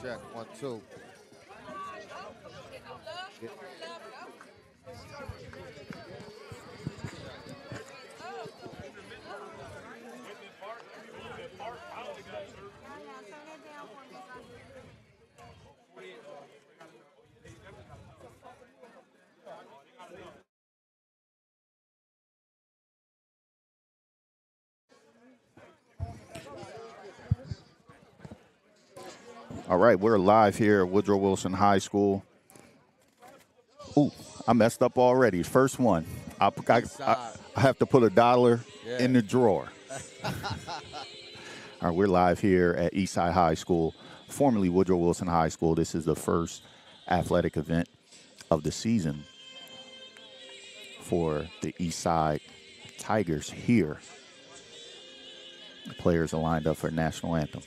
Check. 1, 2. All right, we're live here at Woodrow Wilson High School. Ooh, I messed up already. First one. Eastside. I have to put $1 Yeah. in the drawer. All right, we're live here at Eastside High School, formerly Woodrow Wilson High School. This is the first athletic event of the season for the Eastside Tigers here. The players are lined up for national anthem.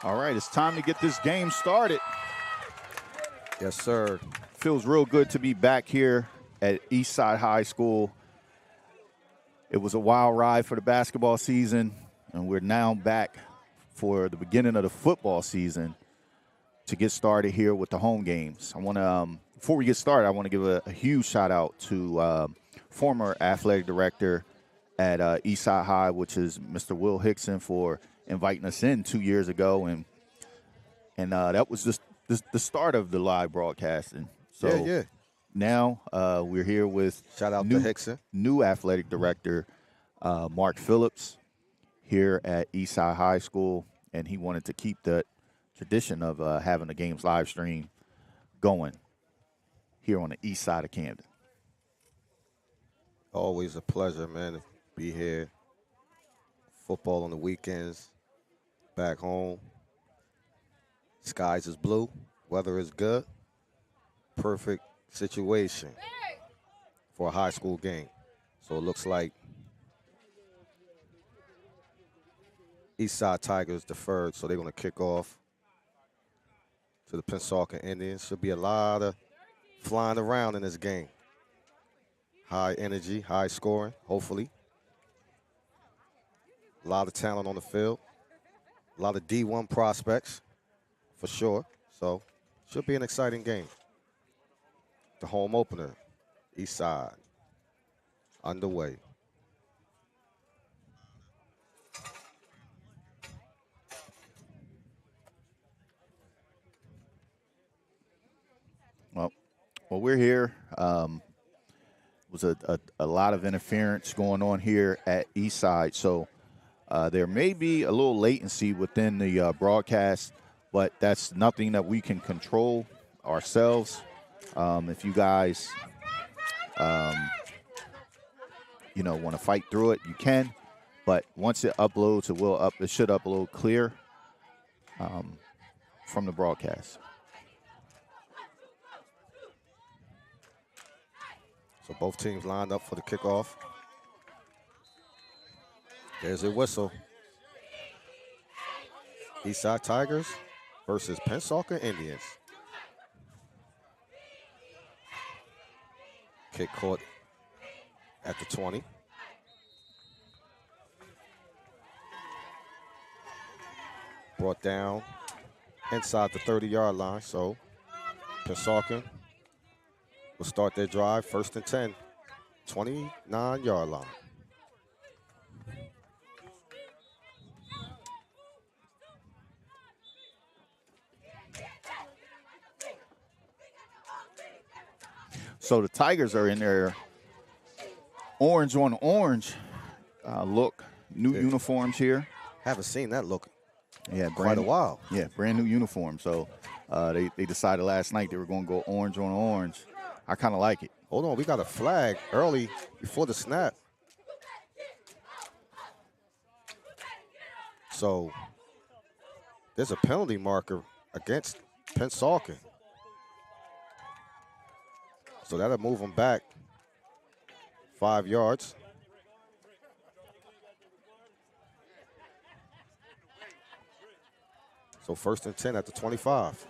All right, it's time to get this game started. Yes, sir. Feels real good to be back here at Eastside High School. It was a wild ride for the basketball season, and we're now back for the beginning of the football season to get started here with the home games. I want to, before we get started, I want to give a huge shout out to former athletic director at Eastside High, which is Mr. Will Hickson, for inviting us in 2 years ago, and that was just the start of the live broadcasting. So Yeah. now we're here with Shout out to Hickson. new athletic director Mark Phillips here at Eastside High School, and he wanted to keep the tradition of having the games live stream going here on the east side of Camden. Always a pleasure, man, to be here. Football on the weekends, back home. Skies is blue, weather is good. Perfect situation for a high school game. So it looks like Eastside Tigers deferred, so they're going to kick off to the Pennsauken Indians. Should be a lot of flying around in this game. High energy, high scoring, hopefully. A lot of talent on the field. A lot of D1 prospects, for sure. So should be an exciting game. The home opener, Eastside, underway. Well, we're here. Was a lot of interference going on here at Eastside, so there may be a little latency within the broadcast, but that's nothing that we can control ourselves. If you guys, want to fight through it, you can. But once it uploads, it should upload clear from the broadcast. So both teams lined up for the kickoff. There's a whistle. Eastside Tigers versus Pennsauken Indians. Kick caught at the 20. Brought down inside the 30-yard line. So Pennsauken will start their drive, 1st and 10, 29-yard line. So the Tigers are in their orange on orange look. New uniforms here. Haven't seen that look Yeah, quite a while. Yeah, brand new uniform. So they decided last night they were going to go orange on orange. I kind of like it. Hold on, we got a flag early before the snap. So there's a penalty marker against Pennsauken. So that'll move them back 5 yards. So 1st and 10 at the 25.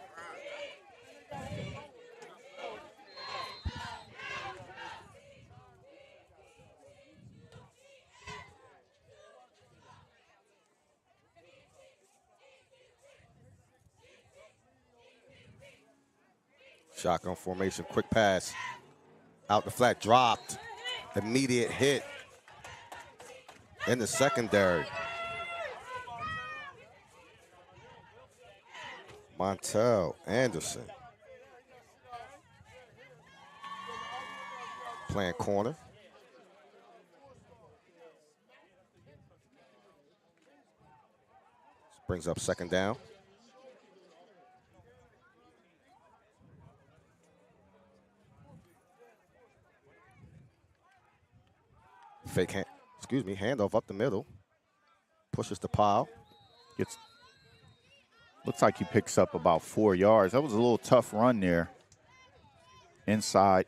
Shotgun formation, quick pass. Out the flat, dropped. Immediate hit in the secondary. Montel Anderson. Playing corner. This brings up 2nd down. Fake hand, handoff up the middle. Pushes the pile. Looks like he picks up about 4 yards. That was a little tough run there. Inside.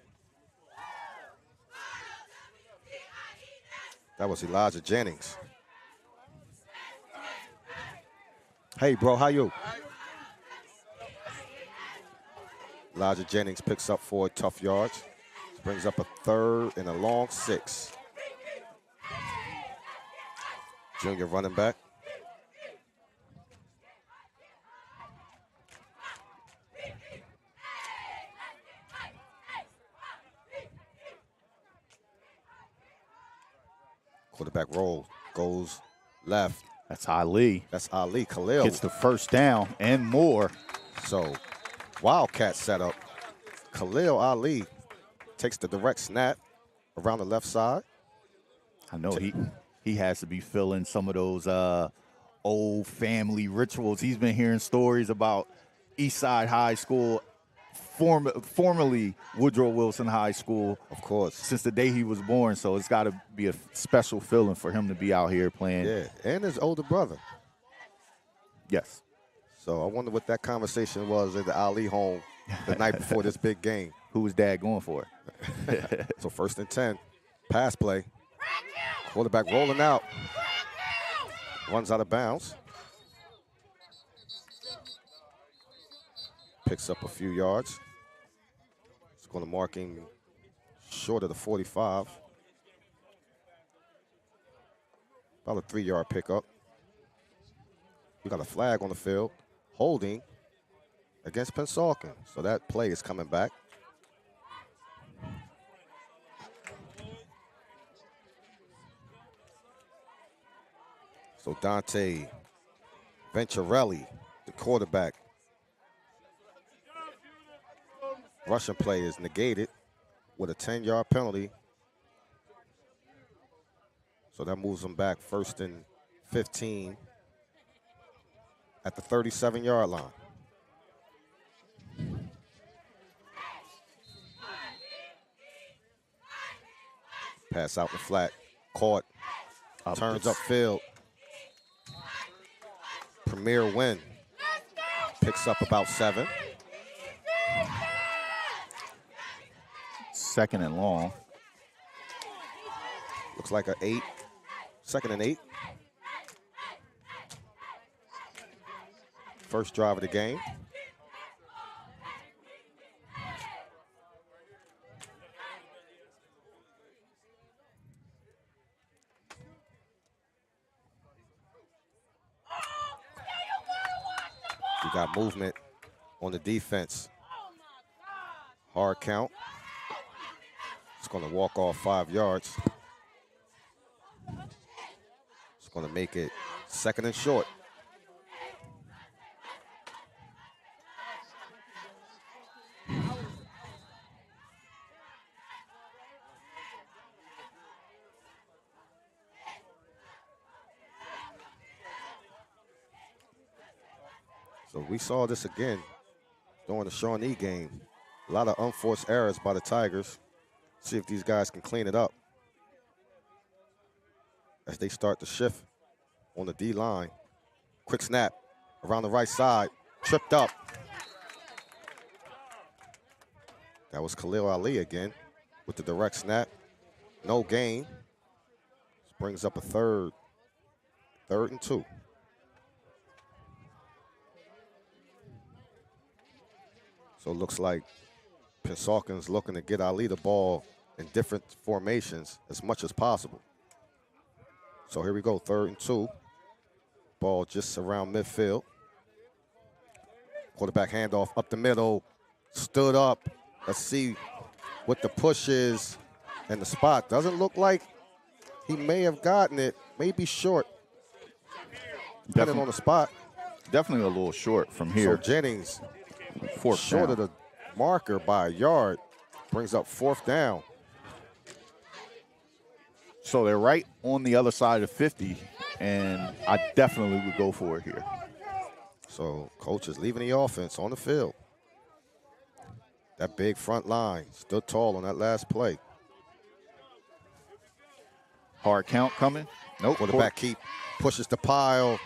That was Elijah Jennings. Hey, bro, how you? Elijah Jennings picks up 4 tough yards. Brings up a 3rd and a long 6. Junior running back. Quarterback roll, goes left. That's Ali. That's Ali. Khalil Gets the 1st down and more. So Wildcat setup. Khalil Ali takes the direct snap around the left side. I know he has to be feeling some of those old family rituals. He's been hearing stories about Eastside High School, formerly Woodrow Wilson High School. Of course. Since the day he was born. So it's got to be a special feeling for him to be out here playing. Yeah, and his older brother. Yes. So I wonder what that conversation was at the Ali home the night before this big game. Who was dad going for? So 1st and 10, pass play. Quarterback rolling out. Runs out of bounds. Picks up a few yards. It's going to mark him short of the 45. About a 3-yard pickup. We got a flag on the field. Holding against Pennsauken. So that play is coming back. So Dante Venturelli, the quarterback. Rushing play is negated with a 10-yard penalty. So that moves them back 1st and 15 at the 37-yard line. Pass out the flat, caught, turns upfield. Premier win, picks up about 7. 2nd and long. Looks like a 8, 2nd and 8. First drive of the game. We got movement on the defense. Hard count. It's going to walk off 5 yards. It's going to make it 2nd and short. So we saw this again during the Shawnee game. A lot of unforced errors by the Tigers. See if these guys can clean it up as they start to shift on the D-line. Quick snap around the right side, tripped up. That was Khalil Ali again with the direct snap. No gain. This brings up a third and 2. So it looks like Pennsauken's looking to get Ali the ball in different formations as much as possible. So here we go, 3rd and 2. Ball just around midfield. Quarterback handoff up the middle, stood up. Let's see what the push is and the spot. Doesn't look like he may have gotten it, maybe short, depending on the spot. Definitely a little short from here. So Jennings, Short of the marker by a yard, brings up 4th down. So they're right on the other side of 50, and I definitely would go for it here. So coach is leaving the offense on the field. That big front line stood tall on that last play. Hard count coming. Nope. Quarterback keep pushes the pile.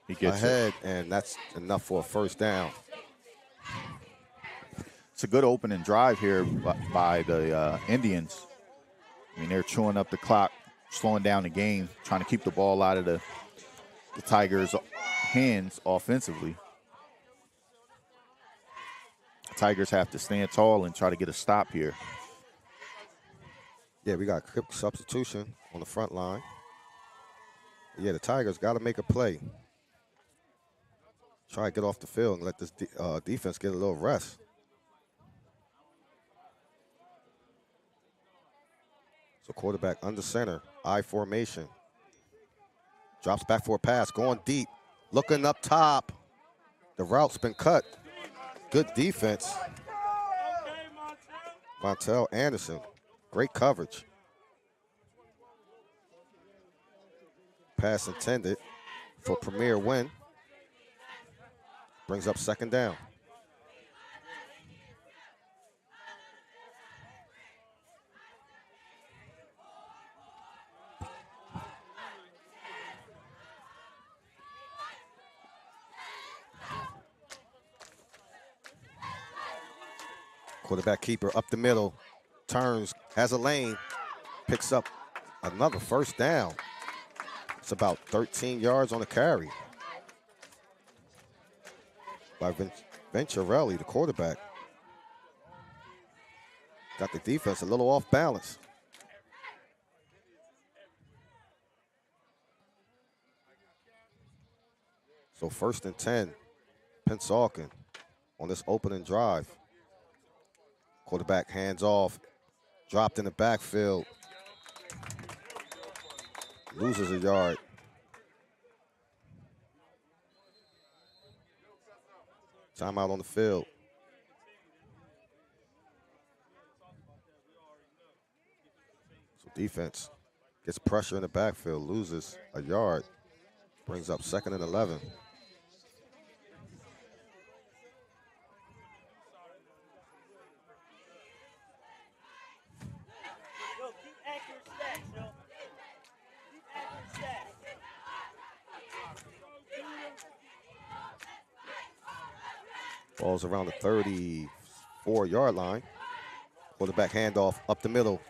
He gets ahead, and that's enough for a 1st down. It's a good opening drive here by the Indians. I mean, they're chewing up the clock, slowing down the game, trying to keep the ball out of the Tigers' hands offensively. The Tigers have to stand tall and try to get a stop here. Yeah, we got a quick substitution on the front line. Yeah, the Tigers got to make a play. Try to get off the field and let this defense get a little rest. So quarterback under center, I formation. Drops back for a pass, going deep, looking up top. The route's been cut. Good defense. Montel Anderson, great coverage. Pass intended for Premier win. Brings up 2nd down. Quarterback keeper up the middle, turns, has a lane, picks up another 1st down. It's about 13 yards on the carry by Venturelli, the quarterback. Got the defense a little off balance. So 1st and 10, Pennsauken on this opening drive. Quarterback hands off, dropped in the backfield, loses a yard. Timeout on the field. So defense gets pressure in the backfield, loses a yard, brings up 2nd and 11. Ball's around the 34-yard line. Quarterback handoff up the middle.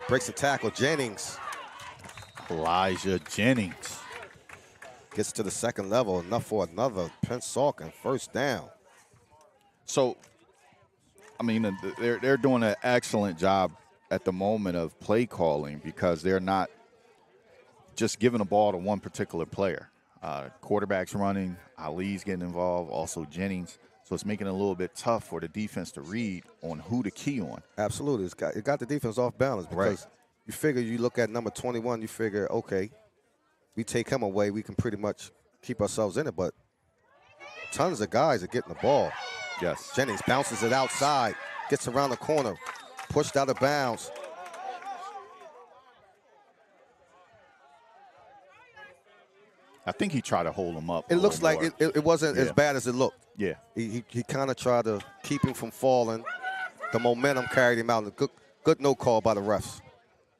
Breaks the tackle. Jennings. Elijah Jennings Gets to the 2nd level. Enough for another Pennsauken 1st down. So, I mean, they're doing an excellent job at the moment of play calling because they're not just giving the ball to one particular player. Quarterback's running, Ali's getting involved, also Jennings. So it's making it a little bit tough for the defense to read on who to key on. Absolutely. It got the defense off balance because you figure you look at number 21, you figure, okay, we take him away, we can pretty much keep ourselves in it. But tons of guys are getting the ball. Yes. Jennings bounces it outside, gets around the corner, pushed out of bounds. I think he tried to hold him up. It looks like it wasn't as bad as it looked. Yeah. He kind of tried to keep him from falling. The momentum carried him out. Good no call by the refs.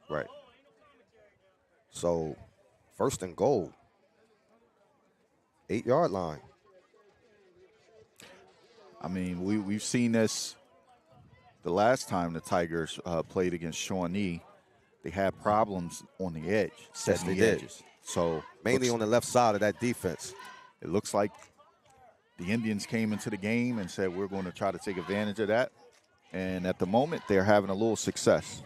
Right. So, 1st and goal. 8-yard line. I mean, we've seen this the last time the Tigers played against Shawnee. They had problems on the edge, setting they the did. edges. So Mainly on the left side of that defense. It looks like the Indians came into the game and said, we're going to try to take advantage of that. And at the moment, they're having a little success.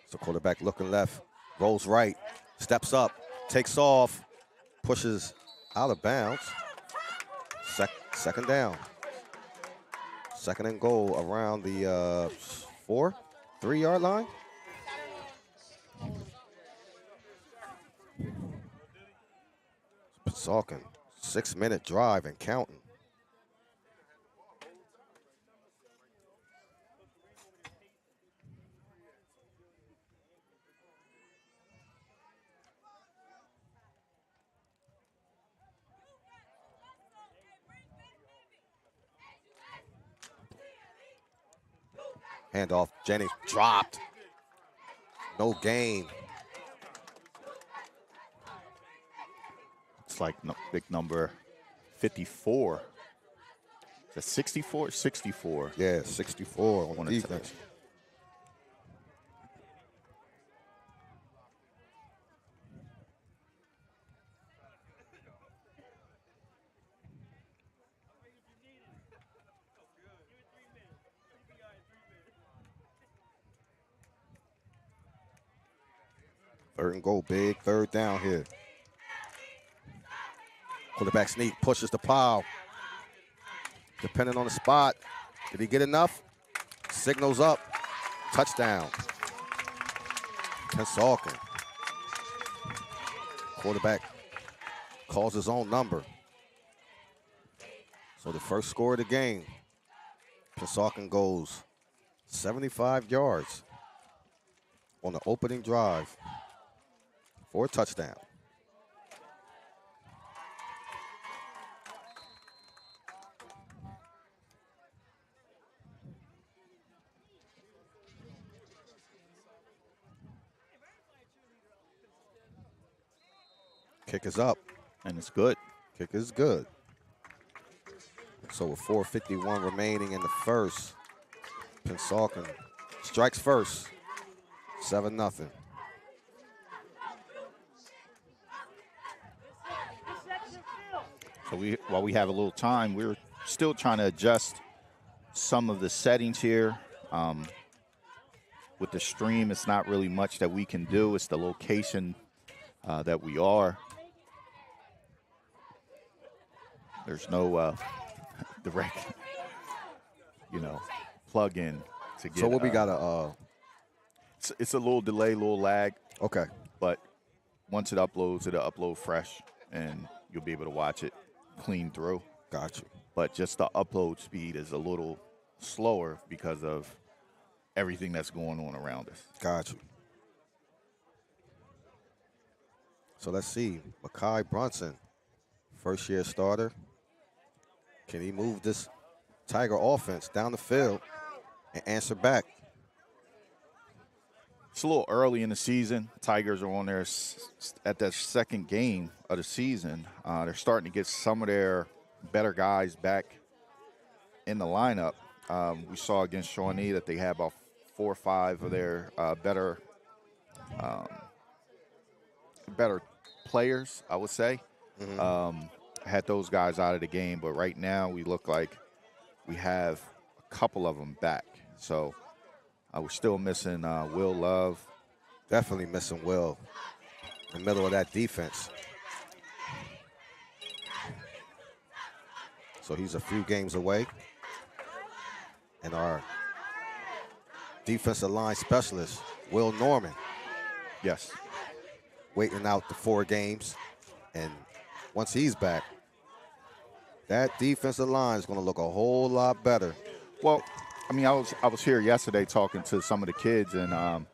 So quarterback looking left, rolls right, steps up, takes off, pushes out of bounds. Second down. 2nd and goal around the 3-yard line. Pennsauken, 6-minute drive and counting. Handoff, Jennings dropped. No gain. It's like big number 54. Is that 64? 64. Yeah, 64 on defense. Third and goal, big 3rd down here. Quarterback sneak, pushes the pile. Depending on the spot. Did he get enough? Signals up. Touchdown. Pennsauken. Quarterback calls his own number. So the first score of the game. Pennsauken goes 75 yards on the opening drive for a touchdown. Kick is up. And it's good. Kick is good. So with 4:51 remaining in the first, Pennsauken strikes first, 7-0. So while we have a little time, we're still trying to adjust some of the settings here. With the stream, it's not really much that we can do. It's the location that we are. There's no direct, plug-in to get. So what we got it's a little delay, little lag. Okay. But once it'll upload fresh, and you'll be able to watch it clean through. Got you. But just the upload speed is a little slower because of everything that's going on around us. Got you. So let's see. Mekhi Brunson, first-year starter. Can he move this Tiger offense down the field and answer back? It's a little early in the season. Tigers are on their at their second game of the season. They're starting to get some of their better guys back in the lineup. We saw against Shawnee that they had about 4 or 5 of their better players, I would say. Had those guys out of the game, but right now we look like we have a couple of them back. So we're still missing Will Love. Definitely missing Will. in the middle of that defense. So he's a few games away. And our defensive line specialist, Will Norman, Yes. waiting out the 4 games. And once he's back, that defensive line is going to look a whole lot better. Well, I mean, I was here yesterday talking to some of the kids, and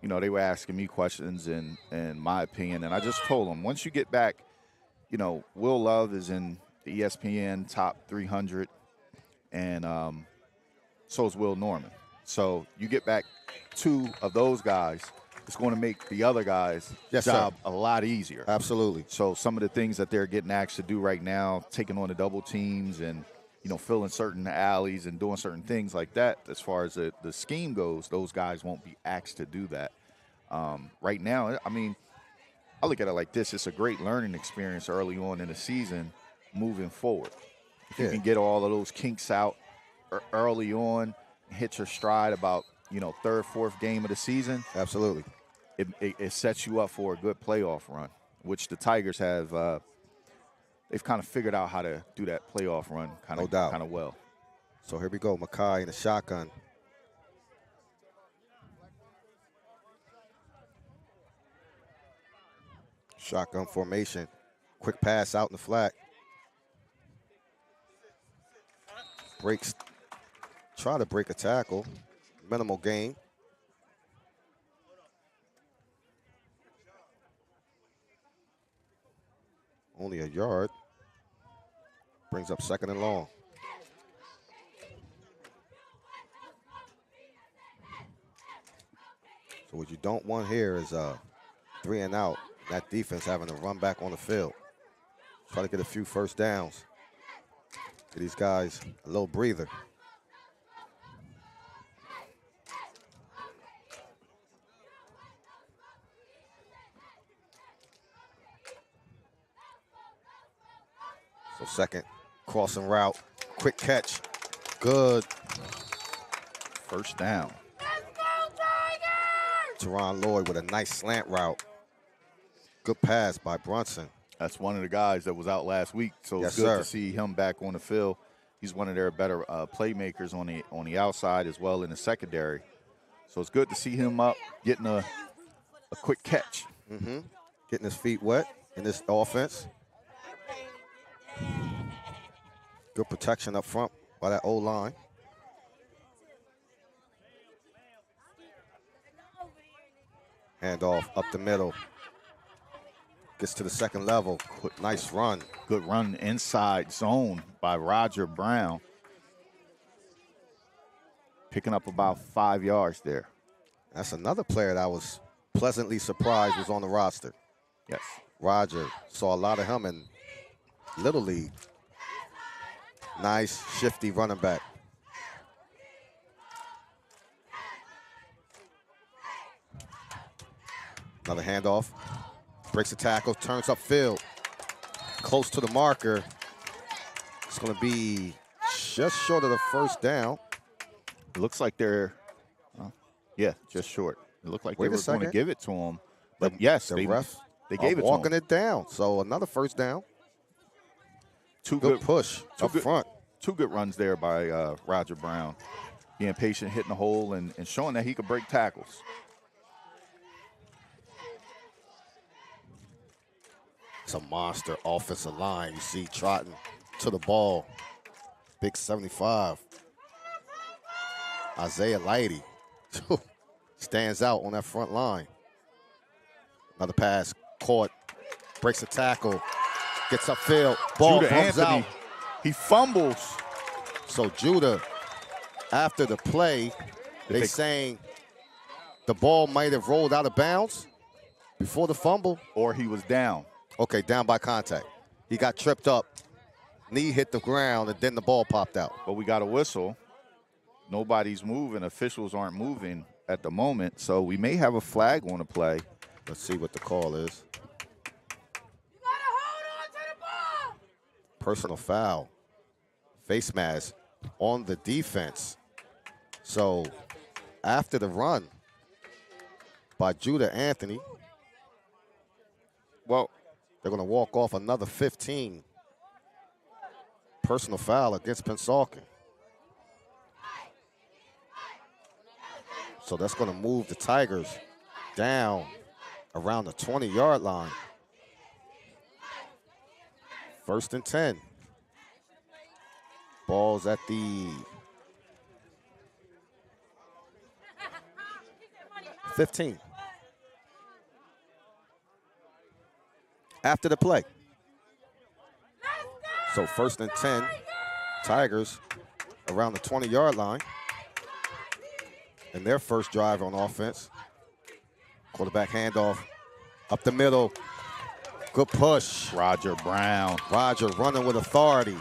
you know, they were asking me questions and my opinion, and I just told them once you get back, you know, Will Love is in the ESPN top 300, and so is Will Norman. So you get back 2 of those guys, it's going to make the other guys' job a lot easier. Absolutely. So some of the things that they're getting asked to do right now, taking on the double teams and, you know, filling certain alleys and doing certain things like that, as far as the scheme goes, those guys won't be asked to do that. Right now, I mean, I look at it like this. It's a great learning experience early on in the season moving forward. If you can get all of those kinks out early on, hit your stride about, you know, 3rd, 4th game of the season. Absolutely. It sets you up for a good playoff run, which the Tigers have. They've kind of figured out how to do that playoff run kind of well. So here we go, Makai in the shotgun. Shotgun formation. Quick pass out in the flat. Breaks. Try to break a tackle. Minimal gain. Only a yard. Brings up 2nd and long. So what you don't want here is 3 and out. That defense having to run back on the field. Try to get a few first downs. Give these guys a little breather. So 2nd crossing route, quick catch, good. First down. Teron Lloyd with a nice slant route. Good pass by Brunson. That's one of the guys that was out last week, so it's good to see him back on the field. He's one of their better playmakers on the outside as well in the secondary. So it's good to see him up, getting a quick catch. Getting his feet wet in this offense. Good protection up front by that O-line. Handoff up the middle. Gets to the 2nd level. Nice run. Good run inside zone by Roger Brown. Picking up about 5 yards there. That's another player that I was pleasantly surprised was on the roster. Yes. Roger. Saw a lot of him in Little League. Nice, shifty running back. Another handoff. Breaks the tackle, turns upfield. Close to the marker. It's going to be just short of the first down. It looks like they're, just short. It looked like they were going to give it to him. But yes, the refs they gave it to him. Walking it down. So another first down. Good push up front. 2 good runs there by Roger Brown. Being patient, hitting the hole, and showing that he could break tackles. It's a monster offensive line. You see trotting to the ball. Big 75. Isaiah Lighty stands out on that front line. Another pass caught. Breaks a tackle. Gets upfield. Ball comes out. He fumbles. So Judah, after the play, they saying the ball might have rolled out of bounds before the fumble. Or he was down. Okay, down by contact. He got tripped up. Knee hit the ground, and then the ball popped out. But we got a whistle. Nobody's moving. Officials aren't moving at the moment. So we may have a flag on the play. Let's see what the call is. You gotta hold on to the ball. Personal foul. Face mask on the defense. So after the run by Judah Anthony, Well, They're going to walk off another 15. Personal foul against Pennsauken. So that's going to move the Tigers down around the 20-yard line. 1st and 10. Ball's at the 15. After the play. So 1st and 10. Tigers around the 20-yard line. And their first drive on offense. Quarterback handoff up the middle. Good push. Roger Brown. Roger running with authority.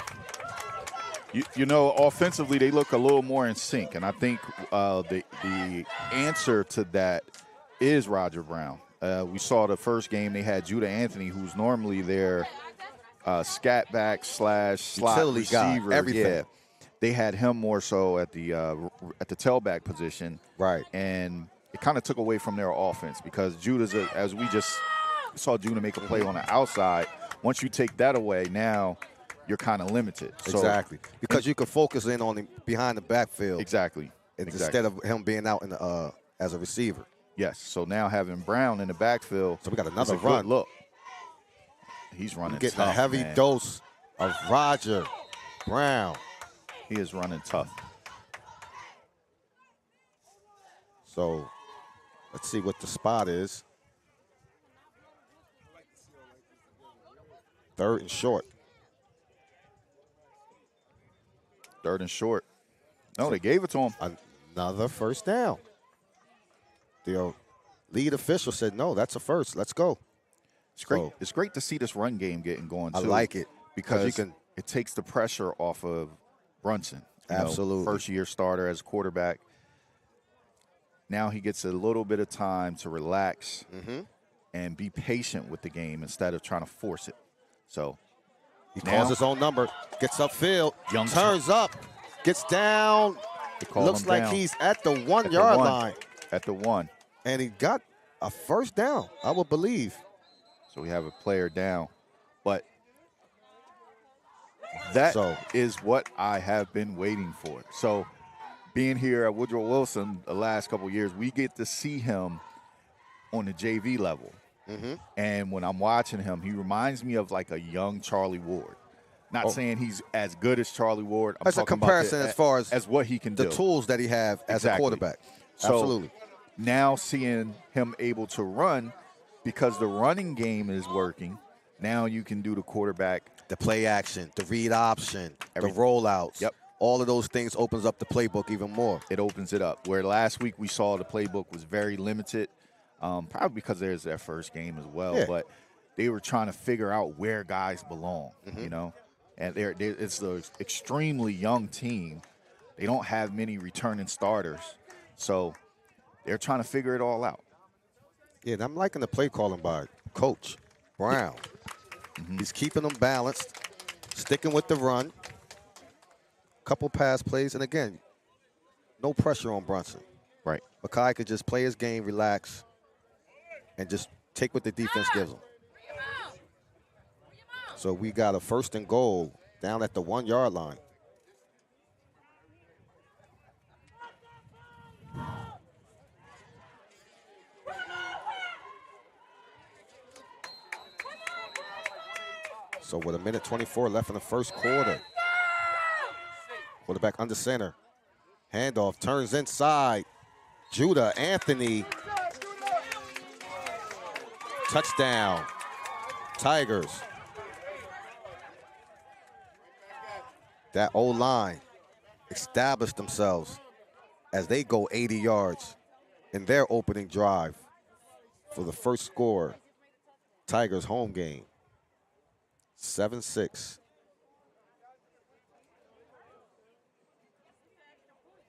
You know, offensively, they look a little more in sync. And I think the answer to that is Roger Brown. We saw the first game they had Judah Anthony, who's normally their scat back / slot Utility receiver. Guy, everything. Yeah, they had him more so at the tailback position. Right. And it kind of took away from their offense because Judah's, as we just saw Judah make a play on the outside. Once you take that away, now you're kind of limited. Exactly. Because you can focus in on him behind the backfield. Exactly. Instead of him being out in the, as a receiver. Yes. So now having Brown in the backfield. So we got another good run. Look. He's running Getting tough, a heavy man. dose of Roger Brown. He is running tough. So let's see what the spot is. 3rd and short. 3rd and short. No, they gave it to him. Another first down. The lead official said, no, that's a first. Let's go. It's great. It's great to see this run game getting going, too. I like it. Because it takes the pressure off of Brunson. Absolutely. First-year starter as a quarterback. Now he gets a little bit of time to relax and be patient with the game instead of trying to force it. So he calls his own number, gets upfield, turns up, gets down. Looks like he's at the 1-yard line. At the 1. And he got a first down, I would believe. So we have a player down. But that is what I have been waiting for. So being here at Woodrow Wilson the last couple of years, we get to see him on the JV level. And when I'm watching him, he reminds me of like a young Charlie Ward. Not saying he's as good as Charlie Ward. I'm That's a comparison as far as what he can do. The tools that he have as a quarterback. So absolutely. Now seeing him able to run because the running game is working, now you can do the quarterback. The play action, the read option, the rollouts. Yep. All of those things opens up the playbook even more. It opens it up. Where last week we saw the playbook was very limited, probably because there's their first game as well. Yeah. But they were trying to figure out where guys belong, you know. And it's an extremely young team. They don't have many returning starters. So they're trying to figure it all out. Yeah, and I'm liking the play calling by Coach Brown. He's keeping them balanced, sticking with the run. Couple pass plays, and again, no pressure on Brunson. Right. Makai could just play his game, relax, and just take what the defense gives him. So we got a 1st and goal down at the 1-yard line. So with 1:24 left in the first quarter. Quarterback under center. Handoff turns inside. Judah Anthony. Touchdown. Tigers. That O-line established themselves as they go 80 yards in their opening drive for the first score. Tigers home game. 7-6.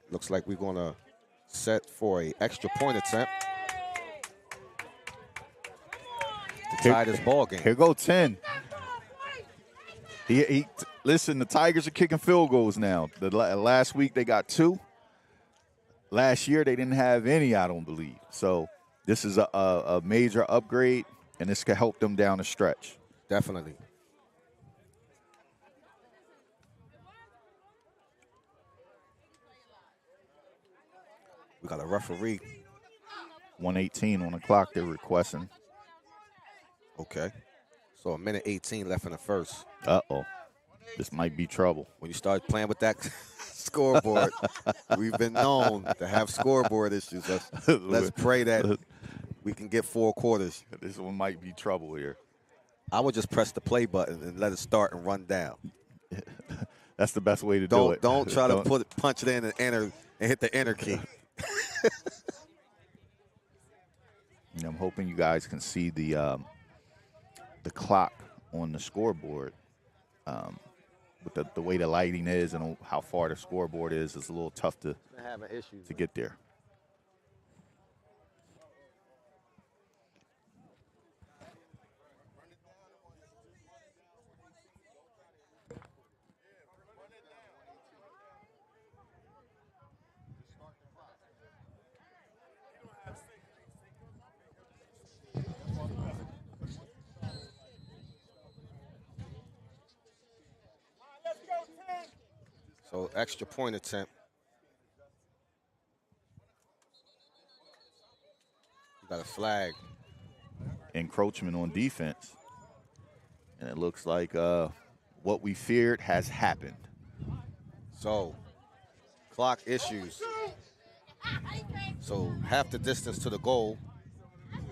Looks like we're going to set for an extra point attempt to tie this ball game. Here go 10. Listen, the Tigers are kicking field goals now. Last week they got 2. Last year they didn't have any, I don't believe. So this is a major upgrade. and this can help them down the stretch. Definitely. We got a referee. 1:18 on the clock they're requesting. Okay. So a minute 18 left in the first. Uh-oh. This might be trouble. When you start playing with that scoreboard, we've been known to have scoreboard issues. Let's pray that we can get 4 quarters. This one might be trouble here. I would just press the play button and let it start and run down. That's the best way to do it. Don't try to punch it in and enter and hit the enter key. I'm hoping you guys can see the clock on the scoreboard. With the way the lighting is and how far the scoreboard is, it's a little tough to get there. So extra point attempt. You got a flag. Encroachment on defense. And it looks like what we feared has happened. So clock issues. So half the distance to the goal.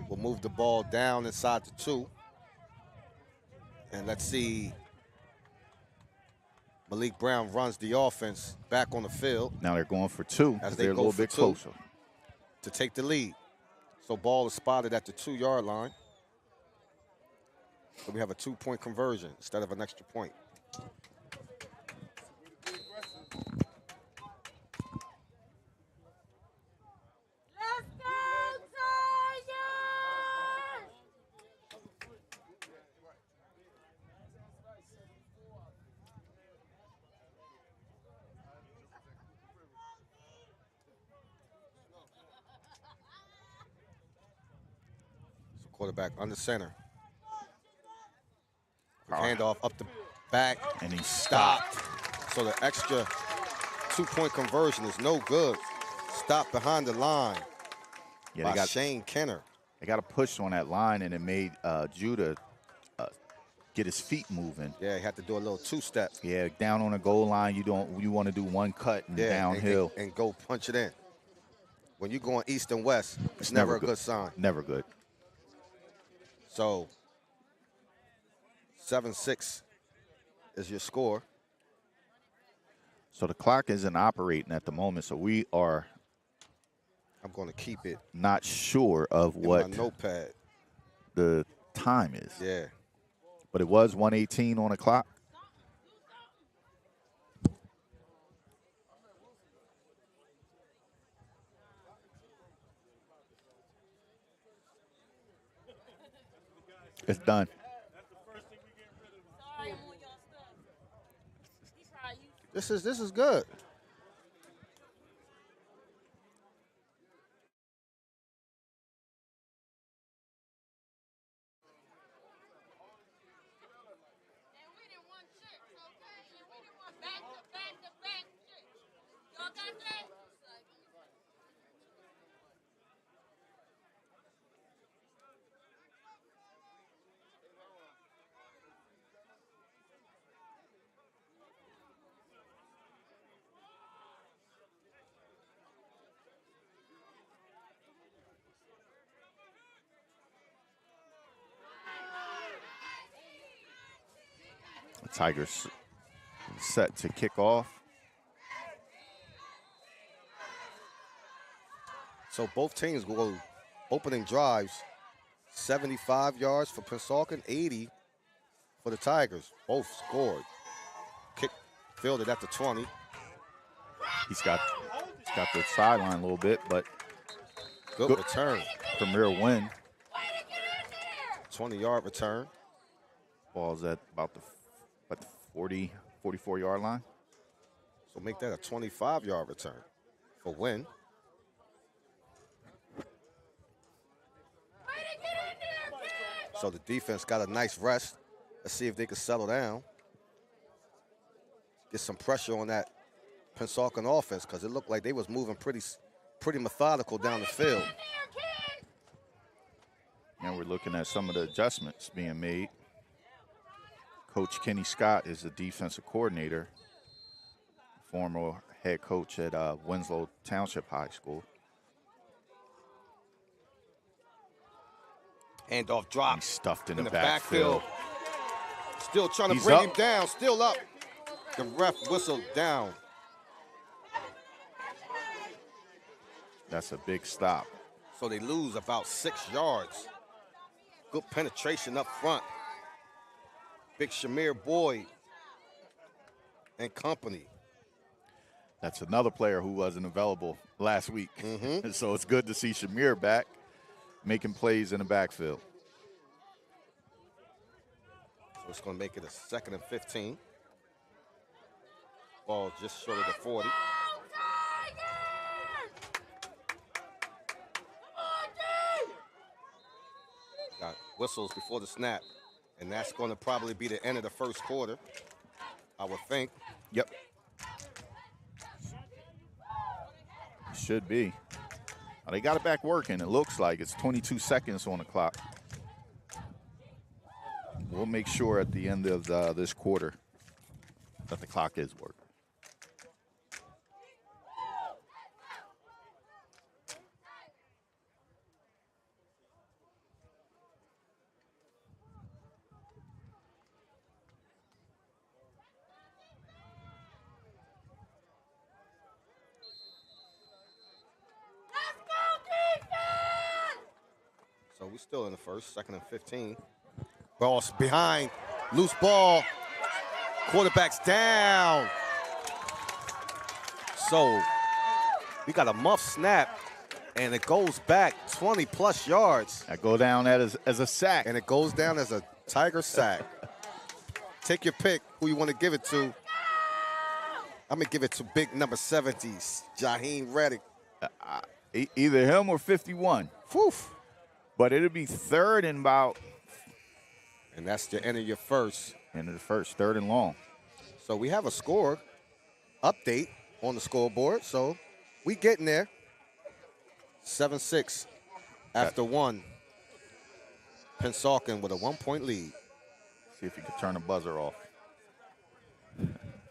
We'll move the ball down inside the 2. And let's see. Malik Brown runs the offense back on the field. Now they're going for 2 as they're a little bit closer to take the lead. So ball is spotted at the 2-yard line. So we have a 2-point conversion instead of an extra point. Quarterback under center. Handoff up the back. And he stopped. So the extra 2-point conversion is no good. Stopped behind the line by Shane Kenner. They got a push on that line, and it made Judah get his feet moving. Yeah, he had to do a little 2-step. Yeah, down on the goal line, you want to do one cut and downhill. And go punch it in. When you go on east and west, it's never a good sign. Never good. So 7-6 is your score. So the clock isn't operating at the moment, so we are I'm going to keep it not sure of what my notepad the time is. Yeah. But it was 1:18 on the clock. It's done. This is good. The Tigers set to kick off. So both teams will go opening drives, 75 yards for Pennsauken, 80 for the Tigers. Both scored. Kick fielded at the 20. He's got the sideline a little bit, but good return. Premier win. 20-yard return. Ball's at about the 40, 44-yard line. So make that a 25-yard return for win. So the defense got a nice rest. Let's see if they can settle down. Get some pressure on that Pennsauken offense because it looked like they was moving pretty methodical down the field. And we're looking at some of the adjustments being made. Coach Kenny Scott is the defensive coordinator, former head coach at Winslow Township High School. Handoff drop. He's stuffed in in the the backfield. Still trying to He's bring up. him down. Still up. The ref whistled down. That's a big stop. So they lose about 6 yards. Good penetration up front. Big Shamir Boyd and company. That's another player who wasn't available last week. So it's good to see Shamir back, making plays in the backfield. So it's going to make it a 2nd and 15. Ball just short of the 40. Got whistles before the snap. And that's going to probably be the end of the first quarter, I would think. Yep. Should be. They got it back working. It looks like it's 22 seconds on the clock. We'll make sure at the end of this quarter that the clock is working. So we're still in the first, 2nd and 15. Ball's behind, loose ball. Quarterback's down. So we got a muff snap, and it goes back 20-plus yards. That go down as a sack. And it goes down as a Tiger sack. Take your pick who you want to give it to. I'm going to give it to big number 70s, Jaheim Reddick. Either him or 51. Whew. But it'll be 3rd and about. And that's the end of your first. End of the first, 3rd and long. So we have a score update on the scoreboard. So we getting there. 7-6 after 1. Pennsauken with a 1-point lead. See if you can turn the buzzer off.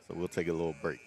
So we'll take a little break.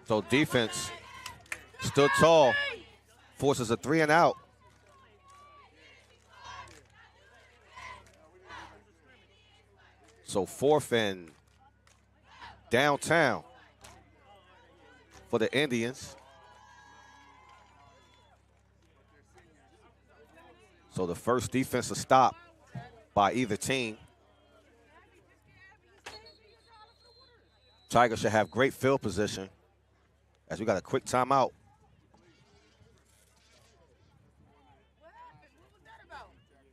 So defense stood tall, forces a 3 and out. So 4th and downtown for the Indians. So the first defensive stop by either team. Tigers should have great field position as we got a quick timeout.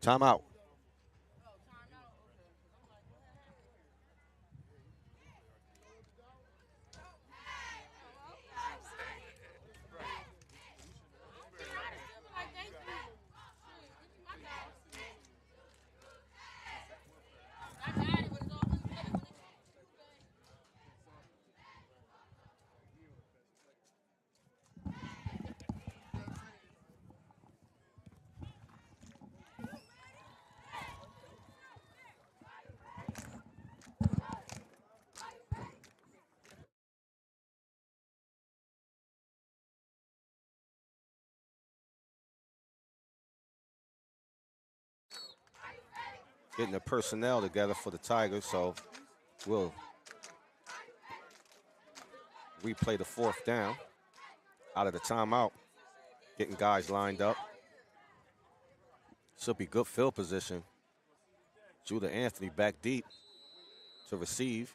Timeout. Getting the personnel together for the Tigers, so we'll replay the 4th down out of the timeout. Getting guys lined up. Should be good field position. Judah Anthony back deep to receive.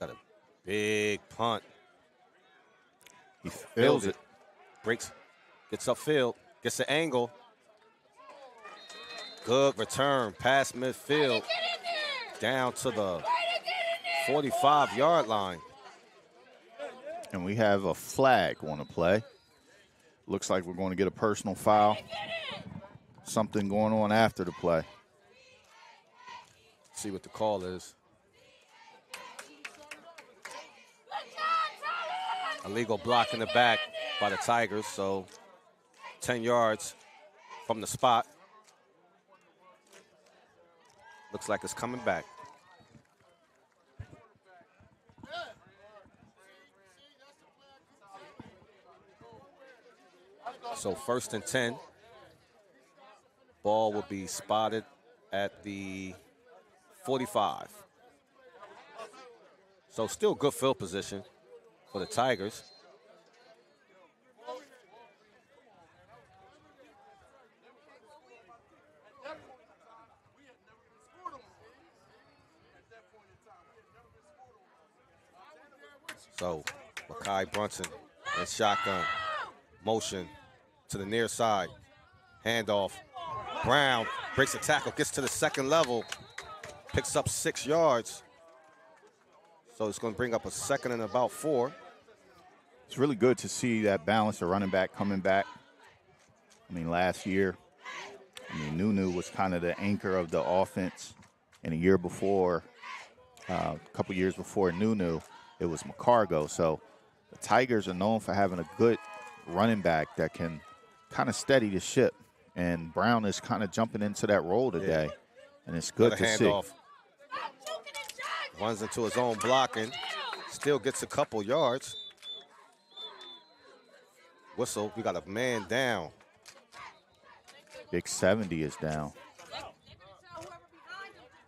Got a big punt. He feels it. Breaks, gets upfield, gets the angle. Good return past midfield down to the 45-yard line. And we have a flag on the play. Looks like we're going to get a personal foul. Something going on after the play. See what the call is. Illegal block in the back by the Tigers, so 10 yards from the spot. Looks like it's coming back. So 1st and 10. Ball will be spotted at the 45. So still good field position for the Tigers. So Makai Brunson and shotgun motion to the near side. Handoff. Brown breaks the tackle, gets to the 2nd level, picks up 6 yards. So it's going to bring up a 2nd and about 4. It's really good to see that balance of running back coming back. I mean, last year, Nunu was kind of the anchor of the offense. And a year before, a couple years before Nunu, it was McCargo. So the Tigers are known for having a good running back that can kind of steady the ship. And Brown is kind of jumping into that role today. Yeah. And it's good to see. Runs into his own blocking. Still gets a couple yards. Whistle, we got a man down. Big 70 is down.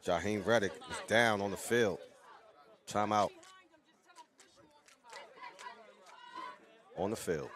Jaheim Reddick is down on the field. Timeout. On the field.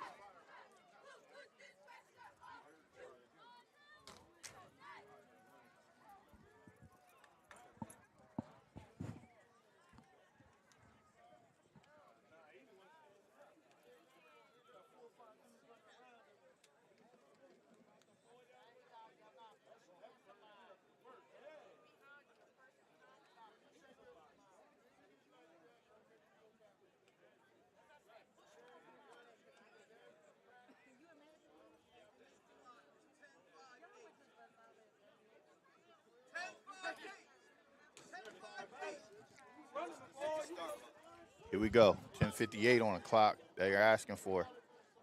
Here we go. 10:58 on the clock. They're asking for.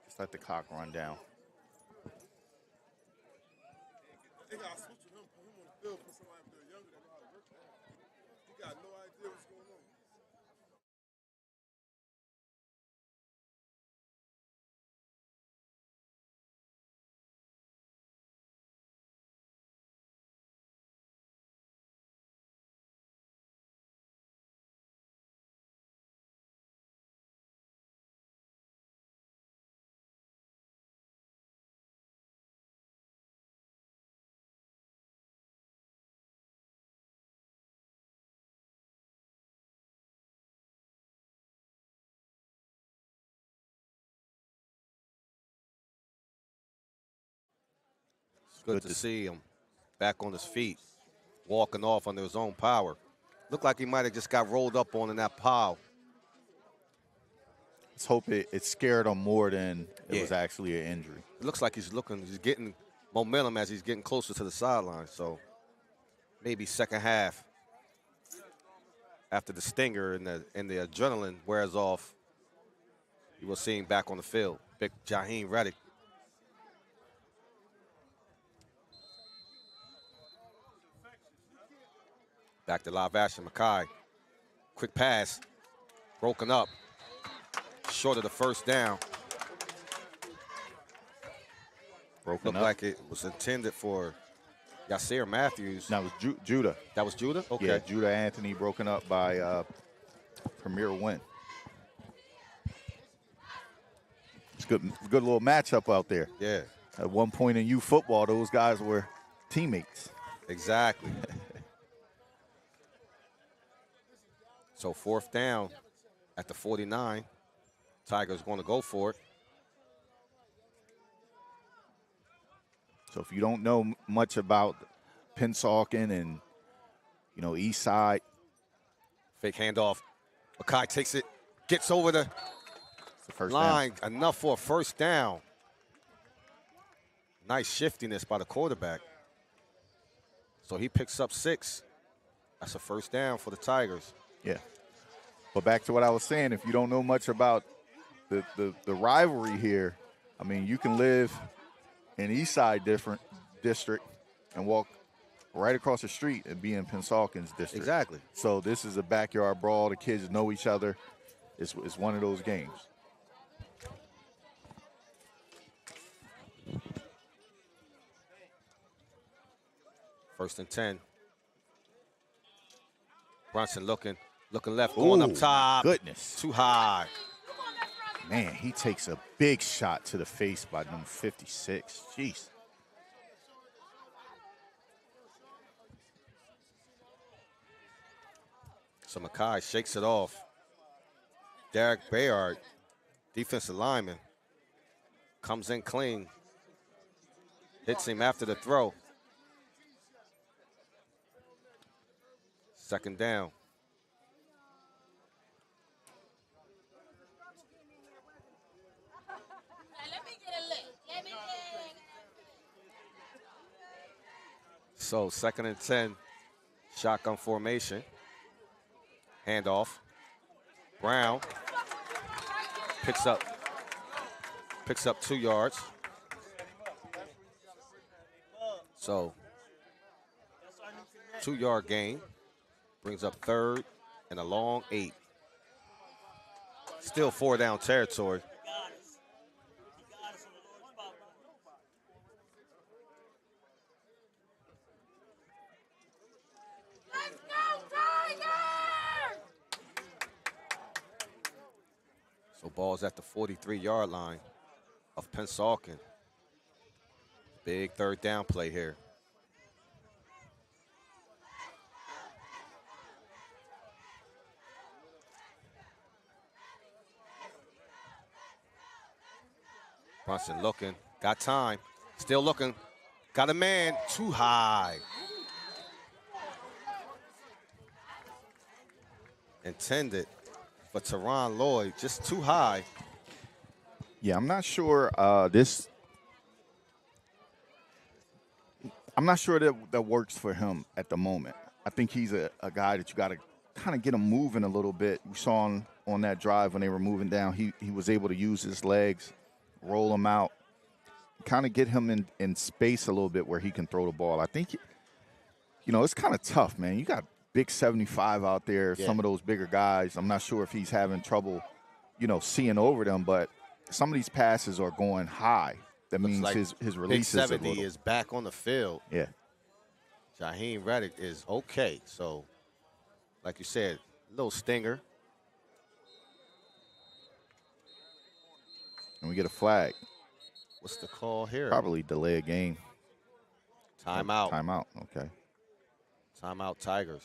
Just let the clock run down. They got to switch with him, put him on the field, put somebody up there younger that know how to work that. He got no idea what's going on. Good to see him back on his feet, walking off under his own power. Looked like he might have just got rolled up on in that pile. Let's hope it scared him more than it Yeah. was actually an injury. It looks like he's getting momentum as he's getting closer to the sideline. So maybe second half, after the stinger and the adrenaline wears off, you will see him back on the field. Big Jaheim Reddick. Back to live action, Mackay. Quick pass, broken up, short of the first down. Broken Looked up. like it was intended for Yasir Matthews. That was Judah. That was Judah? Okay. Yeah, Judah Anthony broken up by Premier Win. It's good little matchup out there. Yeah, At one point in youth football, those guys were teammates. exactly. So fourth down at the 49. Tigers going to go for it. So if you don't know much about Pennsauken and, Eastside, Fake handoff. Mackay takes it, gets over the it's the first line. down. Enough for a first down. Nice shiftiness by the quarterback. So he picks up 6. That's a first down for the Tigers. Yeah. But back to what I was saying, if you don't know much about the rivalry here, I mean, you can live in Eastside district and walk right across the street and be in Pensauken's district. Exactly. So this is a backyard brawl. The kids know each other. It's one of those games. First and 10. Brunson looking left, going up top. Goodness. Too high. Man, he takes a big shot to the face by number 56. Jeez. So Mackay shakes it off. Derek Bayard, defensive lineman, comes in clean. Hits him after the throw. Second down. So second and 10, shotgun formation. Handoff. Brown picks up 2 yards. So 2-yard gain brings up third and a long 8. Still 4 down territory. So ball's at the 43-yard line of Pennsauken. Big third down play here. Brunson looking, got time, still looking, got a man, too high. Intended for Teron Lloyd, just too high. Yeah, I'm not sure I'm not sure that works for him at the moment. I think he's a guy that you got to kind of get him moving a little bit. We saw him on that drive when they were moving down. He was able to use his legs, roll him out, kind of get him in space a little bit where he can throw the ball. I think, it's kind of tough, man. You got big 75 out there, Yeah. some of those bigger guys. I'm not sure if he's having trouble, seeing over them, but some of these passes are going high. That Looks means like his Big release 70 is back on the field. Yeah. Jaheim Reddick is okay. So, like you said, a little stinger. And we get a flag. What's the call here? Probably delay a game. Timeout. Timeout, okay. Timeout Tigers.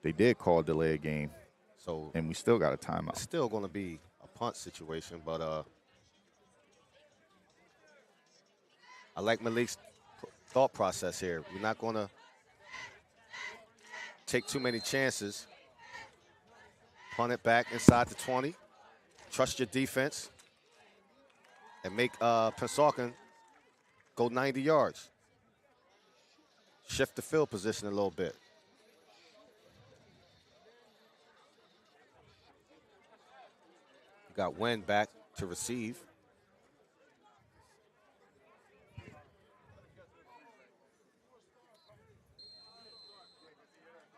They did call delay a game, So and we still got a it's timeout. still going to be a punt situation, but I like Malik's thought process here. We're not going to take too many chances. Punt it back inside the 20. Trust your defense. And make Pennsauken go 90 yards. Shift the field position a little bit. You got Wynn back to receive.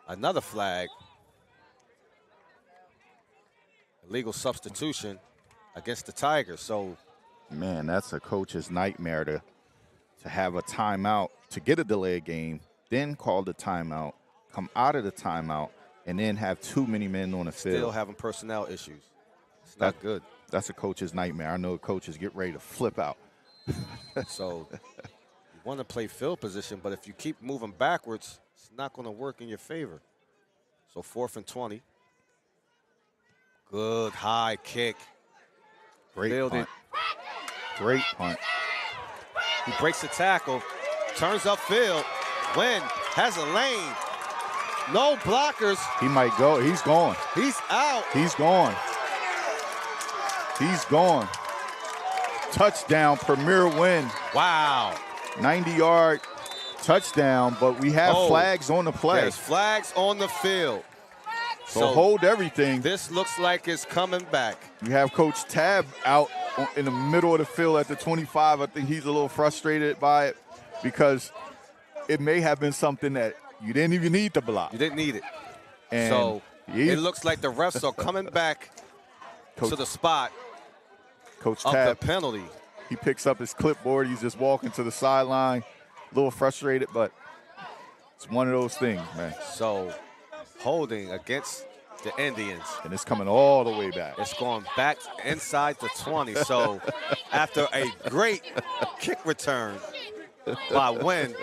Another flag. Illegal substitution against the Tigers. So, man, that's a coach's nightmare to have a timeout, to get a delayed game, then call the timeout, come out of the timeout, and then have too many men on the field. Still having personnel issues. It's not good. That's a coach's nightmare. I know coaches get ready to flip out. So you want to play field position, but if you keep moving backwards, it's not going to work in your favor. So 4th and 20. Good high kick. Great Fielded. punt. Great punt. He breaks the tackle, turns upfield. Wynn has a lane. No blockers. He might go. He's going. He's out. He's gone. He's gone. Touchdown, Premier Wynn. Wow. 90-yard touchdown, but we have flags on the play. There's flags on the field. So hold everything. This looks like it's coming back. You have Coach Tab out in the middle of the field at the 25. I think he's a little frustrated by it because it may have been something that you didn't even need to block. You didn't need it. And so it looks like the refs are coming back to the spot Coach of Tab, the penalty. he picks up his clipboard. He's just walking to the sideline, a little frustrated, but it's one of those things, man. So holding against the Indians. And it's coming all the way back. It's going back inside the 20. So after a great kick return by Wynn,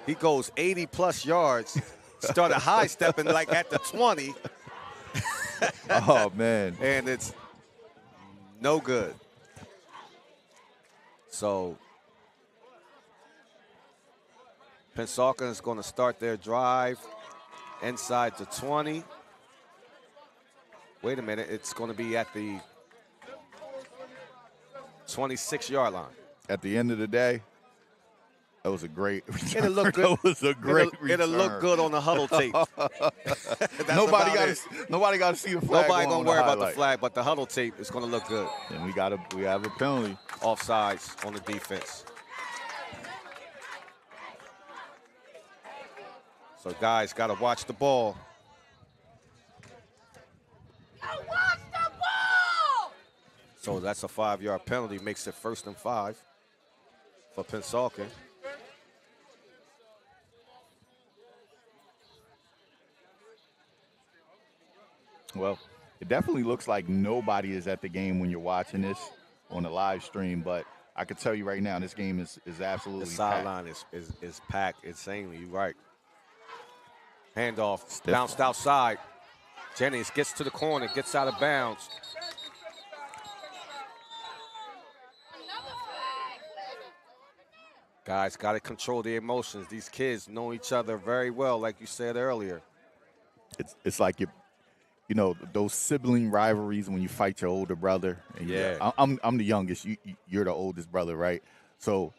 he goes 80-plus yards, started high stepping like at the 20. Oh, man. And it's no good. So Pennsauken is going to start their drive inside the 20. Wait a minute, it's going to be at the 26-yard line. At the end of the day, that was a great return. It'll look good. That was a great return. It'll look good on the huddle tape. Nobody got to see the flag. Nobody going to worry about the highlight. flag, but the huddle tape is going to look good. And we have a penalty. Offsides on the defense. So guys got to watch the ball. Watch the ball! So that's a 5-yard penalty, makes it 1st and 5 for Pennsauken. Well, it definitely looks like nobody is at the game when you're watching this on the live stream, but I can tell you right now, this game is absolutely The packed. sideline is packed insanely. You're right. Handoff, Stiff. bounced outside. Jennings gets to the corner, gets out of bounds. Guys got to control their emotions. These kids know each other very well, like you said earlier. It's like you know those sibling rivalries when you fight your older brother. And Yeah. I'm the youngest. You're the oldest brother, right? So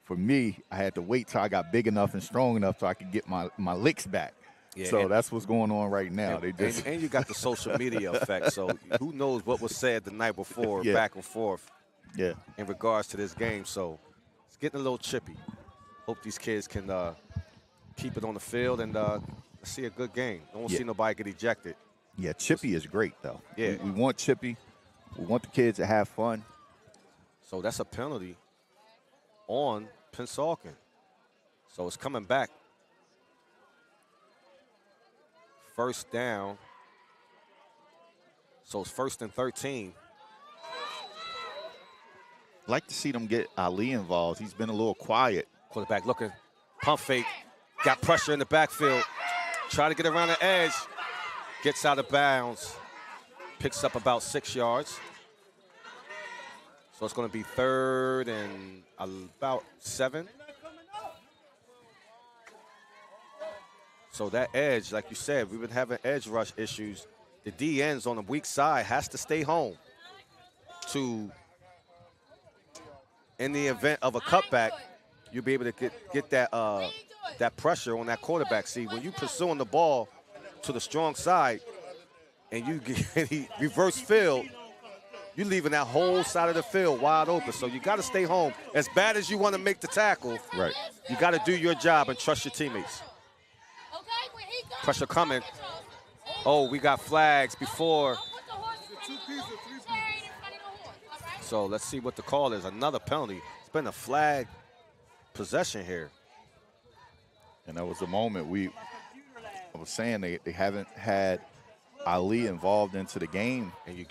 for me, I had to wait till I got big enough and strong enough so I could get my licks back. Yeah, so and- that's what's going on right now. And you got the social media effect. So who knows what was said the night before, Yeah. back and forth, yeah. in regards to this game. So it's getting a little chippy. Hope these kids can keep it on the field and see a good game. Don't want to Yeah. see nobody get ejected. Yeah, Chippy is great, though. Yeah. We want Chippy. We want the kids to have fun. So that's a penalty on Pennsauken. So it's coming back. 1st down. So it's 1st and 13. Like to see them get Ali involved. He's been a little quiet. Quarterback looking, pump fake, got pressure in the backfield. Try to get around the edge. Gets out of bounds. Picks up about 6 yards. So it's going to be 3rd and about 7. So that edge, like you said, we've been having edge rush issues. The DNs on the weak side has to stay home to, in the event of a cutback, you'll be able to get that pressure on that quarterback. See, when you pursuing the ball to the strong side and you get reverse field, you're leaving that whole side of the field wide open. So you got to stay home. As bad as you want to make the tackle, Right. you got to do your job and trust your teammates. Pressure coming. Oh, we got flags before. So let's see what the call is. Another penalty. It's been a flag possession here. And that was the moment I was saying they haven't had Ali involved into the game. And they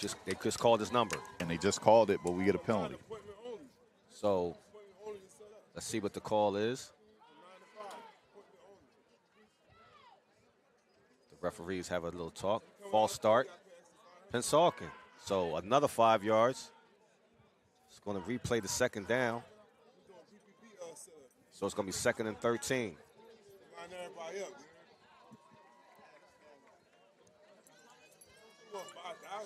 just called his number. And they just called it, but we get a penalty. So let's see what the call is. The referees have a little talk. False start. Pennsauken. So another 5 yards. It's going to replay the 2nd down. So it's going to be 2nd and 13.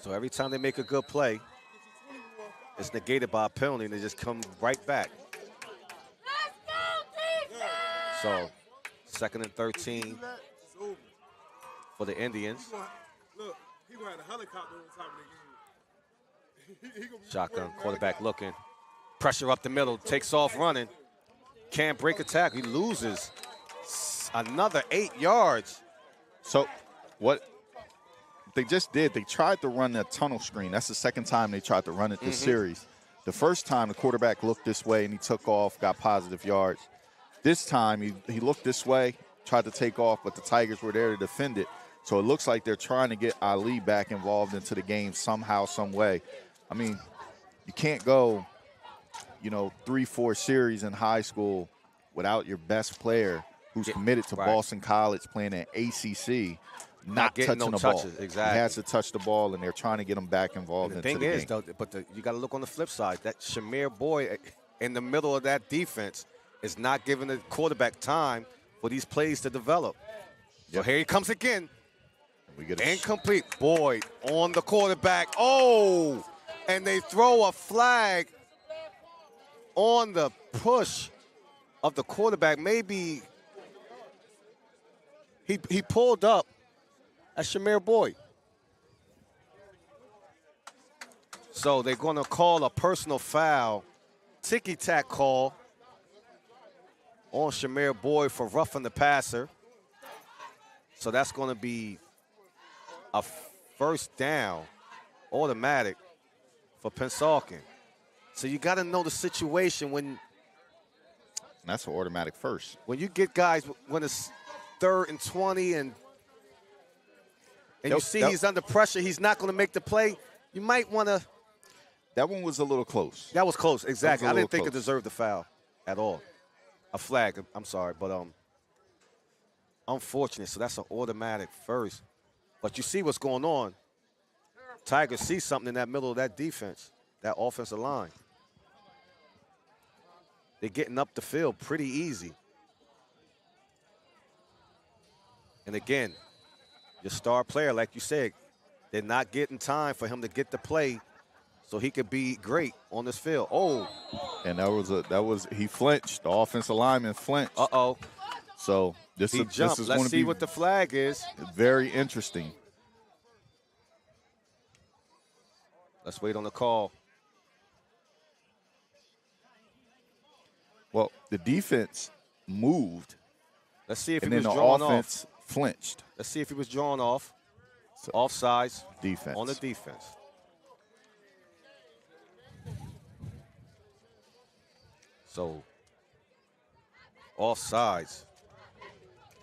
So every time they make a good play, it's negated by a penalty, and they just come right back. So 2nd and 13 for the Indians. Shotgun, quarterback looking. Pressure up the middle, takes off running. Can't break a tackle. He loses another 8 yards. So what they just did, they tried to run that tunnel screen. That's the 2nd time they tried to run it this series. The first time the quarterback looked this way and he took off, got positive yards. This time he looked this way, tried to take off, but the Tigers were there to defend it. So it looks like they're trying to get Ali back involved into the game somehow, some way. I mean, you can't go, 3-4 series in high school without your best player who's committed to Boston College playing at ACC, not touching the ball. Exactly. He has to touch the ball, and they're trying to get him back involved into the game. The thing is, though, you got to look on the flip side. That Shamir Boyd in the middle of that defense is not giving the quarterback time for these plays to develop. So here he comes again. We get incomplete. Boyd on the quarterback. Oh, and they throw a flag on the push of the quarterback. Maybe he pulled up at Shamir Boyd. So they're going to call a personal foul, ticky-tack call on Shamir Boyd for roughing the passer. So that's going to be a 1st down, automatic for Pennsauken. So you got to know the situation when. That's an automatic first. When you get guys when it's 3rd and 20 and you see he's under pressure, he's not going to make the play. You might want to. That one was a little close. That was close, exactly. I didn't think it deserved the foul at all. A flag. I'm sorry, but unfortunate. So that's an automatic first. But you see what's going on. Tigers see something in that middle of that defense, that offensive line. They're getting up the field pretty easy. And again, your star player, like you said, they're not getting time for him to get the play so he could be great on this field. Oh. And he flinched. The offensive lineman flinched. Uh-oh. So this is going to be. Let's see what the flag is. Very interesting. Let's wait on the call. Well, the defense moved. Let's see if he was drawn off. And then the offense flinched. Let's see if he was drawn off. So, offsides. Defense. On the defense. So, offsides.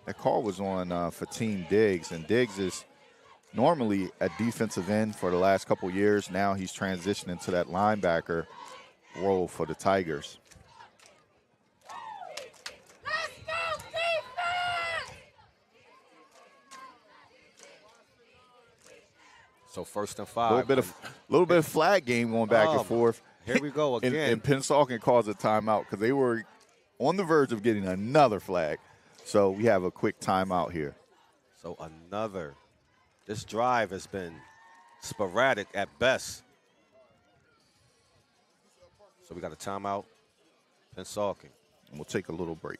That call was on for Team Diggs, and Diggs is normally a defensive end for the last couple years. Now he's transitioning to that linebacker role for the Tigers. So 1st and 5. A little bit of flag game going back and forth. Here we go again. And Pennsauken calls a timeout because they were on the verge of getting another flag. So we have a quick timeout here. So another. This drive has been sporadic at best. So we got a timeout. Pennsauken. And we'll take a little break.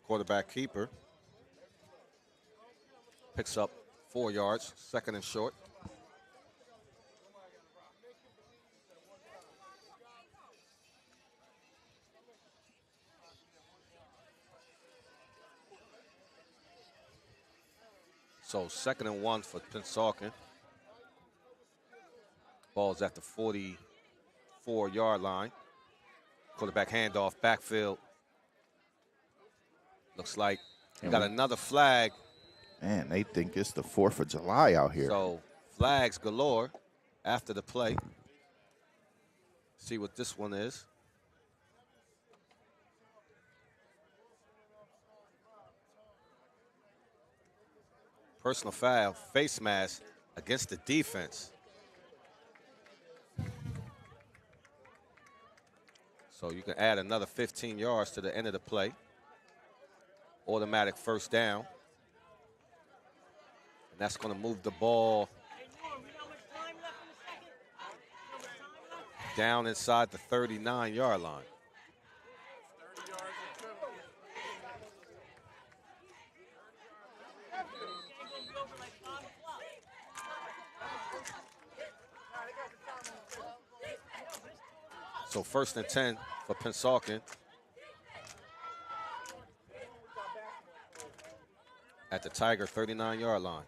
Quarterback keeper. Picks up 4 yards, 2nd and short. So 2nd and 1 for Pennsauken. Ball's at the 44-yard line. Quarterback handoff, backfield. Looks like we got another flag. Man, they think it's the 4th of July out here. So flags galore after the play. See what this one is. Personal foul, face mask against the defense. So you can add another 15 yards to the end of the play. Automatic first down. And that's going to move the ball down inside the 39-yard line. So 1st and 10 for Pennsauken. At the Tiger 39-yard line.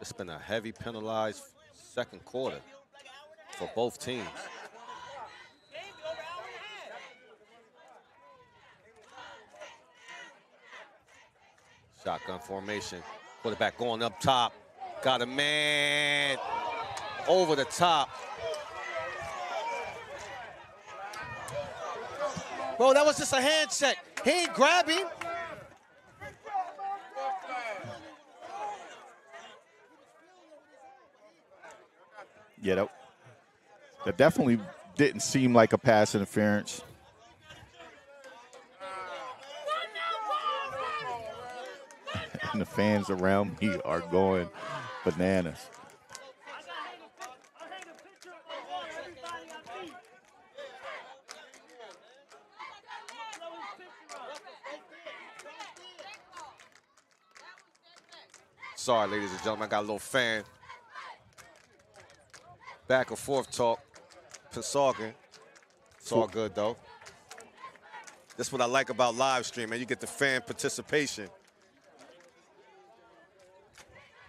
It's been a heavy penalized 2nd quarter for both teams. Shotgun formation. Quarterback going up top. Got a man over the top. Bro, that was just a hand check. He ain't grab him. Yeah, that definitely didn't seem like a pass interference. And the fans around me are going bananas. Sorry, ladies and gentlemen, I got a little fan. Back and forth talk. Pennsauken. It's all good, though. This is what I like about live stream, man. You get the fan participation.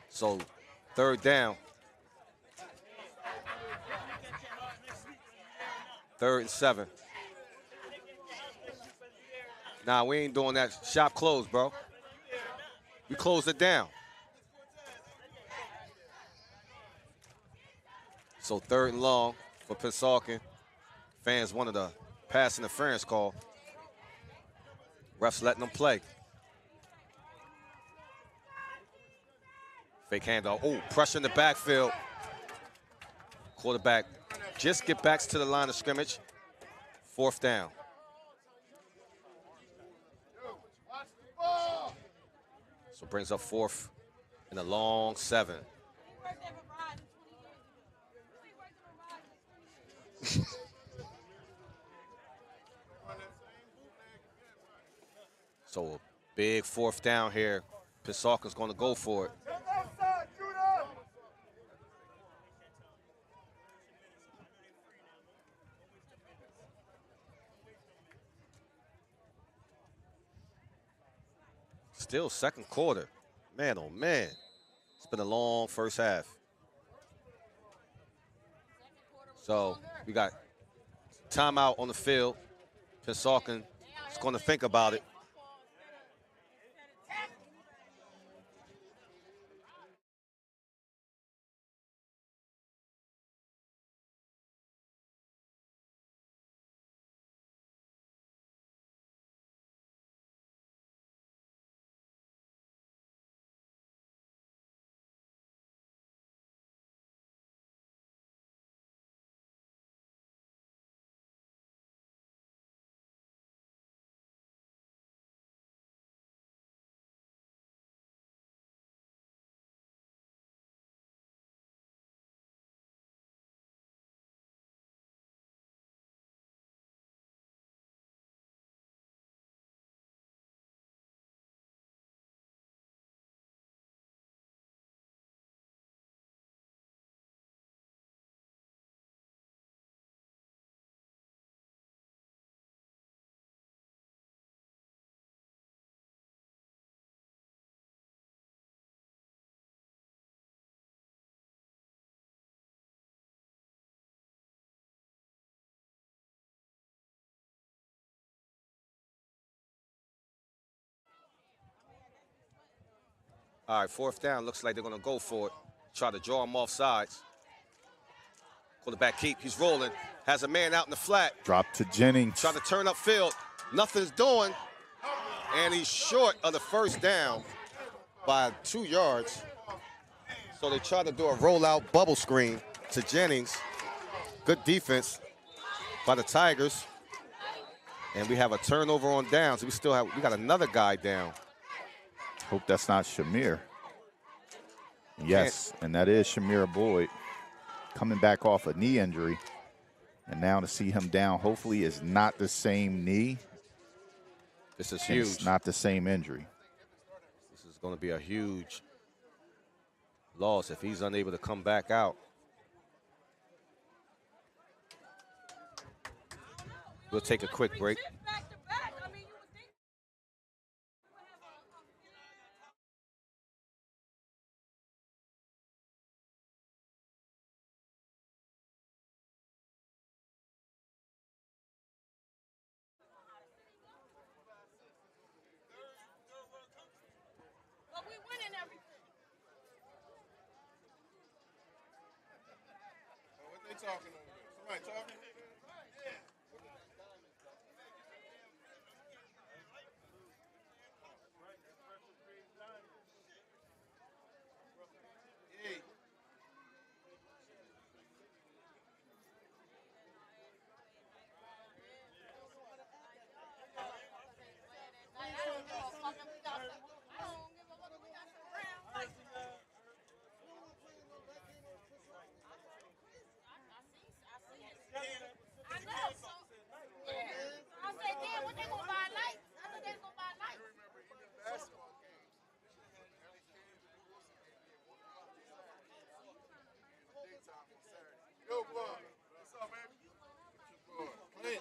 So, 3rd down. 3rd and 7. Nah, we ain't doing that. Shop closed, bro. We closed it down. So 3rd and long for Pennsauken. Fans wanted a pass interference call. Refs letting them play. Fake handoff. Oh, pressure in the backfield. Quarterback just get back to the line of scrimmage. 4th down. So brings up 4th and a long 7. So a big 4th down here. Pennsauken's going to go for it. Still 2nd quarter. Man, oh man. It's been a long first half. So we got timeout on the field. Pennsauken is going to think about it. All right, 4th down. Looks like they're going to go for it. Try to draw him off sides. Quarterback keep. He's rolling. Has a man out in the flat. Drop to Jennings. Trying to turn upfield. Nothing's doing. And he's short of the 1st down by 2 yards. So they try to do a rollout bubble screen to Jennings. Good defense by the Tigers. And we have a turnover on downs. We got another guy down. Hope that's not Shamir. Yes, and that is Shamir Boyd coming back off a knee injury. And now to see him down, hopefully is not the same knee. This is huge. It's not the same injury. This is going to be a huge loss if he's unable to come back out. We'll take a quick break. Talking over there. Somebody talking? Hey.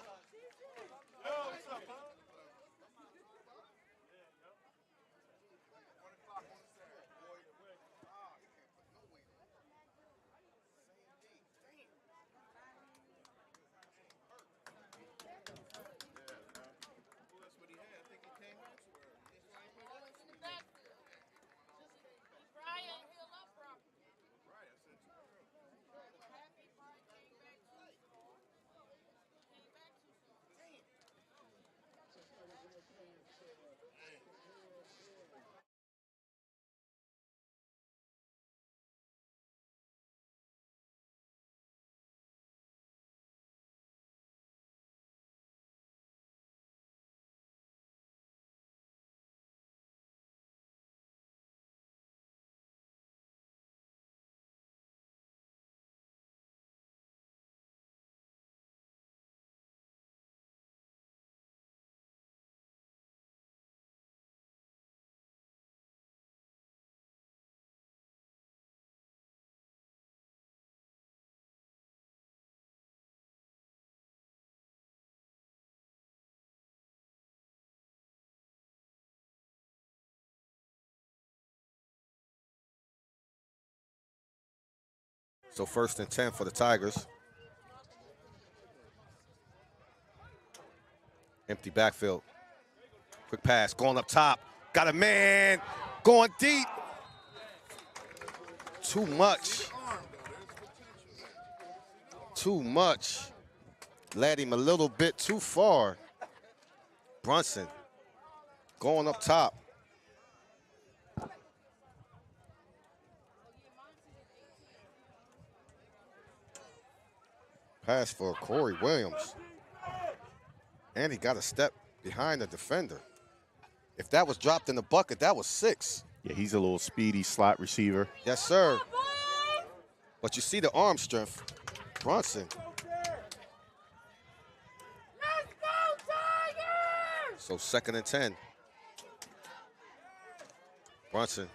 So 1st and 10 for the Tigers. Empty backfield. Quick pass, going up top. Got a man, going deep. Too much. Too much. Led him a little bit too far. Brunson going up top. Pass for Corey Williams. And he got a step behind the defender. If that was dropped in the bucket, that was 6. Yeah, he's a little speedy slot receiver. Yes, sir. But you see the arm strength. Brunson. Let's go, Tigers! So 2nd and 10. Brunson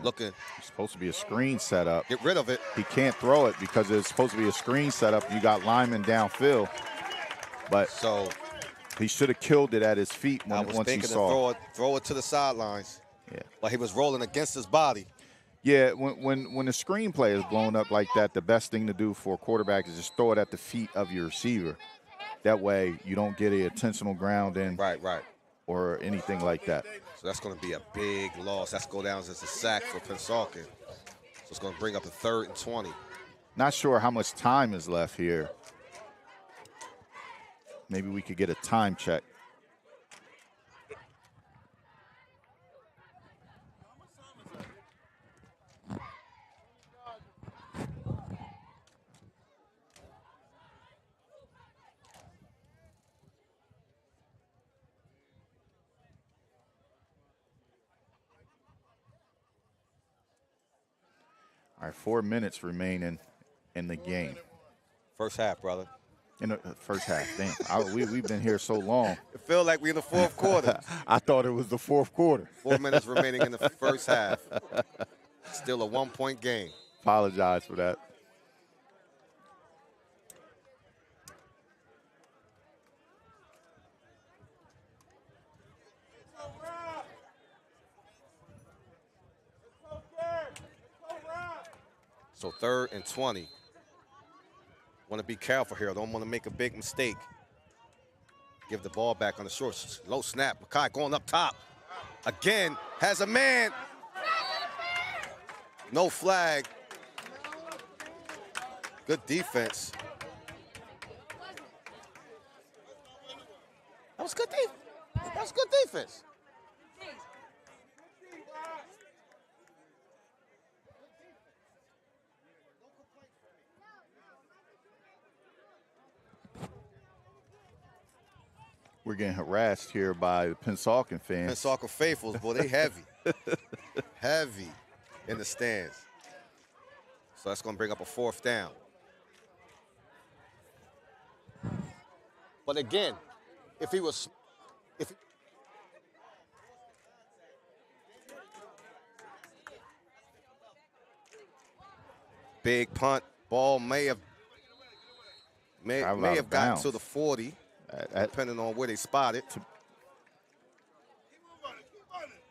looking. It's supposed to be a screen setup. Get rid of it. He can't throw it because it's supposed to be a screen setup. You got linemen downfield. But So he should have killed it at his feet I was once he thinking saw. to throw it to the sidelines. Yeah. But he was rolling against his body. Yeah, when the screenplay is blown up like that, the best thing to do for a quarterback is just throw it at the feet of your receiver. That way you don't get a intentional grounding Right. or anything like that. So that's going to be a big loss. That's go down as a sack for Pennsauken. So it's going to bring up a 3rd and 20. Not sure how much time is left here. Maybe we could get a time check. All right, 4 minutes remaining in the game. First half, brother. In the first half, damn. We've been here so long. It feels like we're in the 4th quarter. I thought it was the 4th quarter. 4 minutes remaining in the first half. Still a 1-point game. Apologize for that. So 3rd and 20. Want to be careful here. Don't want to make a big mistake. Give the ball back on the short. Low snap. Makai going up top. Again, has a man. No flag. Good defense. That was good defense. That was good defense. We're getting harassed here by the Pennsauken fans. Pennsauken faithfuls, boy, they heavy. Heavy in the stands. So that's going to bring up a 4th down. But again, if he was, big punt, ball may have gotten to the 40, depending on where they spot it.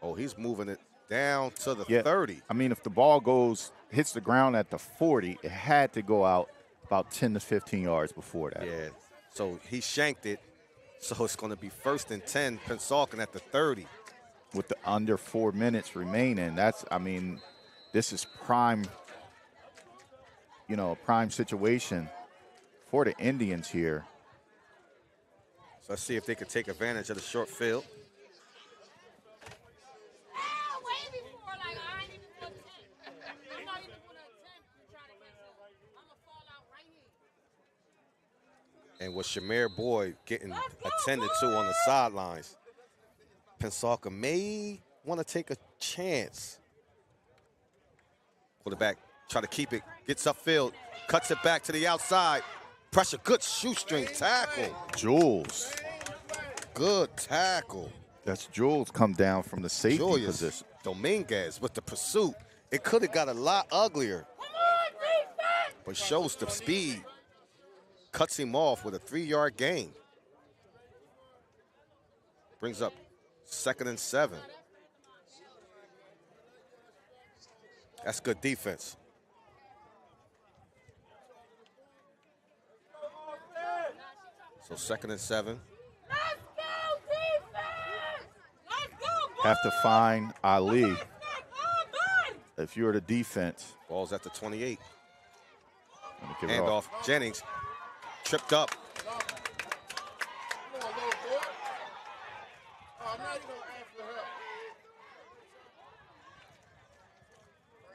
Oh, he's moving it down to the 30. I mean, if the ball hits the ground at the 40, it had to go out about 10 to 15 yards before that. Yeah, so he shanked it. So it's going to be 1st and 10, Pennsauken at the 30. With the under 4 minutes remaining, this is prime, a prime situation for the Indians here. So let's see if they can take advantage of the short field. And with Shamir Boyd getting attended to on the sidelines, Pennsauken may want to take a chance. Quarterback try to keep it, gets upfield, cuts it back to the outside. Pressure, good shoestring tackle. Jules. Good tackle. That's Jules come down from the safety position. Dominguez with the pursuit. It could have got a lot uglier, but shows the speed. Cuts him off with a 3-yard gain. Brings up 2nd and 7. That's good defense. So 2nd and 7. Let's go, defense! Let's go, Have to find Ali. boys! If you're the defense, Ball's at the 28. let me give it Handoff. Jennings tripped up.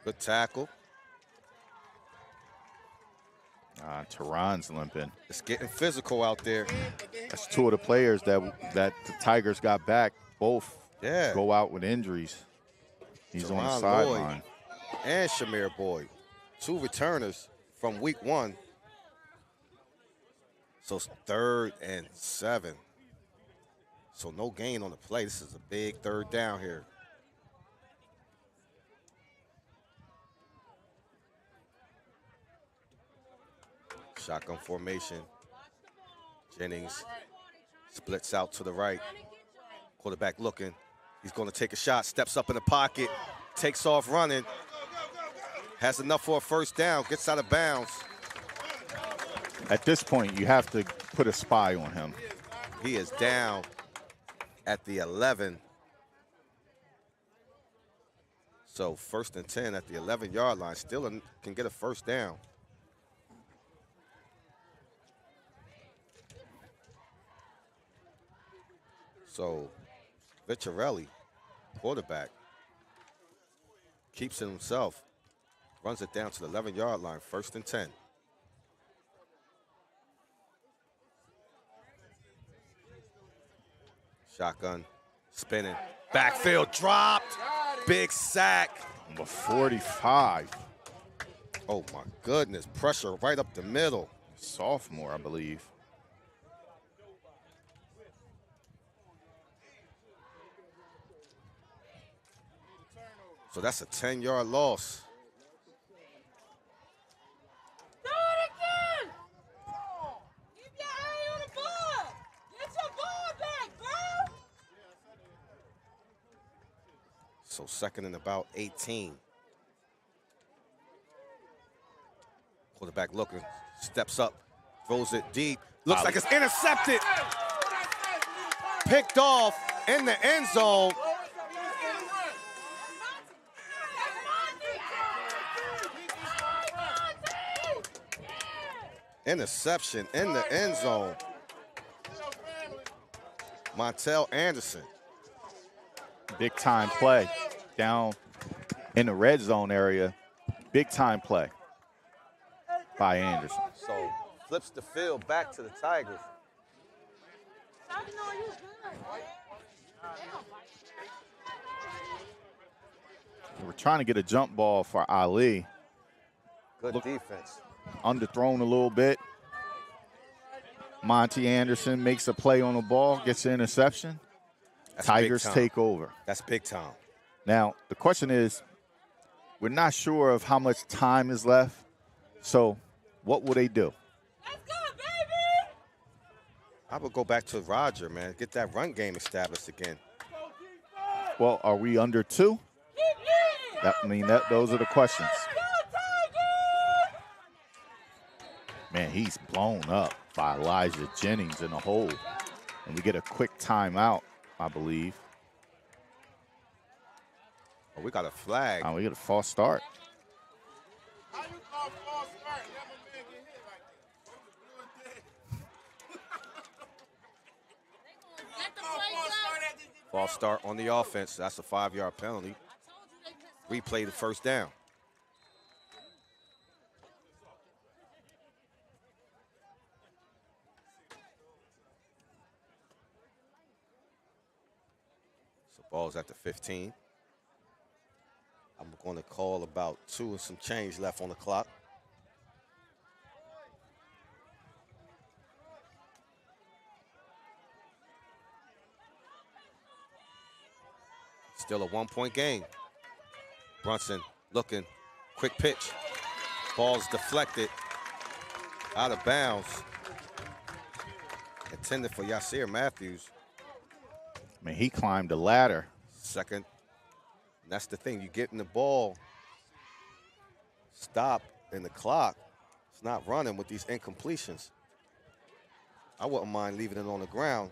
Good tackle. Tehran's limping. It's getting physical out there. That's two of the players that the Tigers got back. Both Yeah. go out with injuries. He's on the Teron sideline. Lloyd and Shamir Boyd, 2 returners from week 1. So it's 3rd and 7. So no gain on the play. This is a big 3rd down here. Shotgun formation. Jennings splits out to the right. Quarterback looking. He's going to take a shot, steps up in the pocket, takes off running. Has enough for a 1st down, gets out of bounds. At this point, you have to put a spy on him. He is down at the 11. So 1st and 10 at the 11-yard line. Still can get a 1st down. So Victorelli, quarterback, keeps it himself, runs it down to the 11-yard line, 1st and 10. Shotgun, spinning, backfield dropped, big sack. Number 45, Oh my goodness, pressure right up the middle. sophomore, I believe. So that's a 10-yard loss. Do it again! Keep your eye on the ball! Get your ball back, bro! So 2nd and about 18. Quarterback looking, steps up, throws it deep. Looks like it's intercepted. Picked off in the end zone. Interception in the end zone. Montel Anderson. Big time play down in the red zone area. Big time play by Anderson. So flips the field back to the Tigers. We're trying to get a jump ball for Ali. Good defense. Underthrown a little bit. Monty Anderson makes a play on the ball, gets the interception. That's Tigers big time. take over. That's big time. Now, the question is, we're not sure of how much time is left. So, what will they do? Let's go, baby! I would go back to Roger, man. Get that run game established again. Well, are we under 2? Keep leading! Those are the questions. Go, Tigers! Man, he's blown up by Elijah Jennings in the hole. And we get a quick timeout, I believe. Oh, we got a flag. We get a false start. How you call false start? Never man get hit like that. False start on the offense. That's a 5-yard penalty. Replay the 1st down. So ball's at the 15. I'm going to call about 2 and some change left on the clock. Still a 1-point game. Brunson looking, quick pitch. Ball's deflected, out of bounds. Intended for Yasir Matthews. I mean, he climbed the ladder. 2nd. And that's the thing, you getting the ball, stop in the clock. It's not running with these incompletions. I wouldn't mind leaving it on the ground,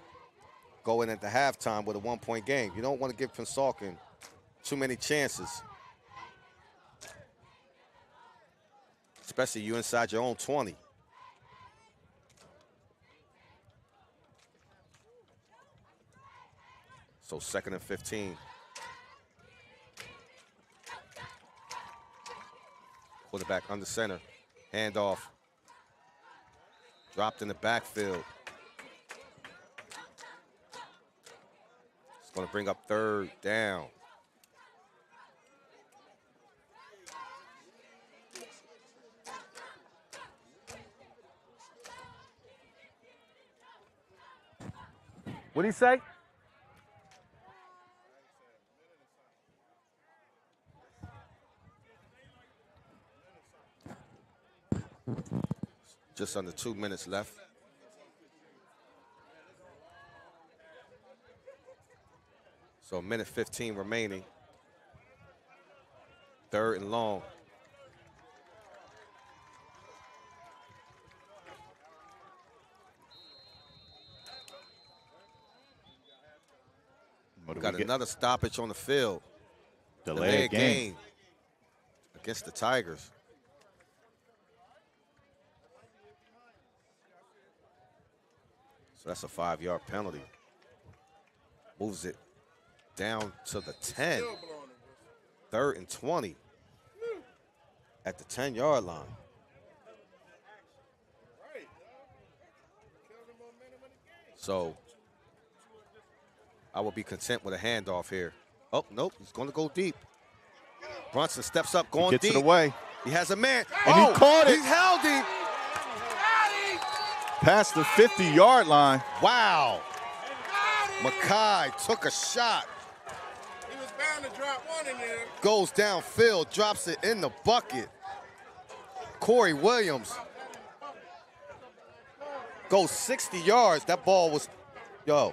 going into halftime with a 1-point game. You don't want to give Pennsauken too many chances, especially you inside your own 20. So 2nd and 15. Quarterback under center. Handoff. Dropped in the backfield. It's going to bring up 3rd down. What did he say? Just under 2 minutes left. So 1:15 remaining. 3rd and long. We got another stoppage on the field. Delayed game against the Tigers. So that's a 5-yard penalty. Moves it down to the 10. 3rd and 20 at the 10-yard line. So I will be content with a handoff here. Oh, nope, he's going to go deep. Brunson steps up, going deep. Gets it away. He has a man. And he caught it. He's held him. Past the 50-yard line. Wow. Mackay took a shot. He was bound to drop one in there. Goes downfield, drops it in the bucket. Corey Williams goes 60 yards. That ball was, yo,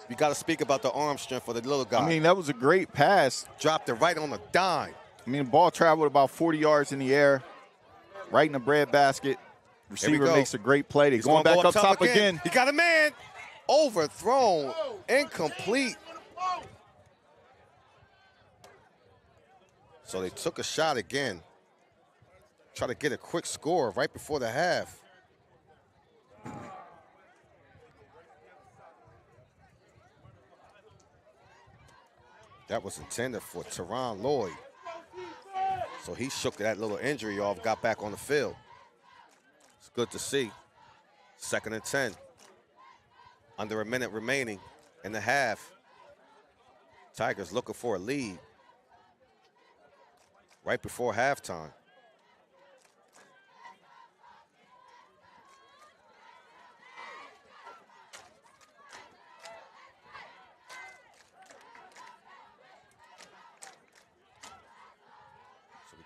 you got to speak about the arm strength for the little guy. I mean, that was a great pass. Dropped it right on the dime. I mean, the ball traveled about 40 yards in the air, right in the breadbasket. Receiver makes a great play. They're going back up top again. He got a man. Overthrown. Incomplete. So they took a shot again. Try to get a quick score right before the half. That was intended for Teron Lloyd. So he shook that little injury off, got back on the field. It's good to see. 2nd and 10. Under a minute remaining in the half. Tigers looking for a lead right before halftime.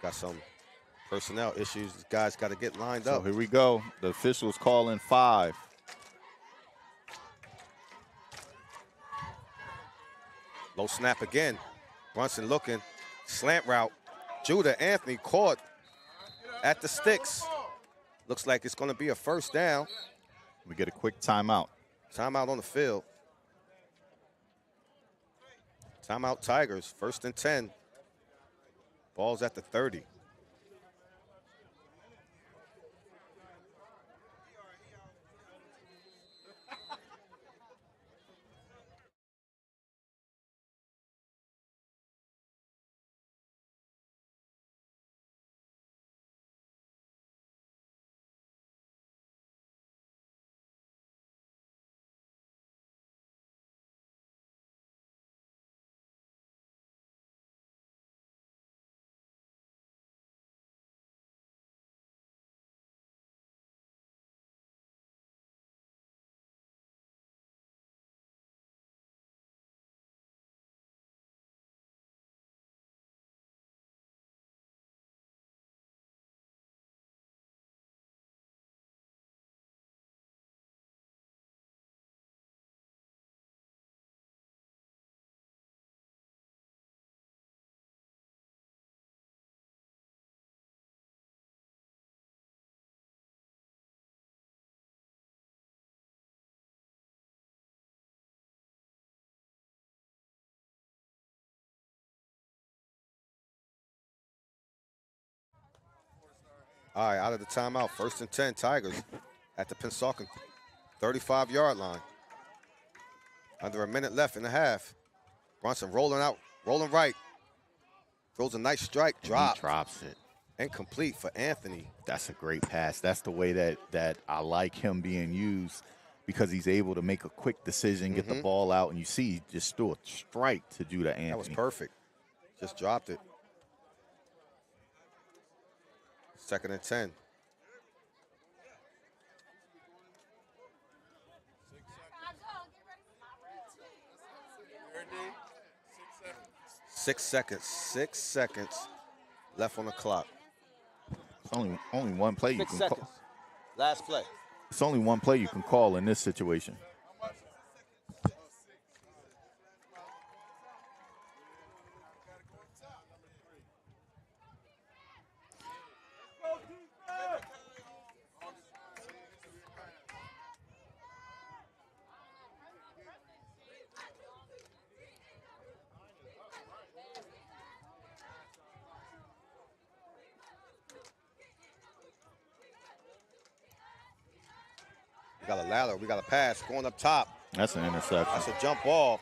Got some personnel issues. These guys got to get lined up. So here we go. The officials calling 5. Low snap again. Brunson looking. Slant route. Judah Anthony caught at the sticks. Looks like it's going to be a 1st down. We get a quick timeout. Timeout on the field. Timeout Tigers. 1st and 10. Ball's at the 30. All right, out of the timeout, 1st and 10, Tigers at the Pennsauken 35-yard line. Under a minute left in the half. Brunson rolling out, rolling right. Throws a nice strike, And drop. he drops it. Incomplete for Anthony. That's a great pass. That's the way that I like him being used because he's able to make a quick decision, get the ball out, and you see he just threw a strike to do to Anthony. That was perfect. Just dropped it. 2nd and 10. Every day, 6 seconds. 6 seconds. 6 seconds left on the clock. It's only one play you 6 can seconds. call. Last play. It's only one play you can call in this situation. We got a ladder. We got a pass going up top. That's an interception. That's a jump ball.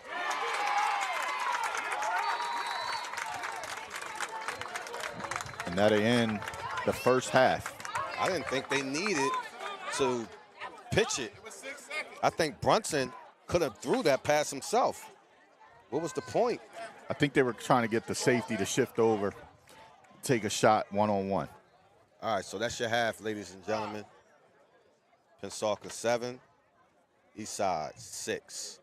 And that'll end the first half. I didn't think they needed to pitch it. It was 6 seconds. I think Brunson could have threw that pass himself. What was the point? I think they were trying to get the safety to shift over, take a shot one-on-one. All right, so that's your half, ladies and gentlemen. Pennsauken 7, Eastside 6.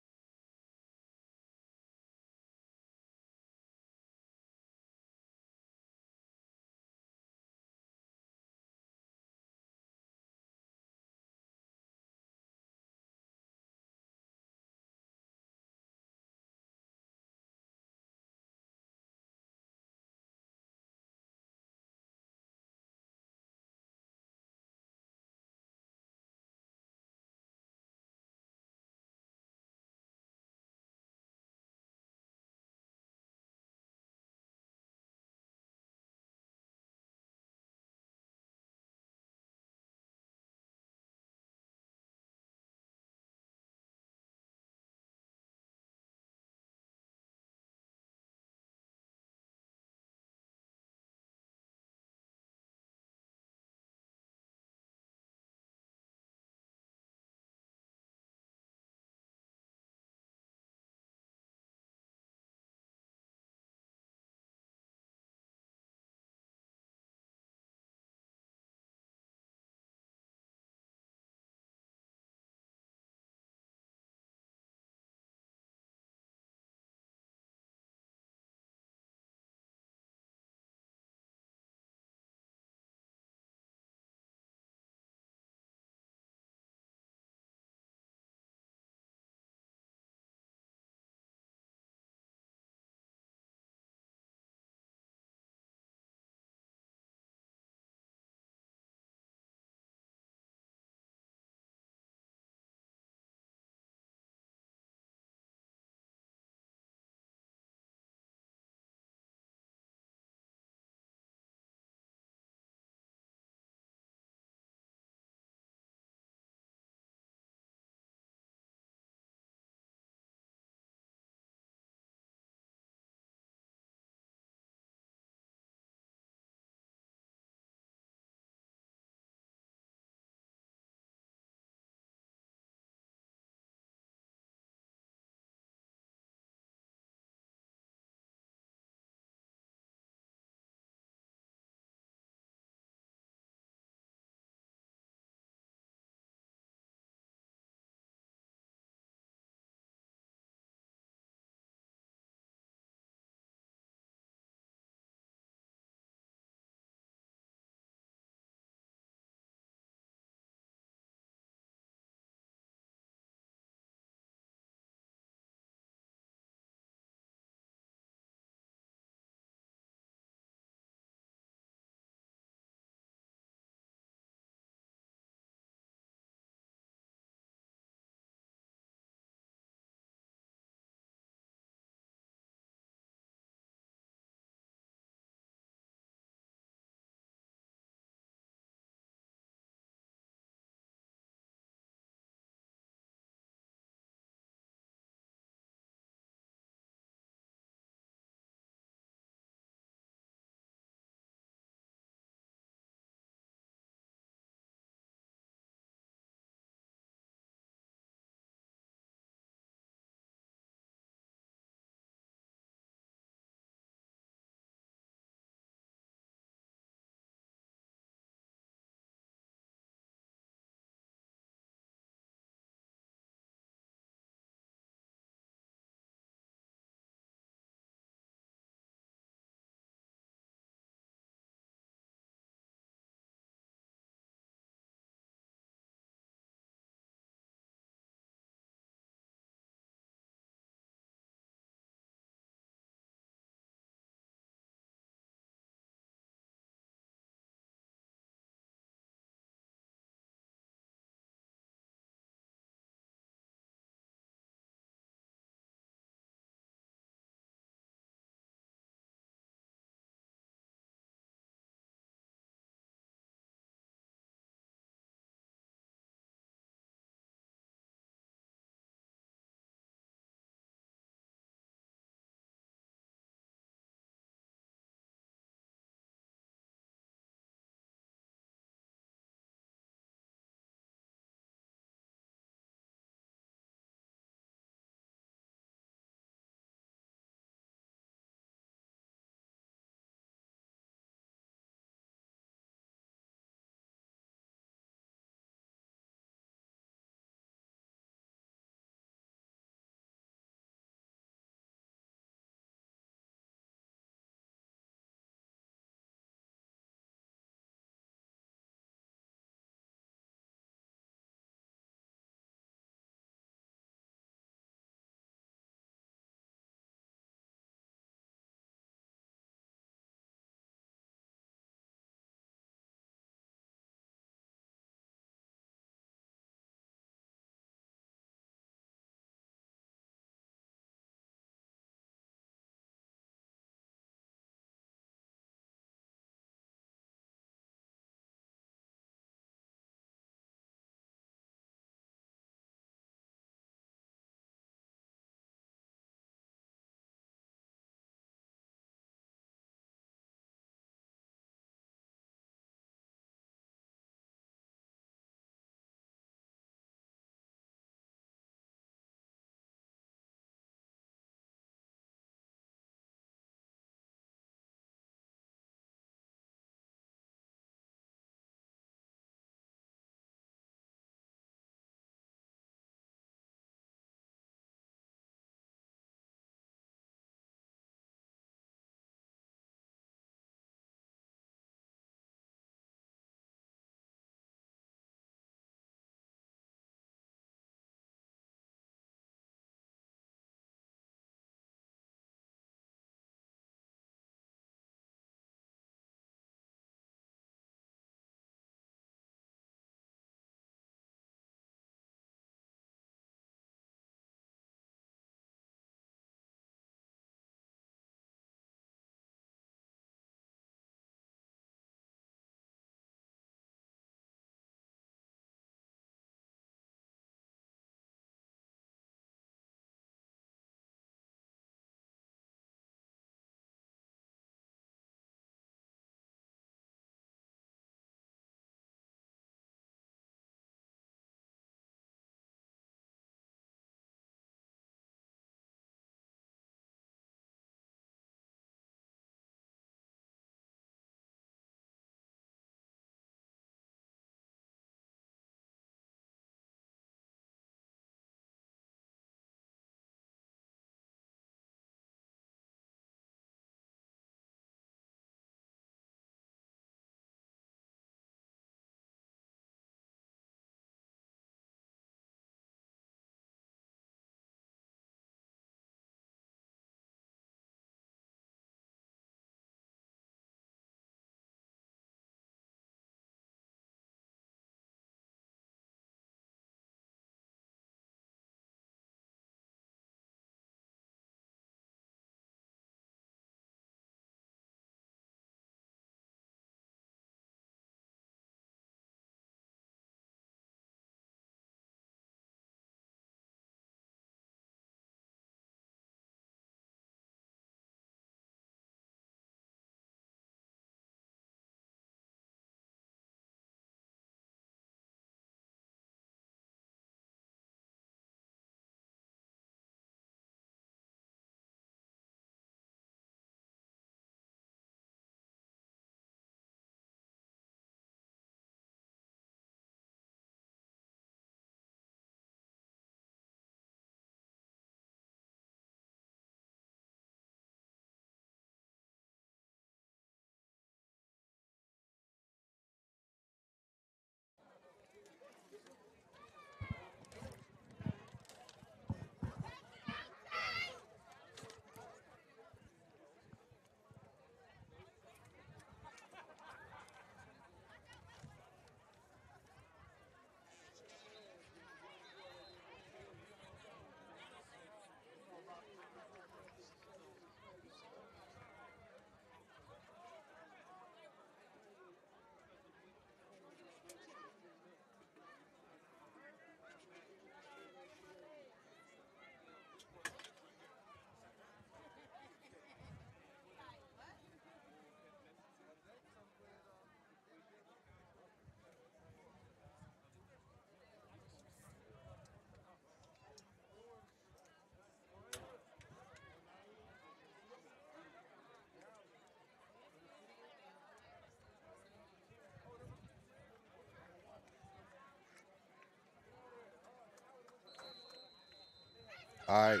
All right.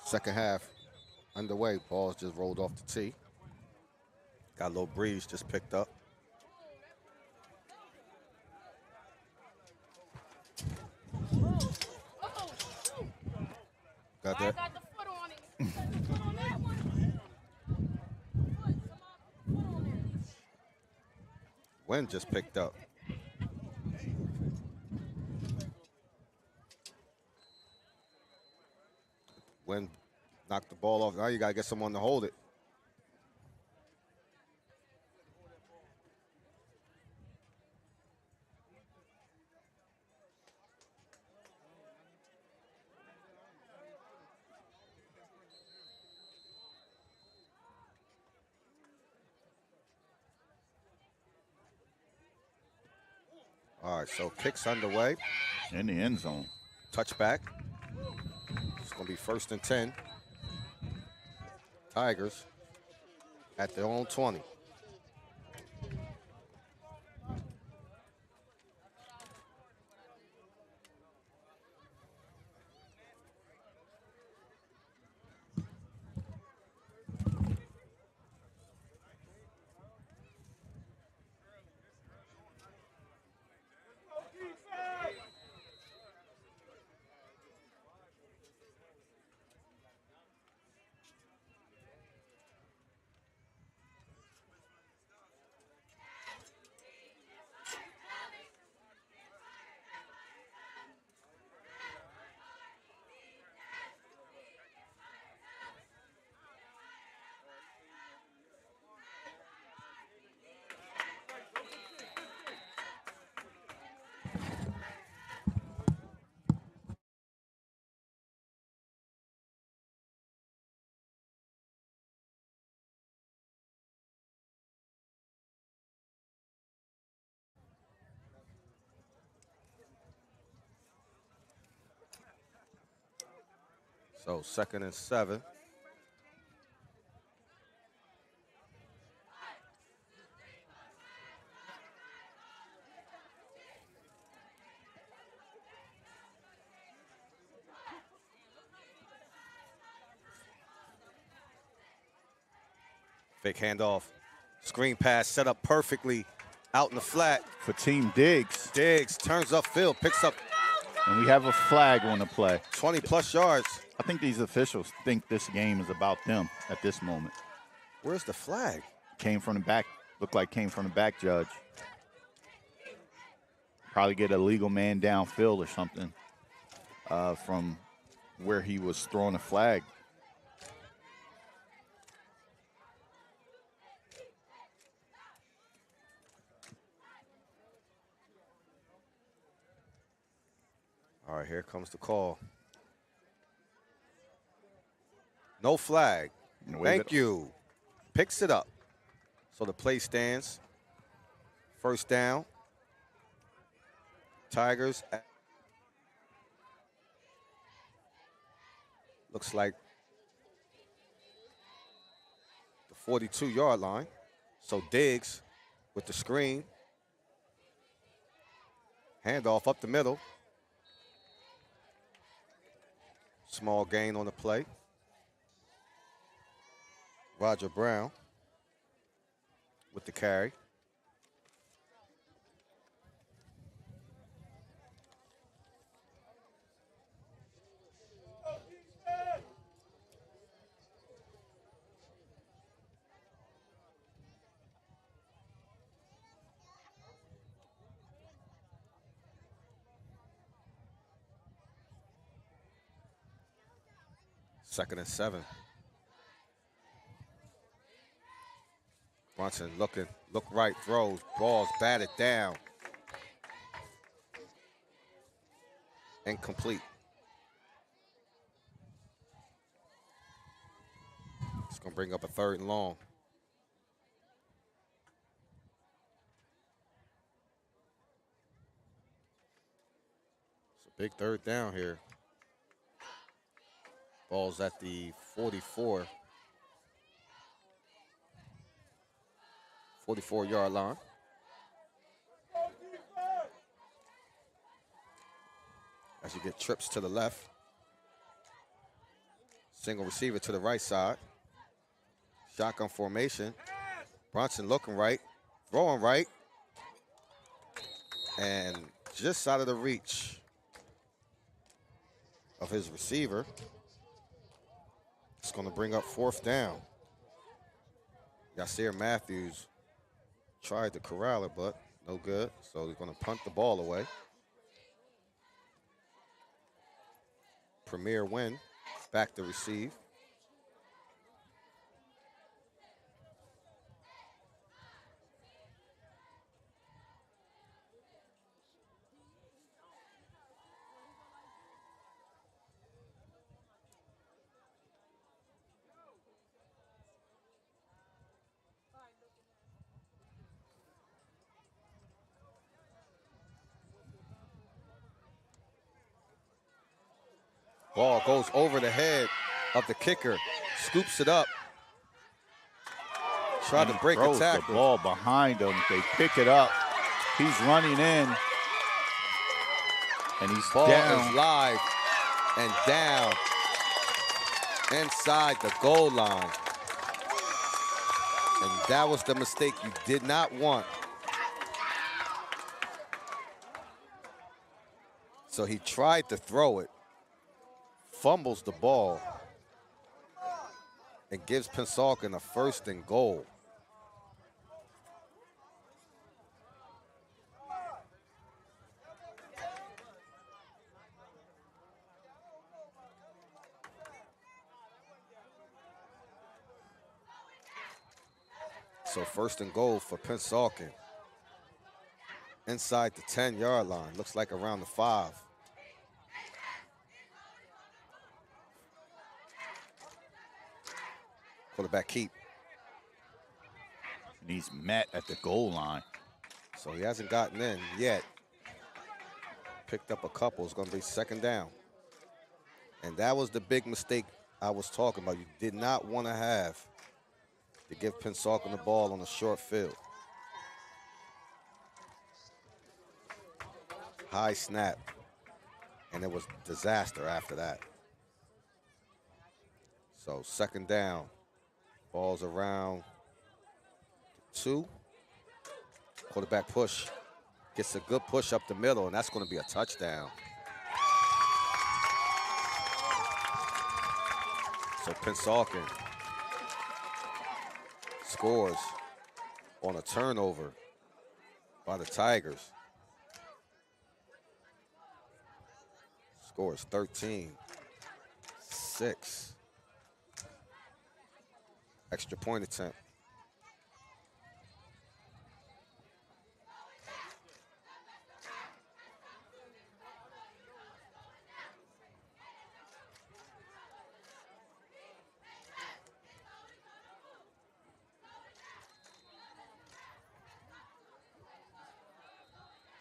Second half underway. Balls just rolled off the tee. Got a little breeze just picked up. Got I that? got the foot on it. You got the foot on that one. Foot, foot on there. Wind just picked up. Wind knocked the ball off. Now you got to get someone to hold it. All right, so kicks underway. In the end zone. Touchback. It's going to be 1st and 10. Tigers at their own 20. So 2nd and 7. Fake handoff. Screen pass set up perfectly out in the flat. For Team Diggs. Diggs turns upfield, picks up And we have a flag on the play. 20-plus yards. I think these officials think this game is about them at this moment. Where's the flag? Came from the back. Looked like came from the back, Judge. Probably get a legal man downfield or something from where he was throwing a flag. All right, here comes the call. No flag. Thank you. Picks it up. So the play stands. 1st down. Tigers. Looks like the 42-yard line. So Diggs with the screen. Handoff up the middle. Small gain on the play. Roger Brown with the carry. Second and 7. Brunson looking, look right, throws, balls batted down. Incomplete. It's going to bring up a 3rd and long. It's a big 3rd down here. Ball's at the 44-yard line. As you get trips to the left. Single receiver to the right side. Shotgun formation. Brunson looking right, throwing right, and just out of the reach of his receiver. It's going to bring up 4th down. Yasir Matthews tried to corral it, but no good. So he's going to punt the ball away. Premier Win back to receive. Ball goes over the head of the kicker, scoops it up. Tried to break a throws tackle. the ball behind him. They pick it up. He's running in. And he's Ball down. is live and down inside the goal line. And that was the mistake you did not want. So he tried to throw it, fumbles the ball, and gives Pennsauken a 1st and goal. So 1st and goal for Pennsauken. Inside the 10-yard line, looks like around the 5. Quarterback keep. And he's met at the goal line. So he hasn't gotten in yet. Picked up a couple. It's going to be 2nd down. And that was the big mistake I was talking about. You did not want to have to give Pennsauken the ball on a short field. High snap. And it was disaster after that. So 2nd down. Ball's around 2. Quarterback push. Gets a good push up the middle, and that's going to be a touchdown. So Pennsauken scores on a turnover by the Tigers. Scores 13-6. Extra point attempt.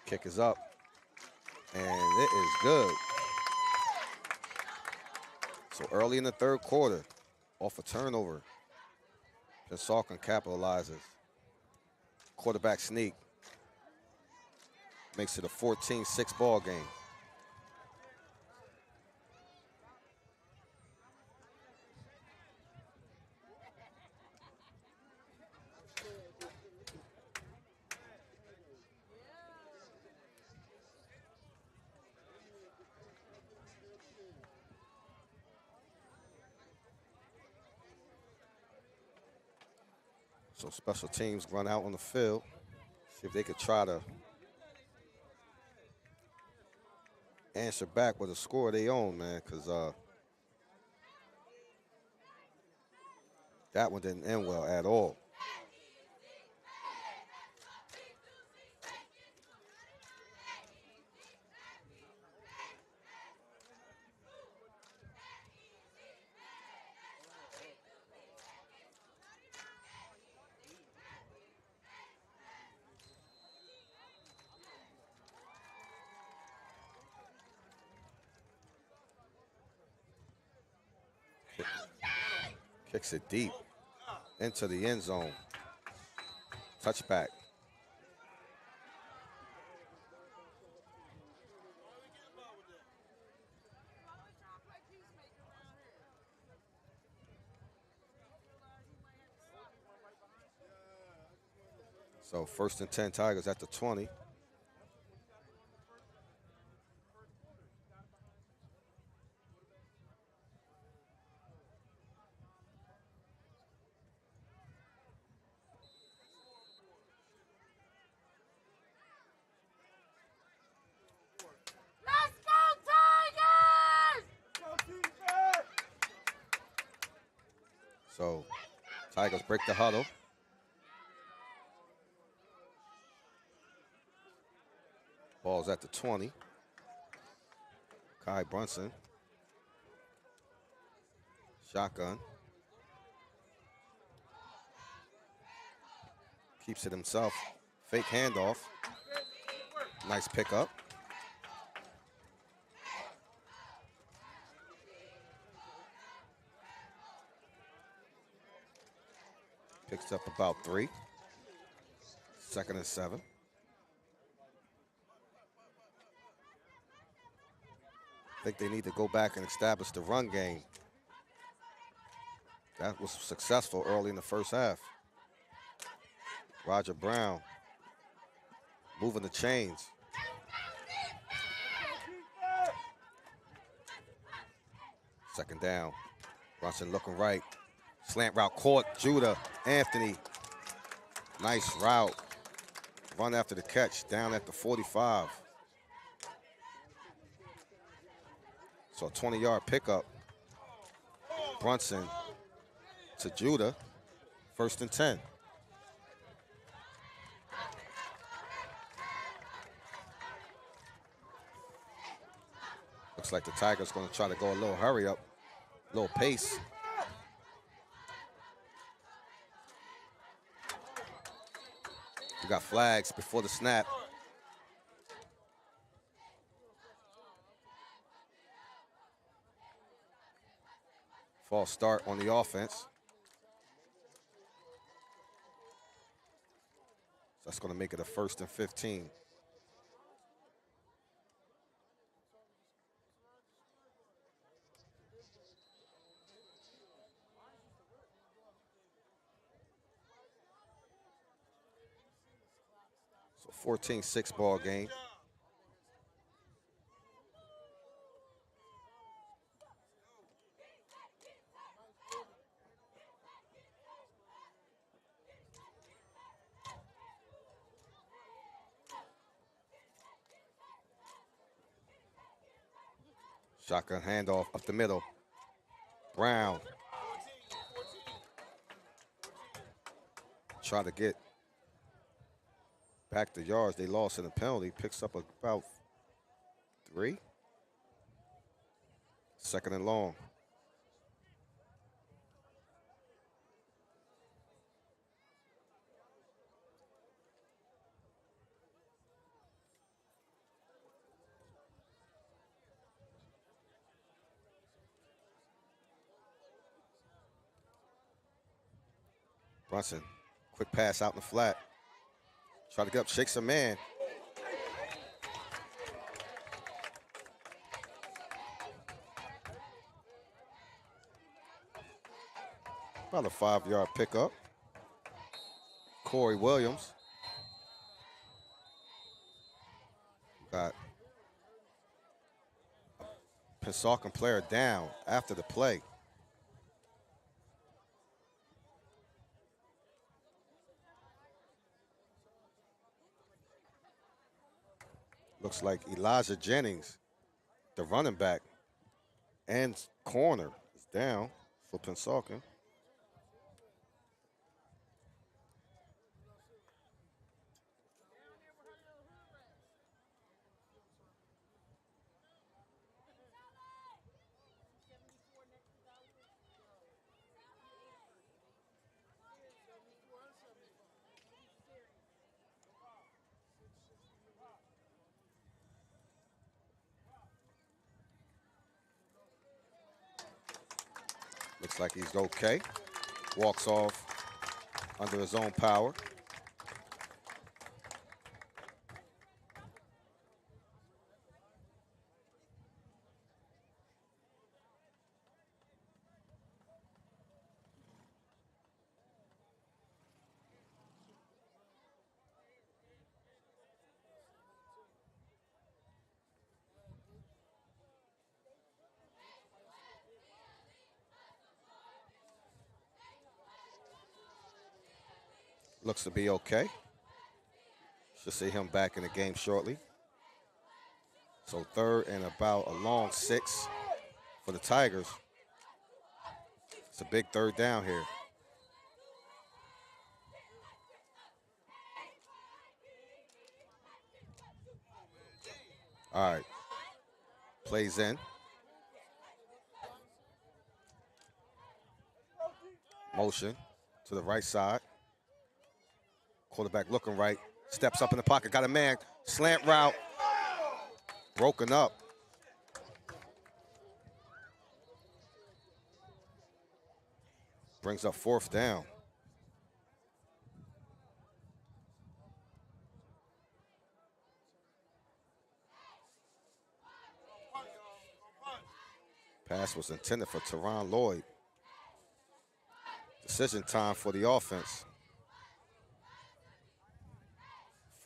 Kick is up, and it is good. So early in the 3rd quarter, off a turnover, Pennsauken capitalizes. Quarterback sneak makes it a 14-6 ball game. So special teams run out on the field. See if they could try to answer back with a score of their own, man, because that one didn't end well at all. Kicks it deep into the end zone. Touchback. So 1st and 10 Tigers at the 20. Let's go, Tigers! So Tigers break the huddle. Ball's at the 20. Kai Brunson. Shotgun. Keeps it himself. Fake handoff. Nice pickup. Picks up about 3. 2nd and 7. I think they need to go back and establish the run game. That was successful early in the first half. Roger Brown moving the chains. Second down. Brunson looking right. Slant route caught. Judah, Anthony. Nice route. Run after the catch down at the 45. So a 20-yard pickup. Brunson to Judah. 1st and 10. Looks like the Tigers going to try to go a little hurry up, a little pace. We got flags before the snap. False start on the offense. So that's going to make it a 1st and 15. So 14-6 ball game. Shotgun handoff up the middle. Brown. Try to get back the yards they lost in the penalty. Picks up about 3. 2nd and long. Brunson, quick pass out in the flat. Try to get up, shakes a man. About a 5-yard pickup. Corey Williams. Got Pennsauken player down after the play. Looks like Elijah Jennings, the running back and corner, is down for Pennsauken. Looks like he's okay. Walks off under his own power. looks to be okay. Should see him back in the game shortly. So 3rd and about a long 6 for the Tigers. It's a big 3rd down here. All right. Plays in. Motion to the right side. Quarterback looking right. Steps up in the pocket. Got a man. Slant route. Broken up. Brings up 4th down. Pass was intended for Teron Lloyd. Decision time for the offense.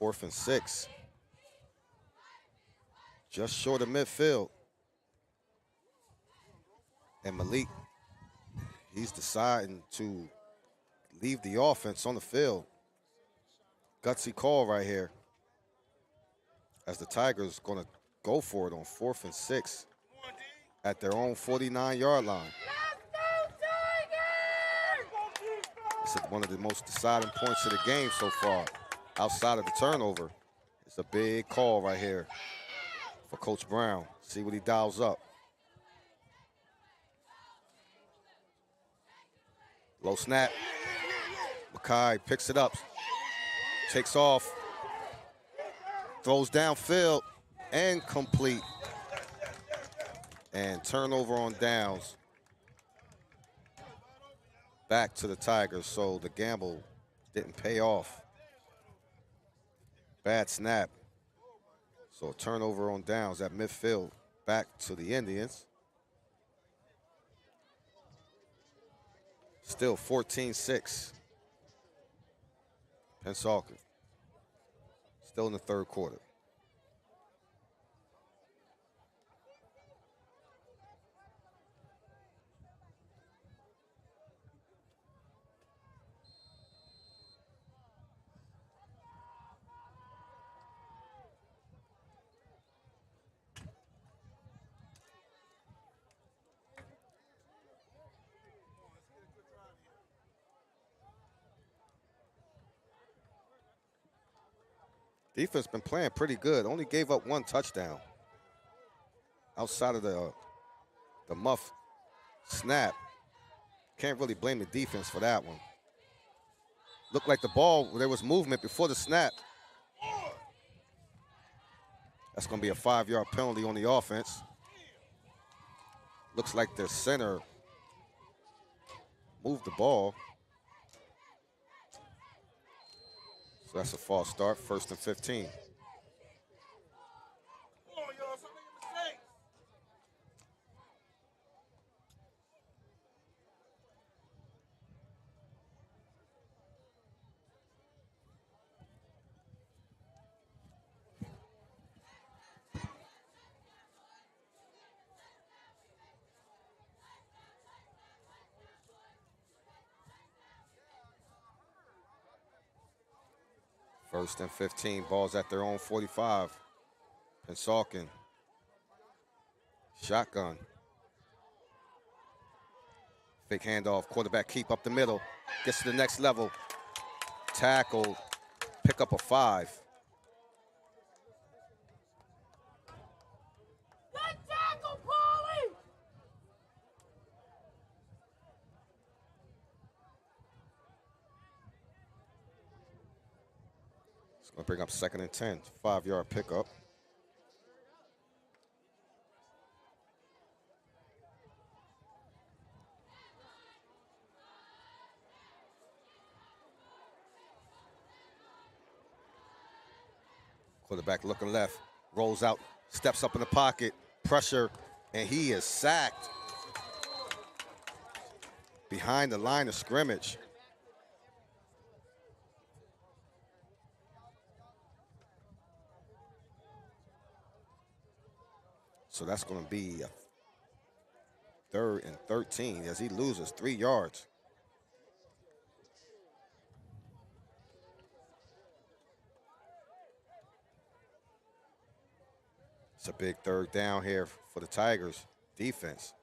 4th and 6. Just short of midfield. And Malik, he's deciding to leave the offense on the field. Gutsy call right here. As the Tigers going to go for it on 4th and 6 at their own 49-yard line. This is one of the most deciding points of the game so far. Outside of the turnover, it's a big call right here for Coach Brown. See what he dials up. Low snap. Mackay picks it up, takes off, throws downfield, and complete. And turnover on downs. Back to the Tigers, so the gamble didn't pay off. Bad snap. So turnover on downs at midfield. Back to the Indians. Still 14-6. Pennsauken. Still in the 3rd quarter. Defense been playing pretty good. Only gave up 1 touchdown. Outside of the muff snap. Can't really blame the defense for that one. Looked like the ball, there was movement before the snap. That's going to be a 5-yard penalty on the offense. Looks like the center moved the ball. So that's a false start, 1st and 15. First and 15, balls at their own 45. Pennsauken. Shotgun. Fake handoff, quarterback keep up the middle. Gets to the next level. Tackle, pick up a 5. Good tackle, Paulie! It's going to bring up 2nd and 10, 5-yard pickup. Quarterback looking left, rolls out, steps up in the pocket, pressure, and he is sacked behind the line of scrimmage. So that's going to be a 3rd and 13 as he loses 3 yards. It's a big third down here for the Tigers defense.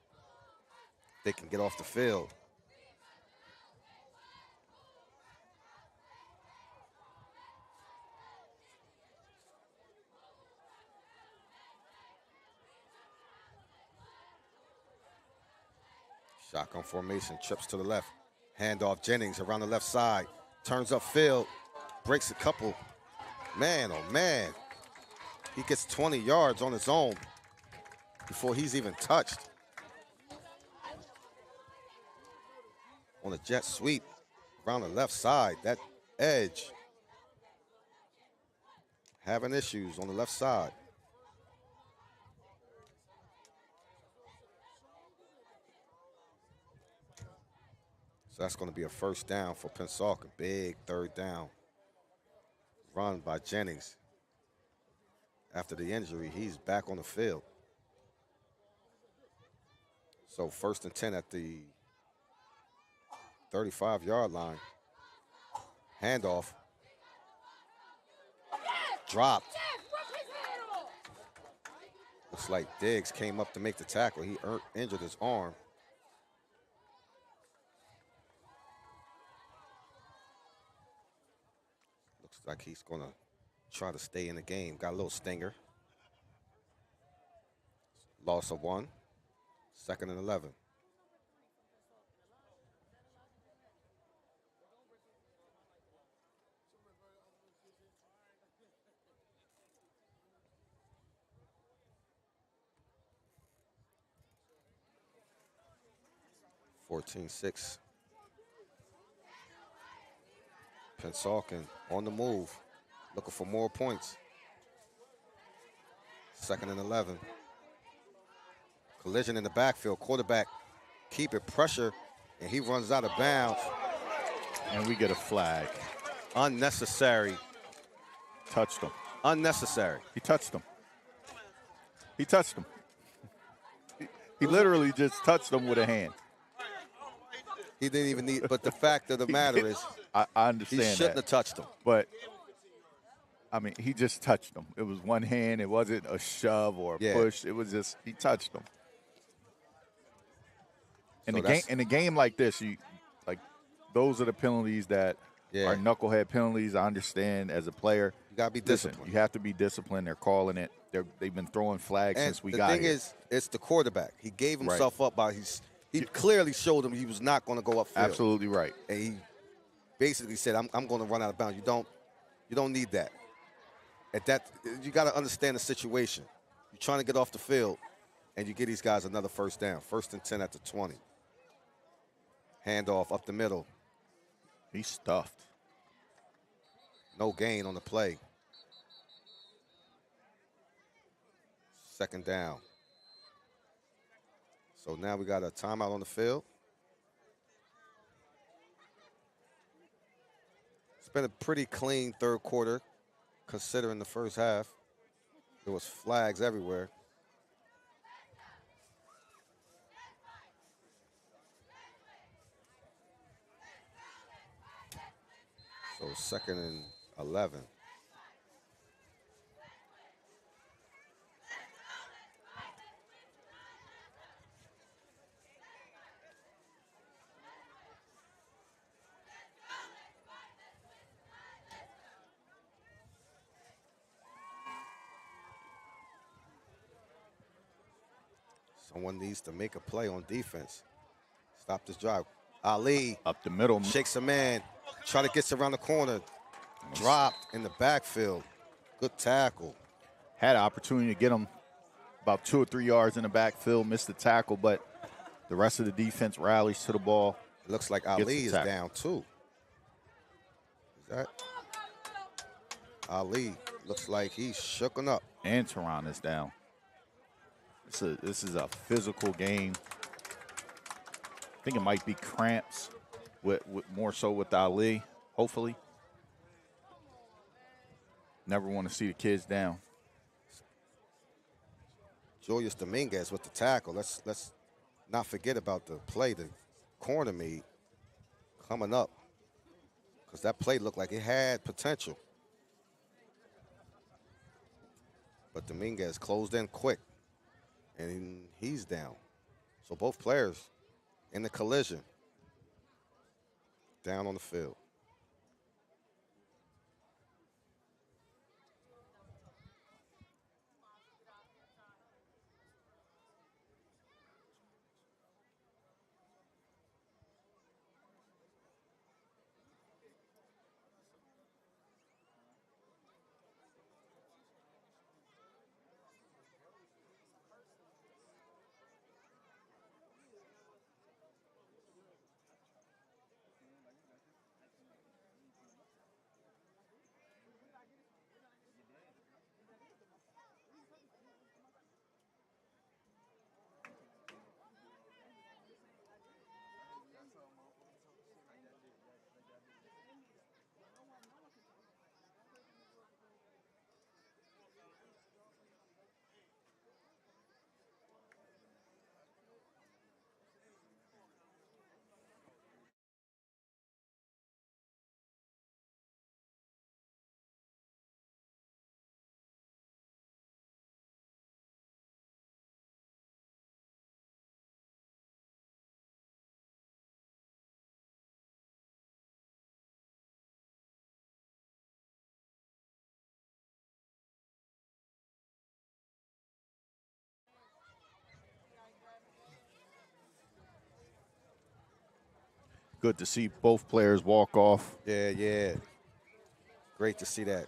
They can get off the field. Shotgun formation, trips to the left. Handoff Jennings around the left side. Turns upfield, breaks a couple. Man, oh man. He gets 20 yards on his own before he's even touched. On a jet sweep around the left side, that edge having issues on the left side. So that's going to be a first down for Pennsauken. Big third down. Run by Jennings. After the injury, he's back on the field. So 1st and 10 at the 35-yard line. Handoff. Dropped. Looks like Diggs came up to make the tackle. He injured his arm. Looks like he's going to try to stay in the game. Got a little stinger. Loss of 1. 2nd and 11. (14-6). Pennsauken on the move, looking for more points. 2nd and 11. Collision in the backfield. Quarterback keep it pressure, and he runs out of bounds. And we get a flag. Unnecessary. Touched him. Unnecessary. He touched him. He touched him. He literally just touched him with a hand. He didn't even need, but the fact of the matter is, I understand he shouldn't that. have touched him. But, I mean, he just touched him. It was one hand. It wasn't a shove or a push. It was just, he touched him. In a game like this, those are the penalties that are knucklehead penalties. I understand as a player. You got to be disciplined. You have to be disciplined. They're calling it. They've been throwing flags since we got here. The thing is, it's the quarterback. He gave himself up by he clearly showed him he was not going to go upfield. Absolutely right. And he basically said, I'm going to run out of bounds. You don't need that. At that, you got to understand the situation. You're trying to get off the field, and you get these guys another first down. 1st and 10 at the 20. Handoff up the middle. He's stuffed. No gain on the play. 2nd down. So now we got a timeout on the field. It's been a pretty clean third quarter, considering the first half. There was flags everywhere. So 2nd and 11. Someone needs to make a play on defense. Stop this drive. Ali. Up the middle. Shakes a man. Try to get around the corner. Dropped in the backfield. Good tackle. Had an opportunity to get him about 2 or 3 yards in the backfield. Missed the tackle, but the rest of the defense rallies to the ball. It looks like Ali is down too. Is that? Ali looks like he's shooken up. And Tehran is down. This is a physical game. I think it might be cramps, with more so with Ali, hopefully. Never want to see the kids down. Julius Dominguez with the tackle. Let's not forget about the play the corner made coming up, because that play looked like it had potential. But but Dominguez closed in quick, and he's down. So both players in the collision down on the field. Good to see both players walk off. Yeah. Great to see that.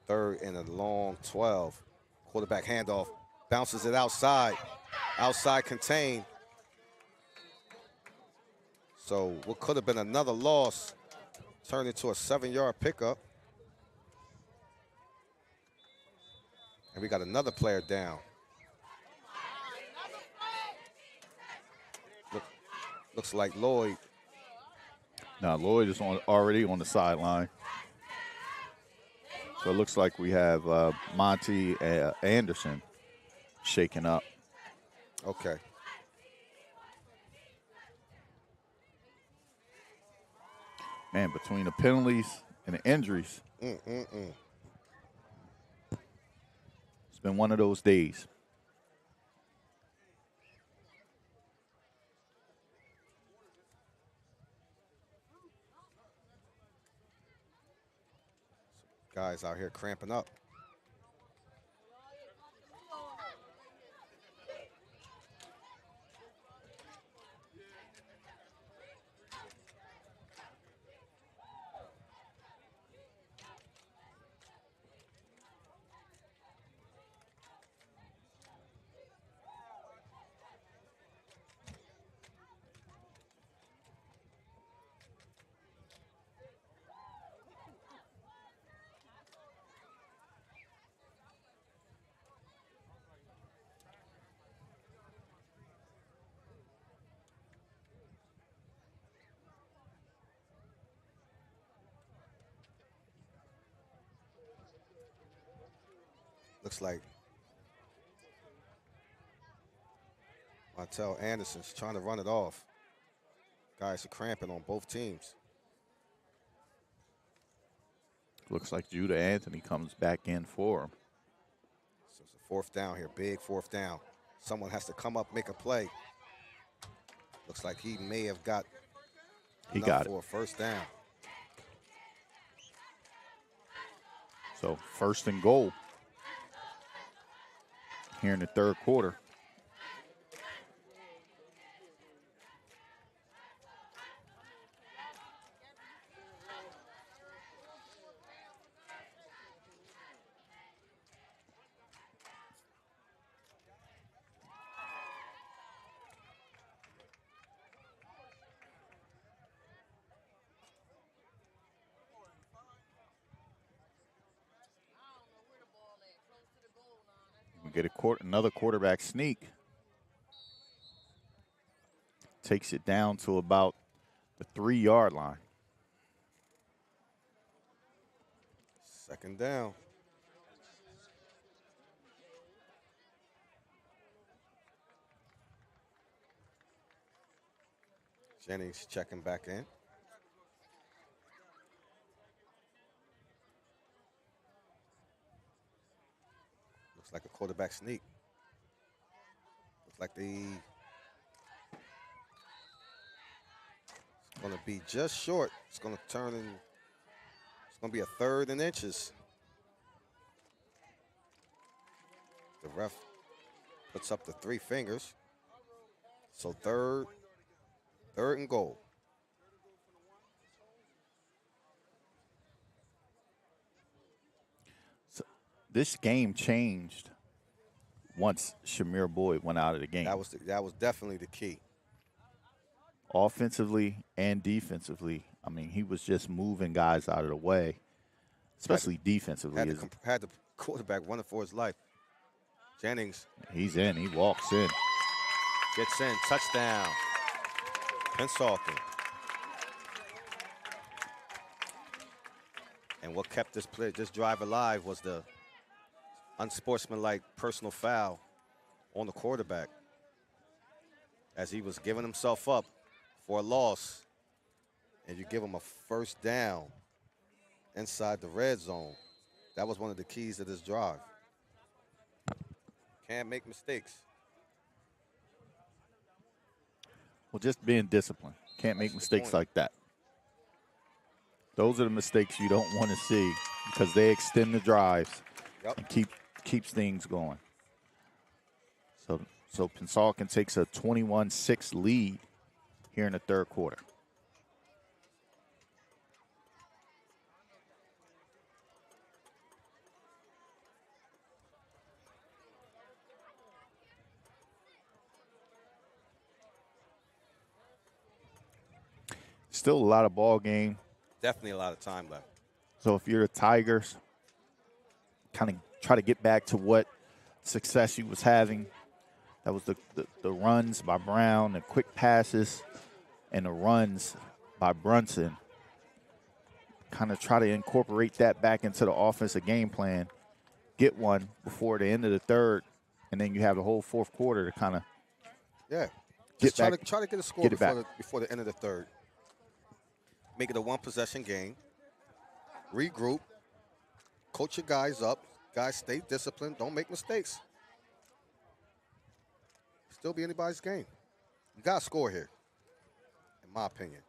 Third and a long 12. Quarterback handoff. Bounces it outside. Outside contained. So what could have been another loss turned into a 7-yard pickup. And we got another player down. Looks like Lloyd. Now Lloyd is already on the sideline. So it looks like we have Monty Anderson shaking up. Okay. Man, between the penalties and the injuries, Mm-mm-mm. it's been one of those days. Guys out here cramping up. Looks like Montel Anderson's trying to run it off. Guys are cramping on both teams. Looks like Judah Anthony comes back in for him. So it's a fourth down here, big fourth down. Someone has to come up, make a play. Looks like he may have got He enough got it. for a first down. So first and goal here in the third quarter. We get another quarterback sneak. Takes it down to about the 3-yard line. Second down. Jennings checking back in. quarterback sneak. Looks like it's going to be just short. It's going to turn in. It's going to be a 3rd and inches. The ref puts up the 3 fingers. So third and goal. So this game changed once Shamir Boyd went out of the game. That was definitely the key. Offensively and defensively, I mean, he was just moving guys out of the way, especially defensively. Had the quarterback running for his life. Jennings. He's in. He walks in. Gets in. Touchdown. Pennsauken. And what kept this drive alive was the unsportsmanlike personal foul on the quarterback as he was giving himself up for a loss, and you give him a 1st down inside the red zone. That was one of the keys to this drive. Can't make mistakes. Well, just being disciplined. Can't make mistakes like that. Those are the mistakes you don't want to see because they extend the drives and keeps things going. So Pennsauken takes a 21-6 lead here in the 3rd quarter. Still a lot of ball game. Definitely a lot of time left. So if you're the Tigers, kind of try to get back to what success you was having. That was the runs by Brown, the quick passes, and the runs by Brunson. Kind of try to incorporate that back into the offensive game plan. Get one before the end of the 3rd, and then you have the whole 4th quarter to kind of try to get a score before the end of the 3rd. Make it a 1-possession game. Regroup. Coach your guys up. Guys, stay disciplined. Don't make mistakes. Still be anybody's game. You got to score here, in my opinion.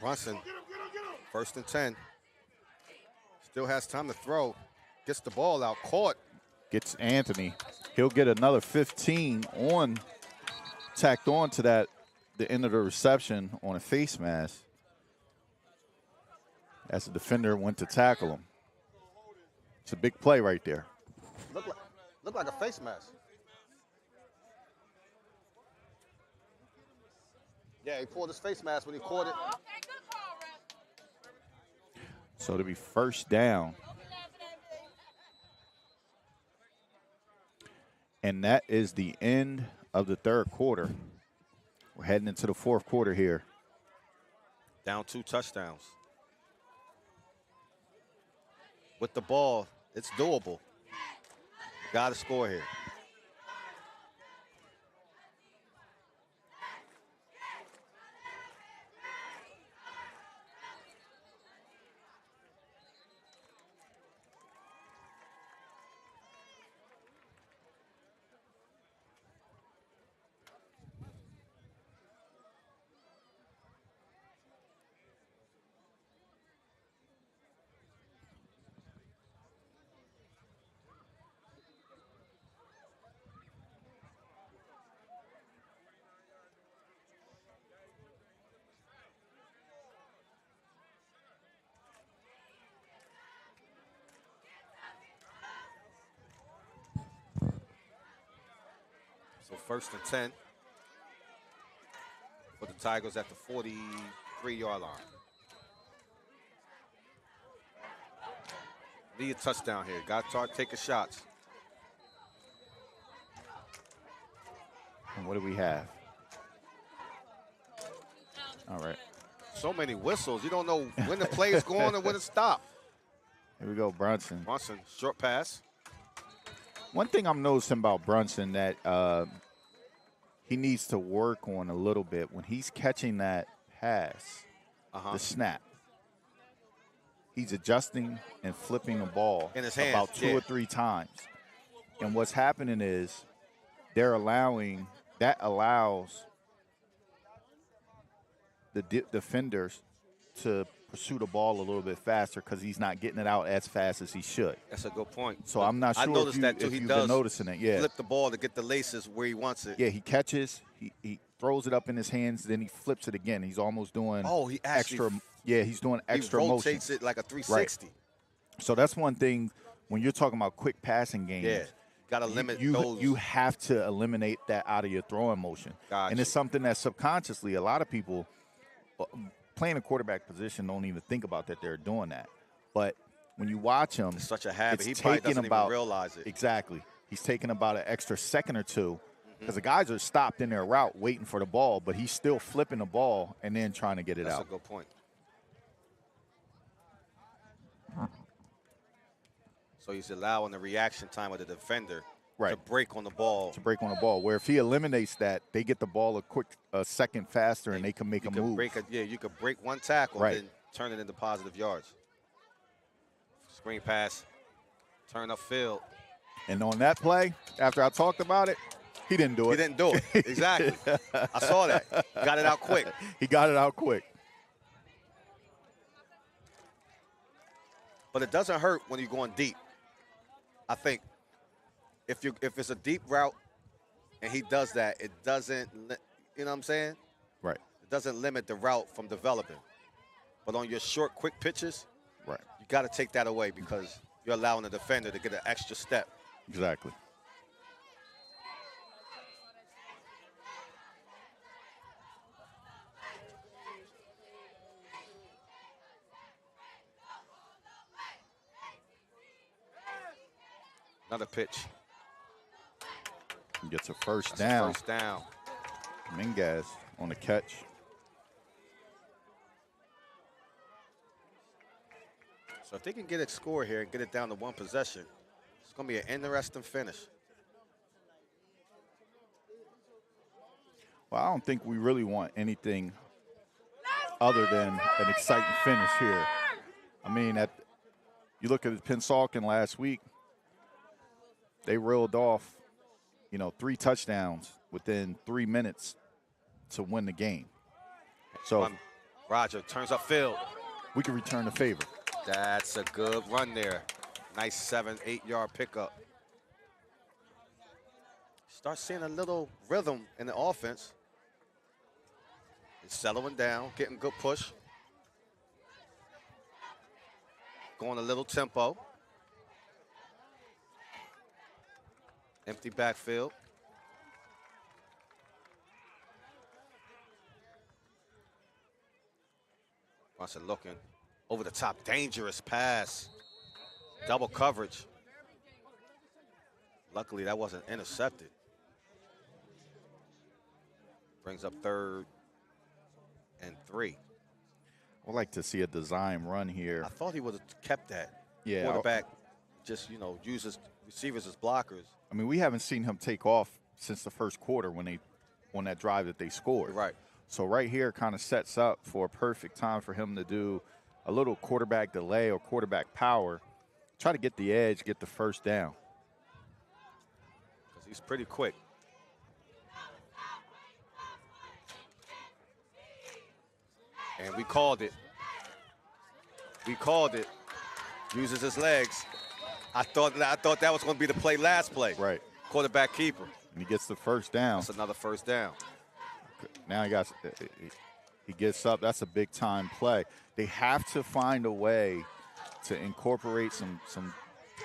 Brunson, 1st and 10. Still has time to throw. Gets the ball out, caught. Gets Anthony. He'll get another 15 tacked on to that, the end of the reception on a face mask as the defender went to tackle him. It's a big play right there. Look like a face mask. Yeah, he pulled his face mask when he caught it. So it'll be 1st down. And that is the end of the 3rd quarter. We're heading into the 4th quarter here. Down 2 touchdowns. With the ball, it's doable. Got to score here. So 1st and 10 for the Tigers at the 43-yard line. Need a touchdown here. Got to start taking shots. And what do we have? All right. So many whistles. You don't know when the play is going and when it stops. Here we go, Brunson. Brunson, short pass. One thing I'm noticing about Brunson that he needs to work on a little bit when he's catching that pass, the snap. He's adjusting and flipping the ball in his hands, about 2 or 3 times. And what's happening is that allows the defenders to pursue the ball a little bit faster because he's not getting it out as fast as he should. That's a good point. So I'm not sure I noticed if you've been noticing it. Yeah. Flip the ball to get the laces where he wants it. Yeah, he catches, he throws it up in his hands, then he flips it again. He's almost doing he actually extra. Yeah, he's doing extra he motion. rotates it like a 360. Right. So that's one thing when you're talking about quick passing games. Yeah, got to limit those. You have to eliminate that out of your throwing motion. Gotcha. And it's something that subconsciously a lot of people playing a quarterback position don't even think about that they're doing that. But when you watch him, it's such a habit. It's He probably taking doesn't about, even realize it. Exactly. He's taking about an extra second or two because the guys are stopped in their route waiting for the ball, but he's still flipping the ball and then trying to get it out. That's a good point. So he's allowing the reaction time of the defender to break on the ball. Where if he eliminates that, they get the ball a second faster and they can make a move. You could break one tackle and then turn it into positive yards. Screen pass, turn upfield. And on that play, after I talked about it, he didn't do it. He didn't do it. Exactly. I saw that. Got it out quick. He got it out quick. But it doesn't hurt when you're going deep. I think if it's a deep route and he does that, it doesn't, you know what I'm saying? Right. It doesn't limit the route from developing. But on your short, quick pitches, you got to take that away because you're allowing the defender to get an extra step. Exactly. Another pitch. He gets a first down. First down. Minguez on the catch. So if they can get a score here and get it down to one possession, it's going to be an interesting finish. Well, I don't think we really want anything other than an exciting finish here. I mean, you look at Pennsauken last week, they reeled off, 3 touchdowns within 3 minutes to win the game. So Roger turns upfield. We can return the favor. That's a good run there. Nice 7-8 yard pickup. Start seeing a little rhythm in the offense. It's settling down, getting good push. Going a little tempo. Empty backfield. Brunson looking over the top, dangerous pass. Double coverage. Luckily, that wasn't intercepted. Brings up 3rd and 3. I would like to see a design run here. I thought he would have kept that. Yeah. Quarterback just, uses receivers as blockers. I mean, we haven't seen him take off since the first quarter on that drive that they scored. Right. So right here kind of sets up for a perfect time for him to do a little quarterback delay or quarterback power, try to get the edge, get the first down. Because he's pretty quick. And we called it. Uses his legs. I thought that was going to be the last play. Right. Quarterback keeper. And he gets the first down. That's another first down. Now he gets up. That's a big time play. They have to find a way to incorporate some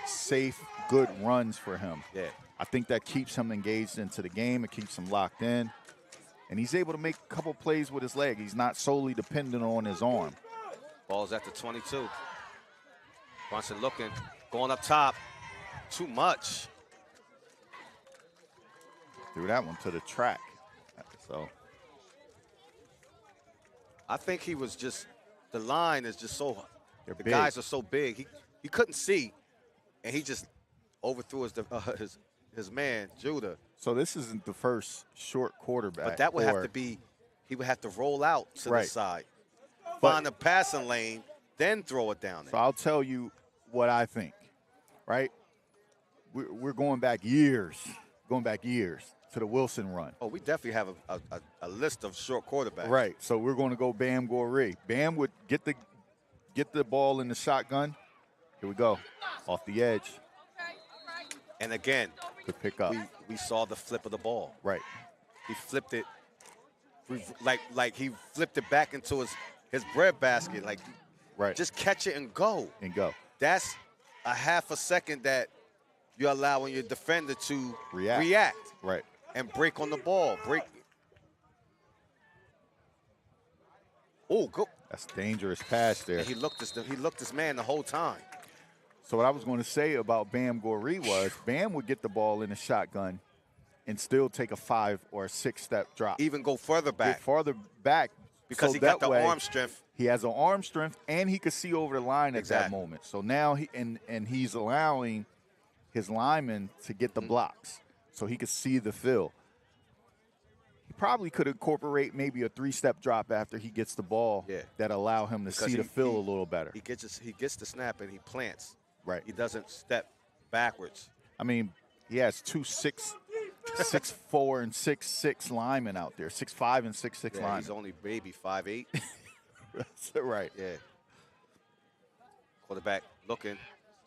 safe, good runs for him. Yeah. I think that keeps him engaged into the game. It keeps him locked in. And he's able to make a couple plays with his leg. He's not solely dependent on his arm. Ball's at the 22. Brunson looking, going up top. Too much. Threw that one to the track. So I think he was just, the line is just so, They're the big. guys are so big. He couldn't see, and he just overthrew his man, Judah. So this isn't the first short quarterback. But that would have to be, he would have to roll out to Right. the side, But- find a passing lane, then throw it down So there. I'll tell you what I think, right? We're going back years to the Wilson run. Oh, we definitely have a list of short quarterbacks. Right. So we're going to go Bam Goree. Bam would get the ball in the shotgun. Here we go. Off the edge. And again, Good pick up. we saw the flip of the ball. Right. He flipped it, like he flipped it back into his bread basket. Like, Right. just catch it and go. And go. That's a half a second that you're allowing your defender to React. Right. and break on the ball. Break. Oh, go. That's dangerous pass there. And he looked this man the whole time. So what I was going to say about Bam Goree was Bam would get the ball in the shotgun and still take a 5 or a 6-step drop. Even go further back. Get farther back. Because so he got that the way, arm strength. He has an arm strength, and he could see over the line at that Exactly. moment. So now he's allowing his linemen to get the blocks, so he could see the fill. He probably could incorporate maybe a 3-step drop after he gets the ball that allow him to see the fill a little better. He gets the snap and he plants. Right. He doesn't step backwards. I mean, he has 6'4" and 6'6" linemen out there, 6'5" and 6'6" Yeah, linemen. he's only maybe 5'8". That's right. Yeah. Quarterback looking,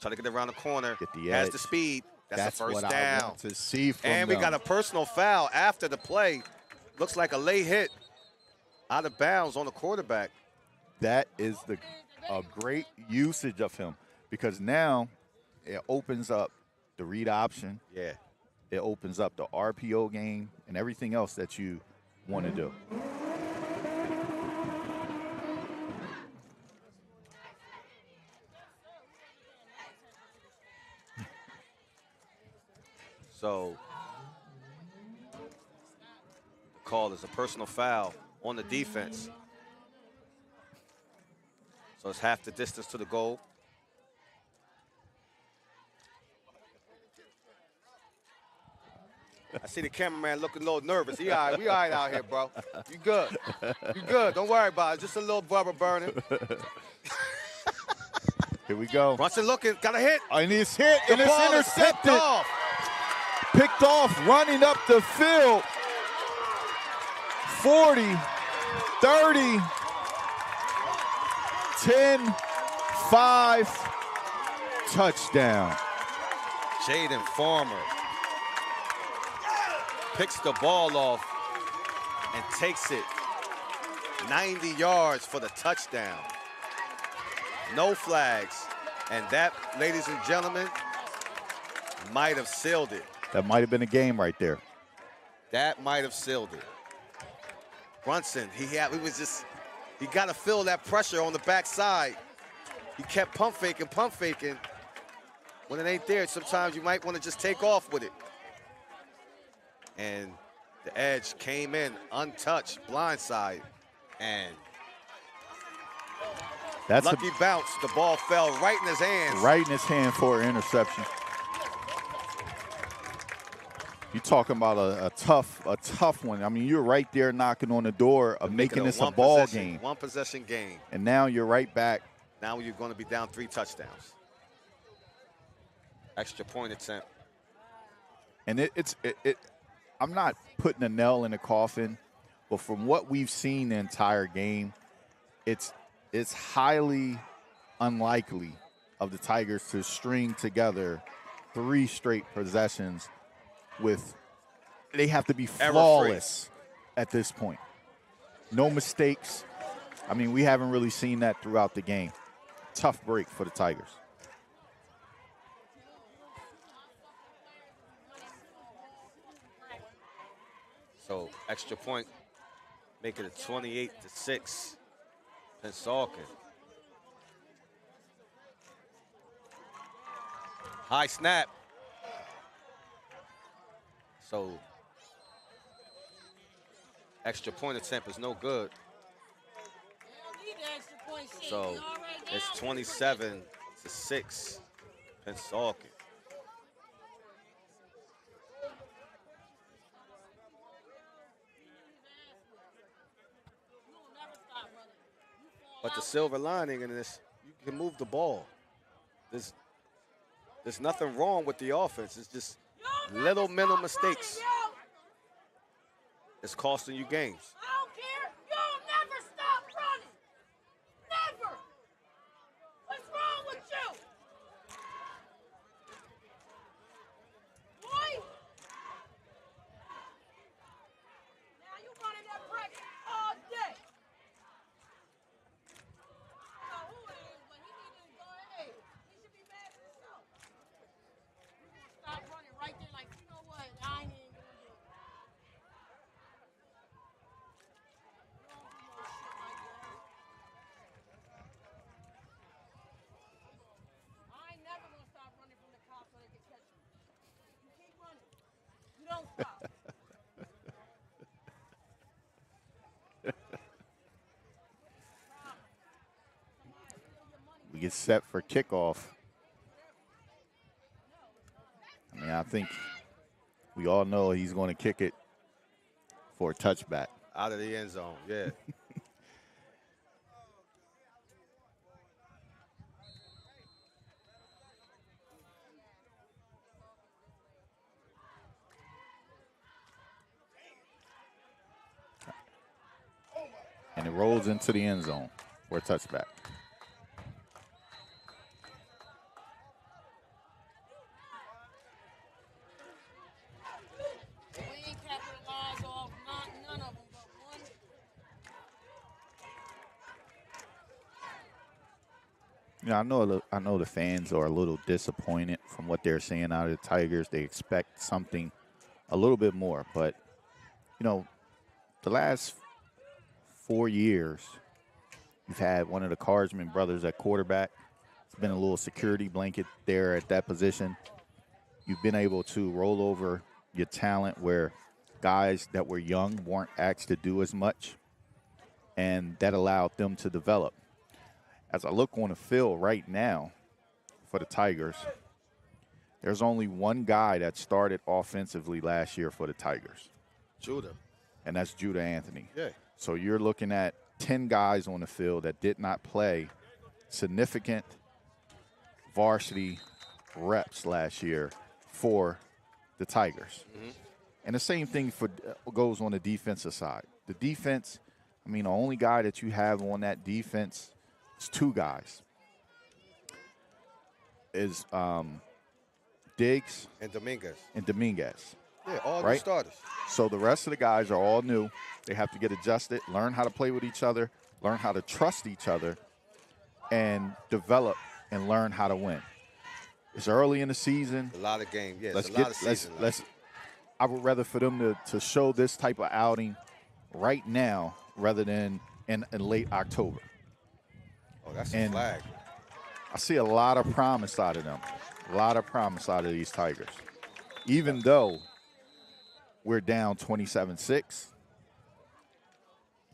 trying to get around the corner. Get the Has edge. the speed. That's a first what down. I want to see from And we them. got a personal foul after the play. Looks like a late hit out of bounds on the quarterback. That is a great usage of him because now it opens up the read option. Yeah. It opens up the RPO game and everything else that you want to do. So, the call is a personal foul on the defense. So it's half the distance to the goal. I see the cameraman looking a little nervous. We all right out here, bro. You good. You good. Don't worry about it. Just a little rubber burning. Here we go. Brunson looking, got a hit. And it's hit, The and it's ball is picked intercepted. off. Picked off, running up the field. 40, 30, 10, 5, touchdown. Jaden Farmer picks the ball off and takes it 90 yards for the touchdown. No flags. And that, ladies and gentlemen, might have sealed it. That might have been a game right there. That might have sealed it. Brunson, he got to feel that pressure on the backside. He kept pump faking. When it ain't there, sometimes you might want to just take off with it. And the edge came in untouched, blindside, and That's lucky bounce. The ball fell right in his hands. right in his hand for an interception. You're talking about a tough one. I mean, you're right there knocking on the door of making this a ball game. One possession game. And now you're right back. Now you're going to be down 3 touchdowns. Extra point attempt. And I'm not putting a nail in the coffin, but from what we've seen the entire game, it's highly unlikely of the Tigers to string together 3 straight possessions they have to be flawless at this point. No mistakes. I mean, we haven't really seen that throughout the game. Tough break for the Tigers. So extra point, make it a 28-6. Pennsauken. High snap. So extra point attempt is no good. They don't need the extra point shit. So They already it's down. 27-6. Pennsauken. You will never stop running. You fall But the out. silver lining in this, you can move the ball. There's nothing wrong with the offense. It's just You'll little never mental stop mistakes. running, yo. It's costing you games. I don't care. You'll never stop running. Never. What's wrong with you? Boy. Now you running that practice all day. So who it is, but he need to go ahead. He should be mad at himself. You gonna stop running right there like, you know what? I ain't even gonna do it. You don't do no shit like that. I ain't never gonna stop running from the cops so they can catch me. You keep running. You don't stop. We get set for kickoff. I mean, I think we all know he's going to kick it for a touchback. Out of the end zone, yeah. And it rolls into the end zone for a touchback. We ain't capitalized off none of them but one. You know, I know the fans are a little disappointed from what they're seeing out of the Tigers. They expect something a little bit more, but you know, the last 4 years, you've had one of the Carsman brothers at quarterback. It's been a little security blanket there at that position. You've been able to roll over your talent where guys that were young weren't asked to do as much, and that allowed them to develop. As I look on the field right now for the Tigers, there's only one guy that started offensively last year for the Tigers, Judah. and that's Judah Anthony. Yeah. So you're looking at 10 guys on the field that did not play significant varsity reps last year for the Tigers. Mm-hmm. And the same thing goes on the defensive side. The defense, I mean, the only guy that you have on that defense is two guys. Is Diggs And Dominguez. and Dominguez. Yeah, all new Right? starters. So the rest of the guys are all new. They have to get adjusted, learn how to play with each other, learn how to trust each other, and develop and learn how to win. It's early in the season. A lot of games. Yeah, Let's it's a lot of season left. I would rather for them to show this type of outing right now rather than in late October. Oh, that's a and- flag. I see a lot of promise out of them. A lot of promise out of these Tigers. Even though we're down 27-6,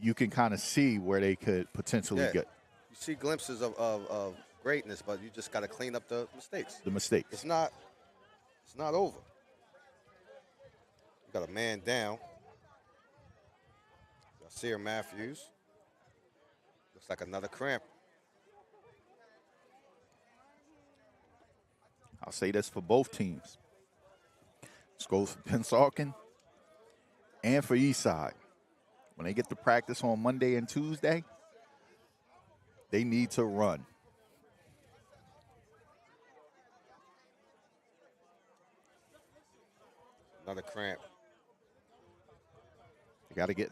you can kind of see where they could potentially Yeah. get You see glimpses of greatness, but you just got to clean up the mistakes. the mistakes. It's not over. You got a man down. Sear Matthews. Looks like another cramp. I'll say this for both teams. This goes for Pennsauken and for Eastside. When they get to practice on Monday and Tuesday, they need to run. Another cramp.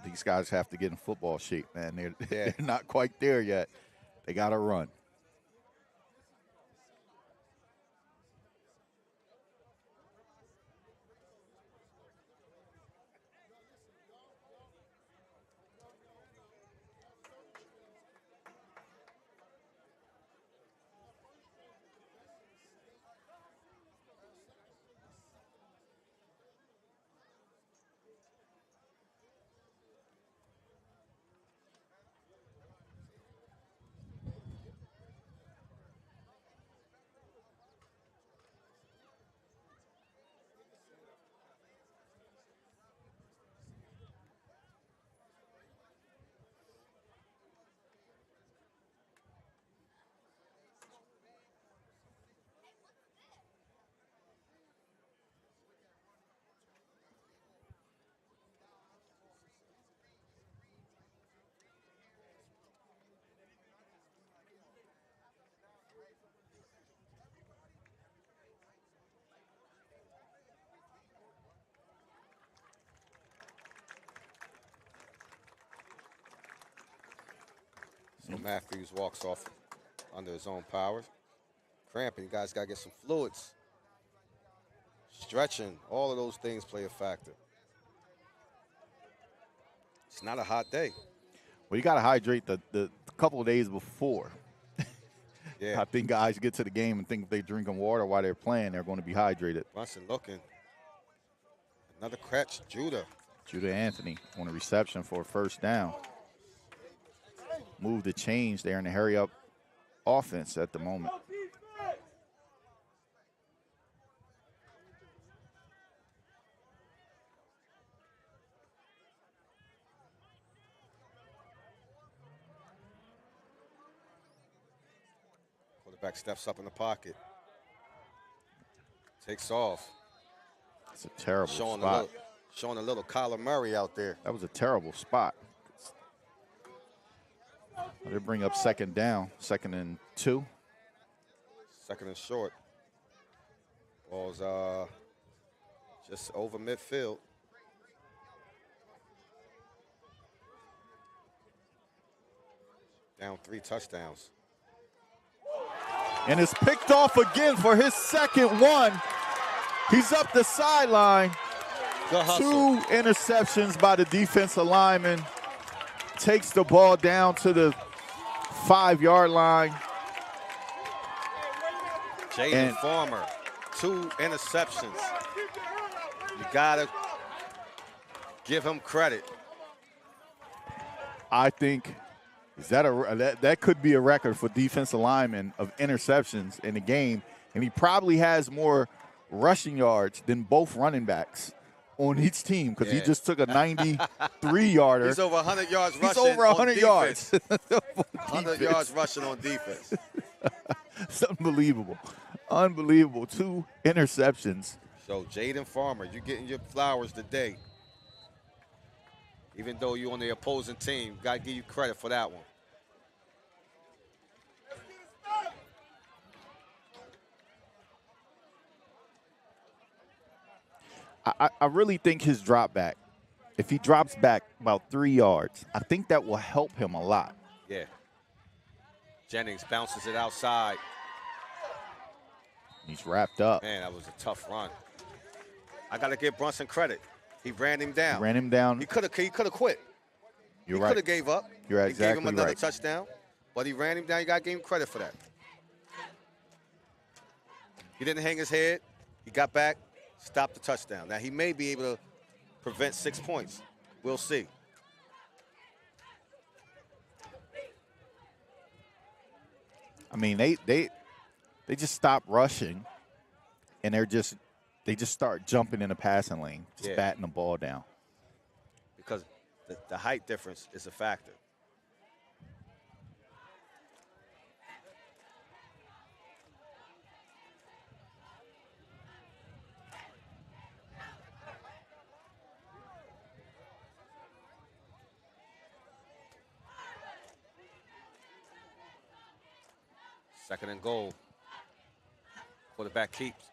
These guys have to get in football shape, man. They're, Yeah. they're not quite there yet. They got to run. So Matthews walks off under his own powers. Cramping, you guys got to get some fluids. Stretching, all of those things play a factor. It's not a hot day. Well, you got to hydrate the couple of days before. Yeah. I think guys get to the game and think if they're drinking water while they're playing, they're going to be hydrated. Brunson looking. Another catch, Judah. Judah Anthony on a reception for a first down. Move the change there in the hurry-up offense at the moment. Quarterback steps up in the pocket. Takes off. It's a terrible spot. Showing a little Kyler Murray out there. That was a terrible spot. They bring up second down, 2nd and 2. Second and short. Ball's just over midfield. Down 3 touchdowns. And it's picked off again for his second one. He's up the sideline. Good hustle. 2 interceptions by the defensive lineman. Takes the ball down to the 5-yard line. Jaden Farmer, 2 interceptions. You gotta give him credit. I think that could be a record for defensive linemen of interceptions in the game, and he probably has more rushing yards than both running backs on each team because he just took a 93-yarder. He's over 100 yards rushing. He's over 100 yards. 100 yards rushing on defense. It's unbelievable. Unbelievable. 2 interceptions. So, Jaden Farmer, you're getting your flowers today. Even though you're on the opposing team, got to give you credit for that one. I really think his drop back, if he drops back about 3 yards, I think that will help him a lot. Yeah. Jennings bounces it outside. He's wrapped up. Man, that was a tough run. I got to give Brunson credit. He ran him down. He ran him down. He could have quit. You're he right. could have gave up. You're he exactly gave him another right. touchdown, but he ran him down. You got to give him credit for that. He didn't hang his head. He got back, stopped the touchdown. Now, he may be able to prevent 6 points. We'll see. I mean, they just stop rushing, and they just start jumping in the passing lane, just batting the ball down. Because the height difference is a factor. Second and goal. Quarterback keeps.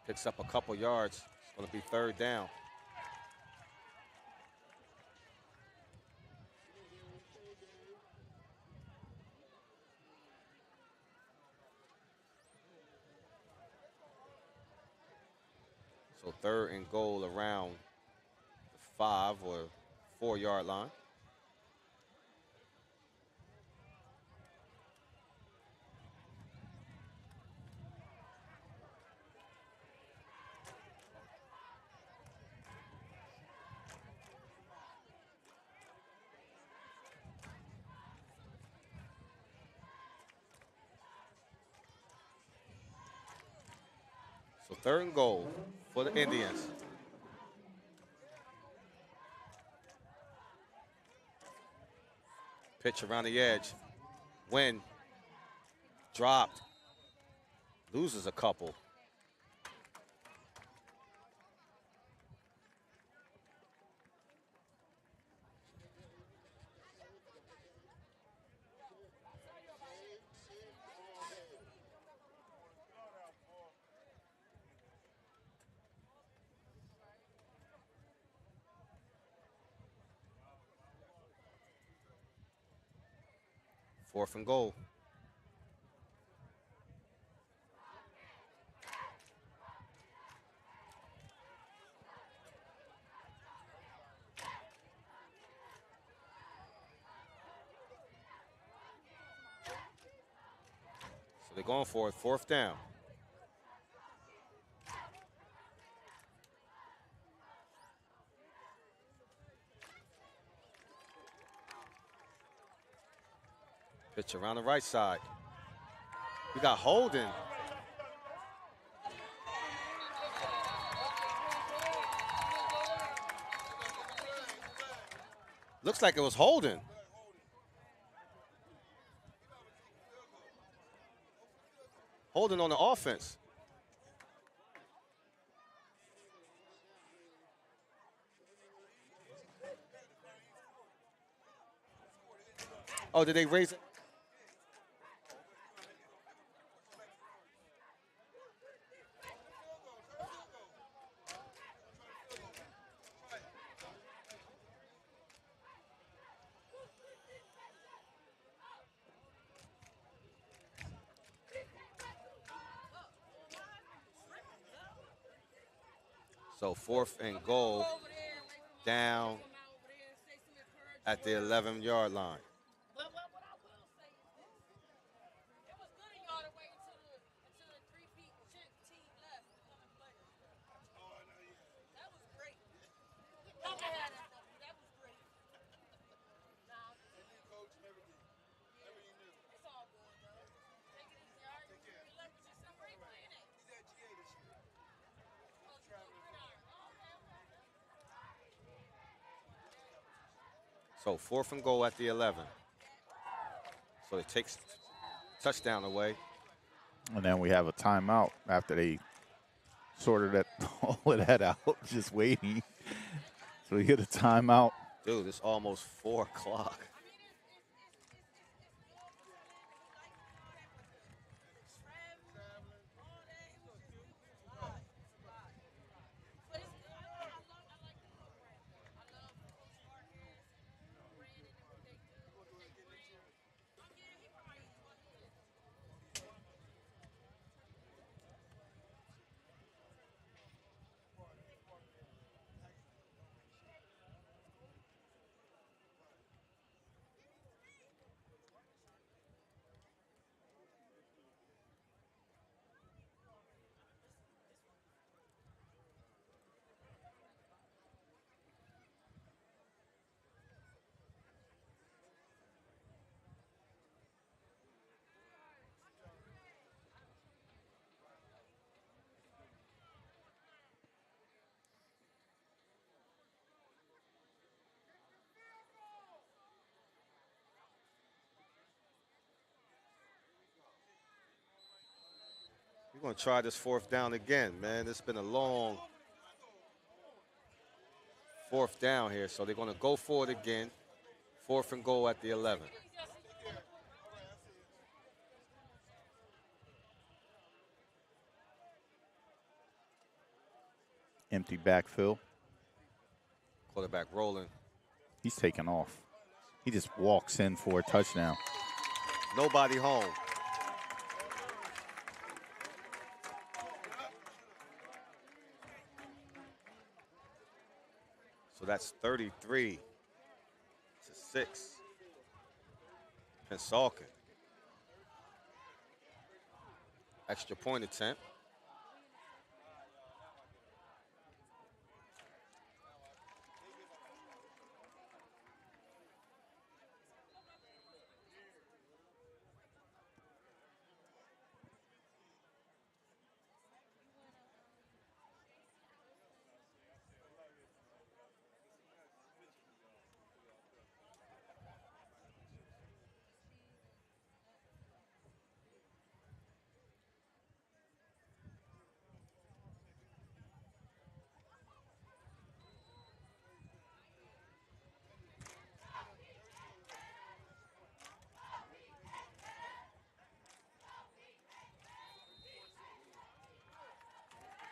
Picks up a couple yards. It's going to be 3rd down. So 3rd and goal around the 5 or 4-yard line. So 3rd and goal for the Indians. Pitch around the edge. Win. Dropped. Loses a couple. 4th and goal. So they're going for it, 4th down. Pitch around the right side. We got holding. Looks like it was holding. Holding on the offense. Oh, did they raise it? So 4th and goal down at the 11-yard line. But what I will say is this: it was good of y'all to wait until the 3 feet team left to come and play. That was great. Y'all can have that W. That was great. Nah, it's all good though. Take it easy, all right? Good luck with your son. Where you playing at? Oh, you doing gridiron. Oh, okay, okay. So 4th and goal at the 11. So it takes touchdown away. And then we have a timeout after they sorted that all of that out, just waiting. So we get a timeout. Dude, it's almost 4 o'clock. I mean, it's normal for them to do like all that, but the traveling, all that, it was a lot. It's a lot. But it's good. I like the program though. I love Coach Marquez, Brandon, and what they do, what they bring. Yeah, he probably is what he is. We're going to try this 4th down again, man. It's been a long 4th down here. So they're going to go for it again. 4th and goal at the 11. Empty backfield. Quarterback rolling. He's taking off. He just walks in for a touchdown. Nobody home. So that's 33-6. Pennsauken. Extra point attempt.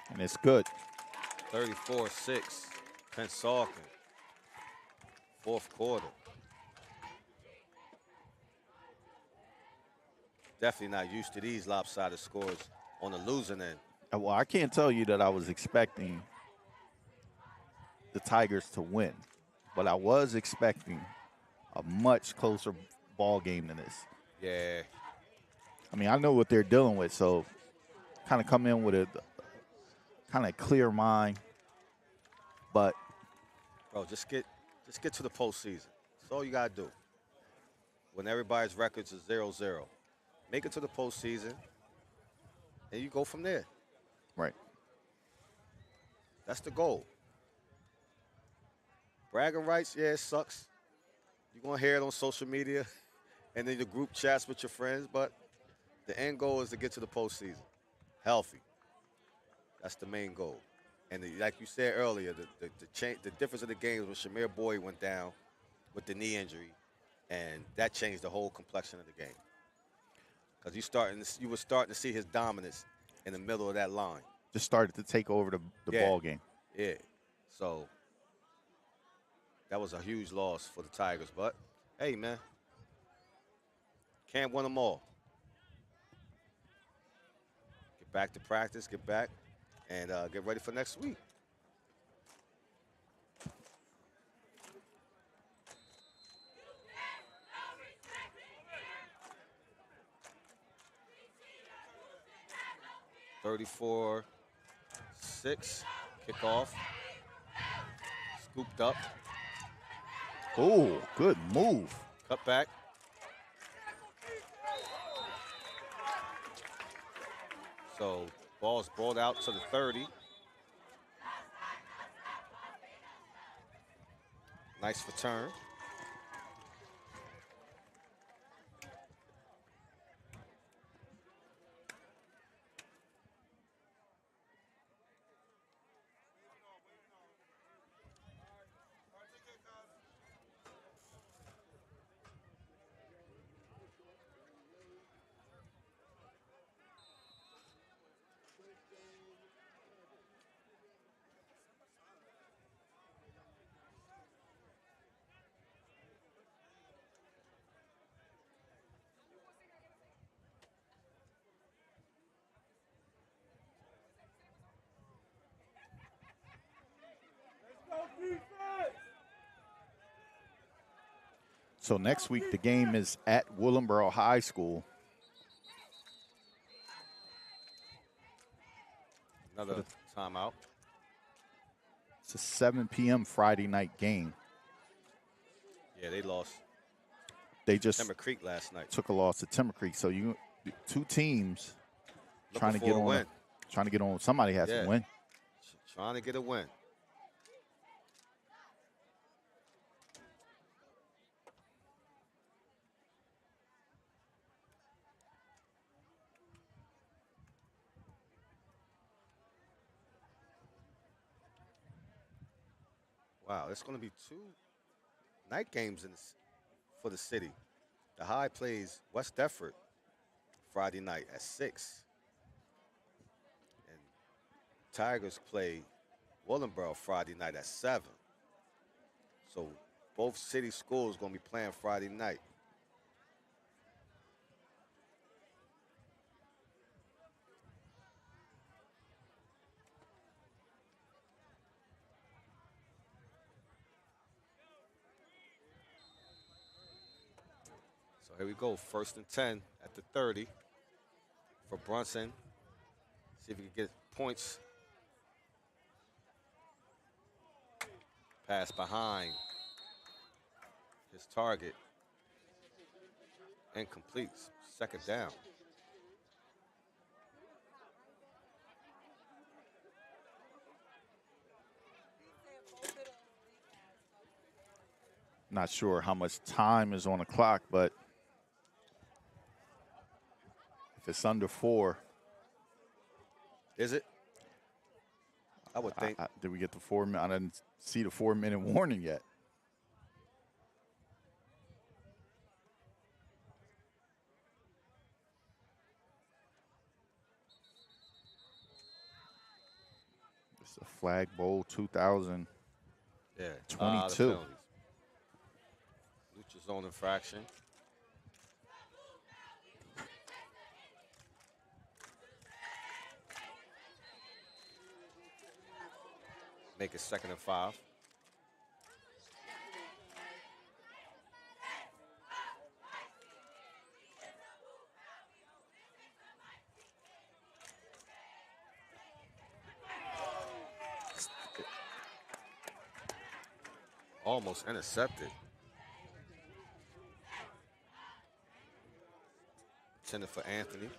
And it's good. 34-6. Pennsauken. 4th quarter. Definitely not used to these lopsided scores on the losing end. Well, I can't tell you that I was expecting the Tigers to win, but I was expecting a much closer ball game than this. Yeah, I mean, I know what they're dealing with, so kind of come in with a kind of clear mind. But bro, just get to the postseason. That's all you gotta do. When everybody's records is 0-0, make it to the postseason, and you go from there. right, That's the goal. Bragging rights, yeah, it sucks. You're gonna hear it on social media and in the group chats with your friends, but the end goal is to get to the postseason. Healthy. That's the main goal. And like you said earlier, the difference of the games when Shamir Boyd went down with the knee injury, and that changed the whole complexion of the game. Because you were starting to see his dominance in the middle of that line. just started to take over the Yeah. ball game. Yeah. So that was a huge loss for the Tigers. But hey, man, can't win them all. Get back to practice, get back, and get ready for next week. (34-6) kickoff, scooped up, Oh, good move. cut back. So ball's brought out to the 30. Nice return. So next week the game is at Willenboro High School. Another timeout. It's a 7 p.m. Friday night game. Yeah, they lost They just Timber Creek last night. took a loss to Timber Creek. So two teams Looking trying to for get a on. win. Trying to get on. Somebody has Yeah. to win. Trying to get a win. Wow, it's going to be two night games for the city. The High plays West Deptford Friday night at 6. And Tigers play Willenboro Friday night at 7. So both city schools going to be playing Friday night. So here we go, 1st and 10 at the 30 for Brunson. See if he can get points. Pass behind his target. Incomplete. 2nd down. Not sure how much time is on the clock, but if it's under 4, Is it? I would think. did we get the 4 minute? I didn't see the 4-minute warning yet. It's the Flag Bowl 2022. Yeah. The penalties. Lucha zone infraction. Make it 2nd and 5. Almost intercepted. Intended for Anthony.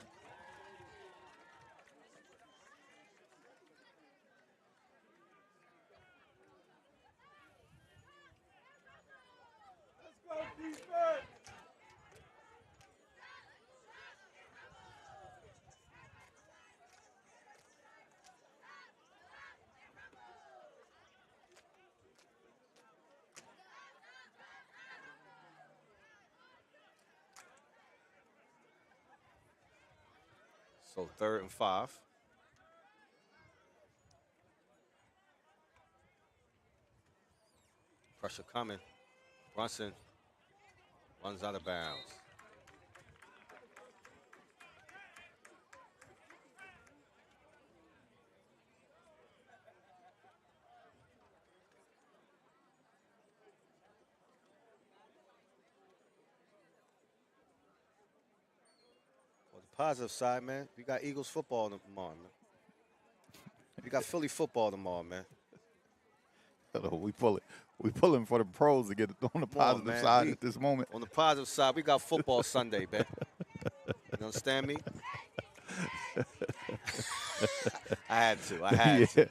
So 3rd and 5. Pressure coming. Brunson runs out of bounds. On the positive side, man, we got Eagles football tomorrow, man. We got Philly football tomorrow, man. We pulling for the pros to get it on the Come on, positive man. side at this moment. On the positive side, we got football Sunday, man. You understand me? I had to. I had yeah, to.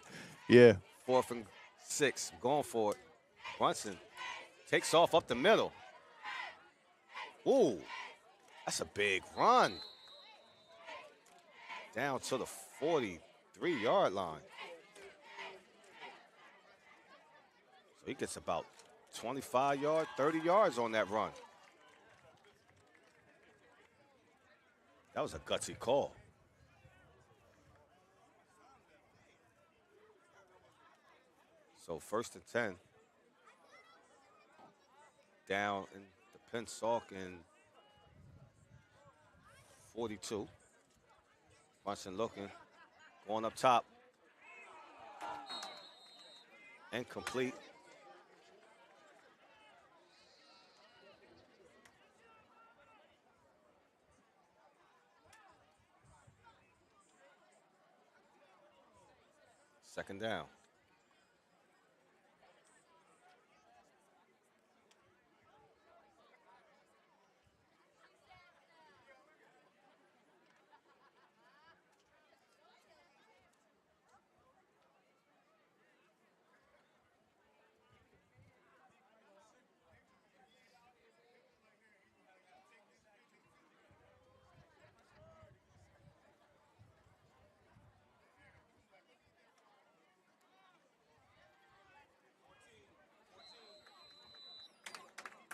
yeah. 4th and 6. Going for it. Brunson takes off up the middle. Ooh, that's a big run. Down to the 43-yard line. So he gets about 25 yards, 30 yards on that run. That was a gutsy call. So 1st and 10. Down in the Pennsauken 42. Brunson looking, going up top. Incomplete. Second down.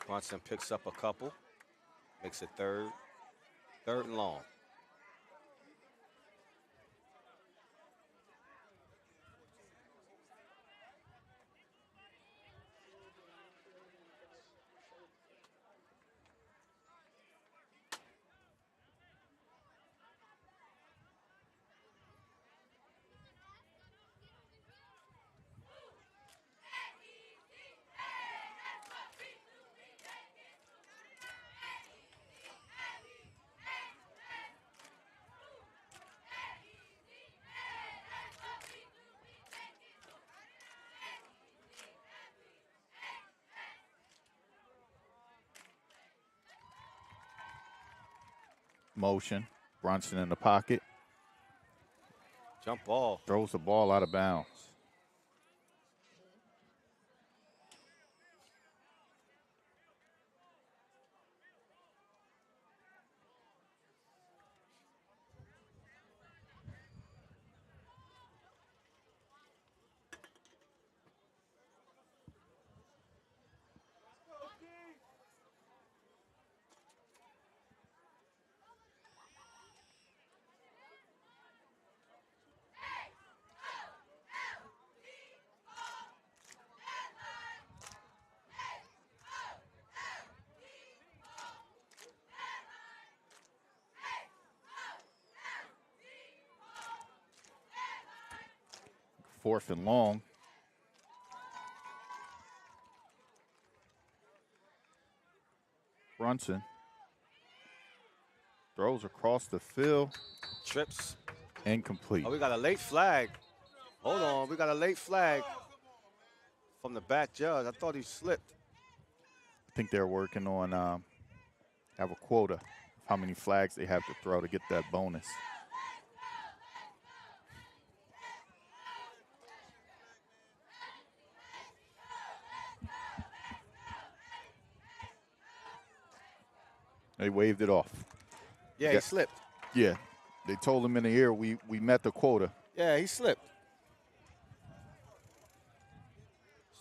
Brunson picks up a couple, makes it third and long. Motion. Brunson in the pocket. Jump ball. Throws the ball out of bounds. Fourth and long. Brunson throws across the field. Trips. Incomplete. Oh, we got a late flag. Hold on. We got a late flag from the back judge. I thought he slipped. I think they're working on have a quota of how many flags they have to throw to get that bonus. They waved it off. Yeah, he slipped. Yeah, they told him in the ear we met the quota. Yeah, he slipped.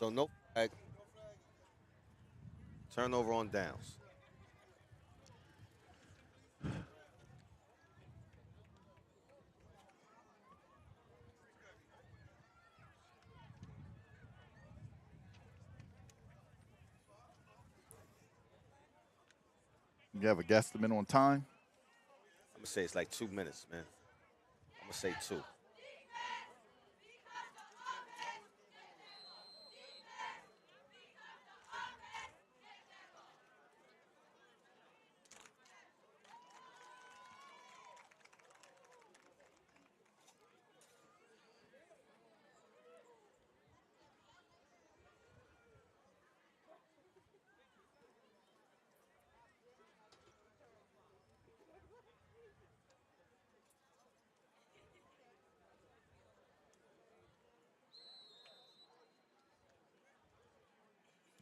So no flag. Turnover on downs. You have a guesstimate on time? I'm going to say it's like 2 minutes, man. I'm going to say 2.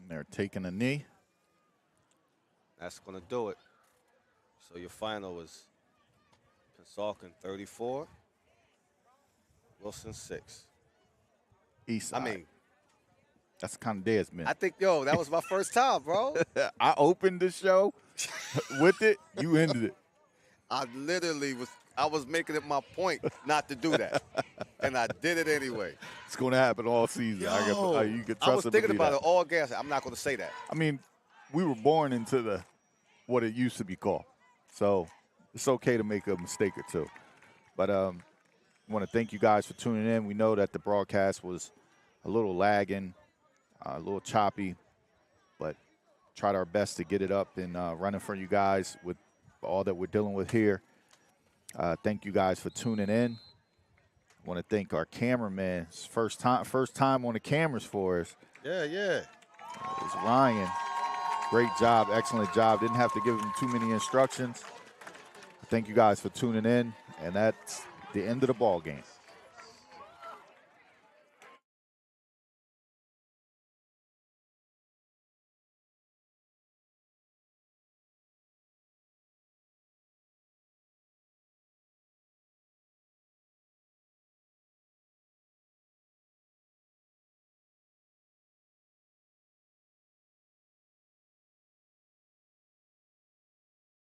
And they're taking a knee. That's going to do it. So your final is Pennsauken 34, Wilson 6. Eastside. I mean, that's kind of dead, man. I think, that was my first time, bro. I opened the show with it. You ended it. I literally was making it my point not to do that. And I did it anyway. It's going to happen all season. You can trust I was it to thinking be about that. it all gas. I'm not going to say that. I mean, we were born into what it used to be called. So it's okay to make a mistake or two. But I want to thank you guys for tuning in. We know that the broadcast was a little lagging, a little choppy, but tried our best to get it up and running for you guys with all that we're dealing with here. Thank you guys for tuning in. I want to thank our cameraman. It's first time on the cameras for us. Yeah. It's Ryan. Great job, excellent job. Didn't have to give him too many instructions. Thank you guys for tuning in, and that's the end of the ball game.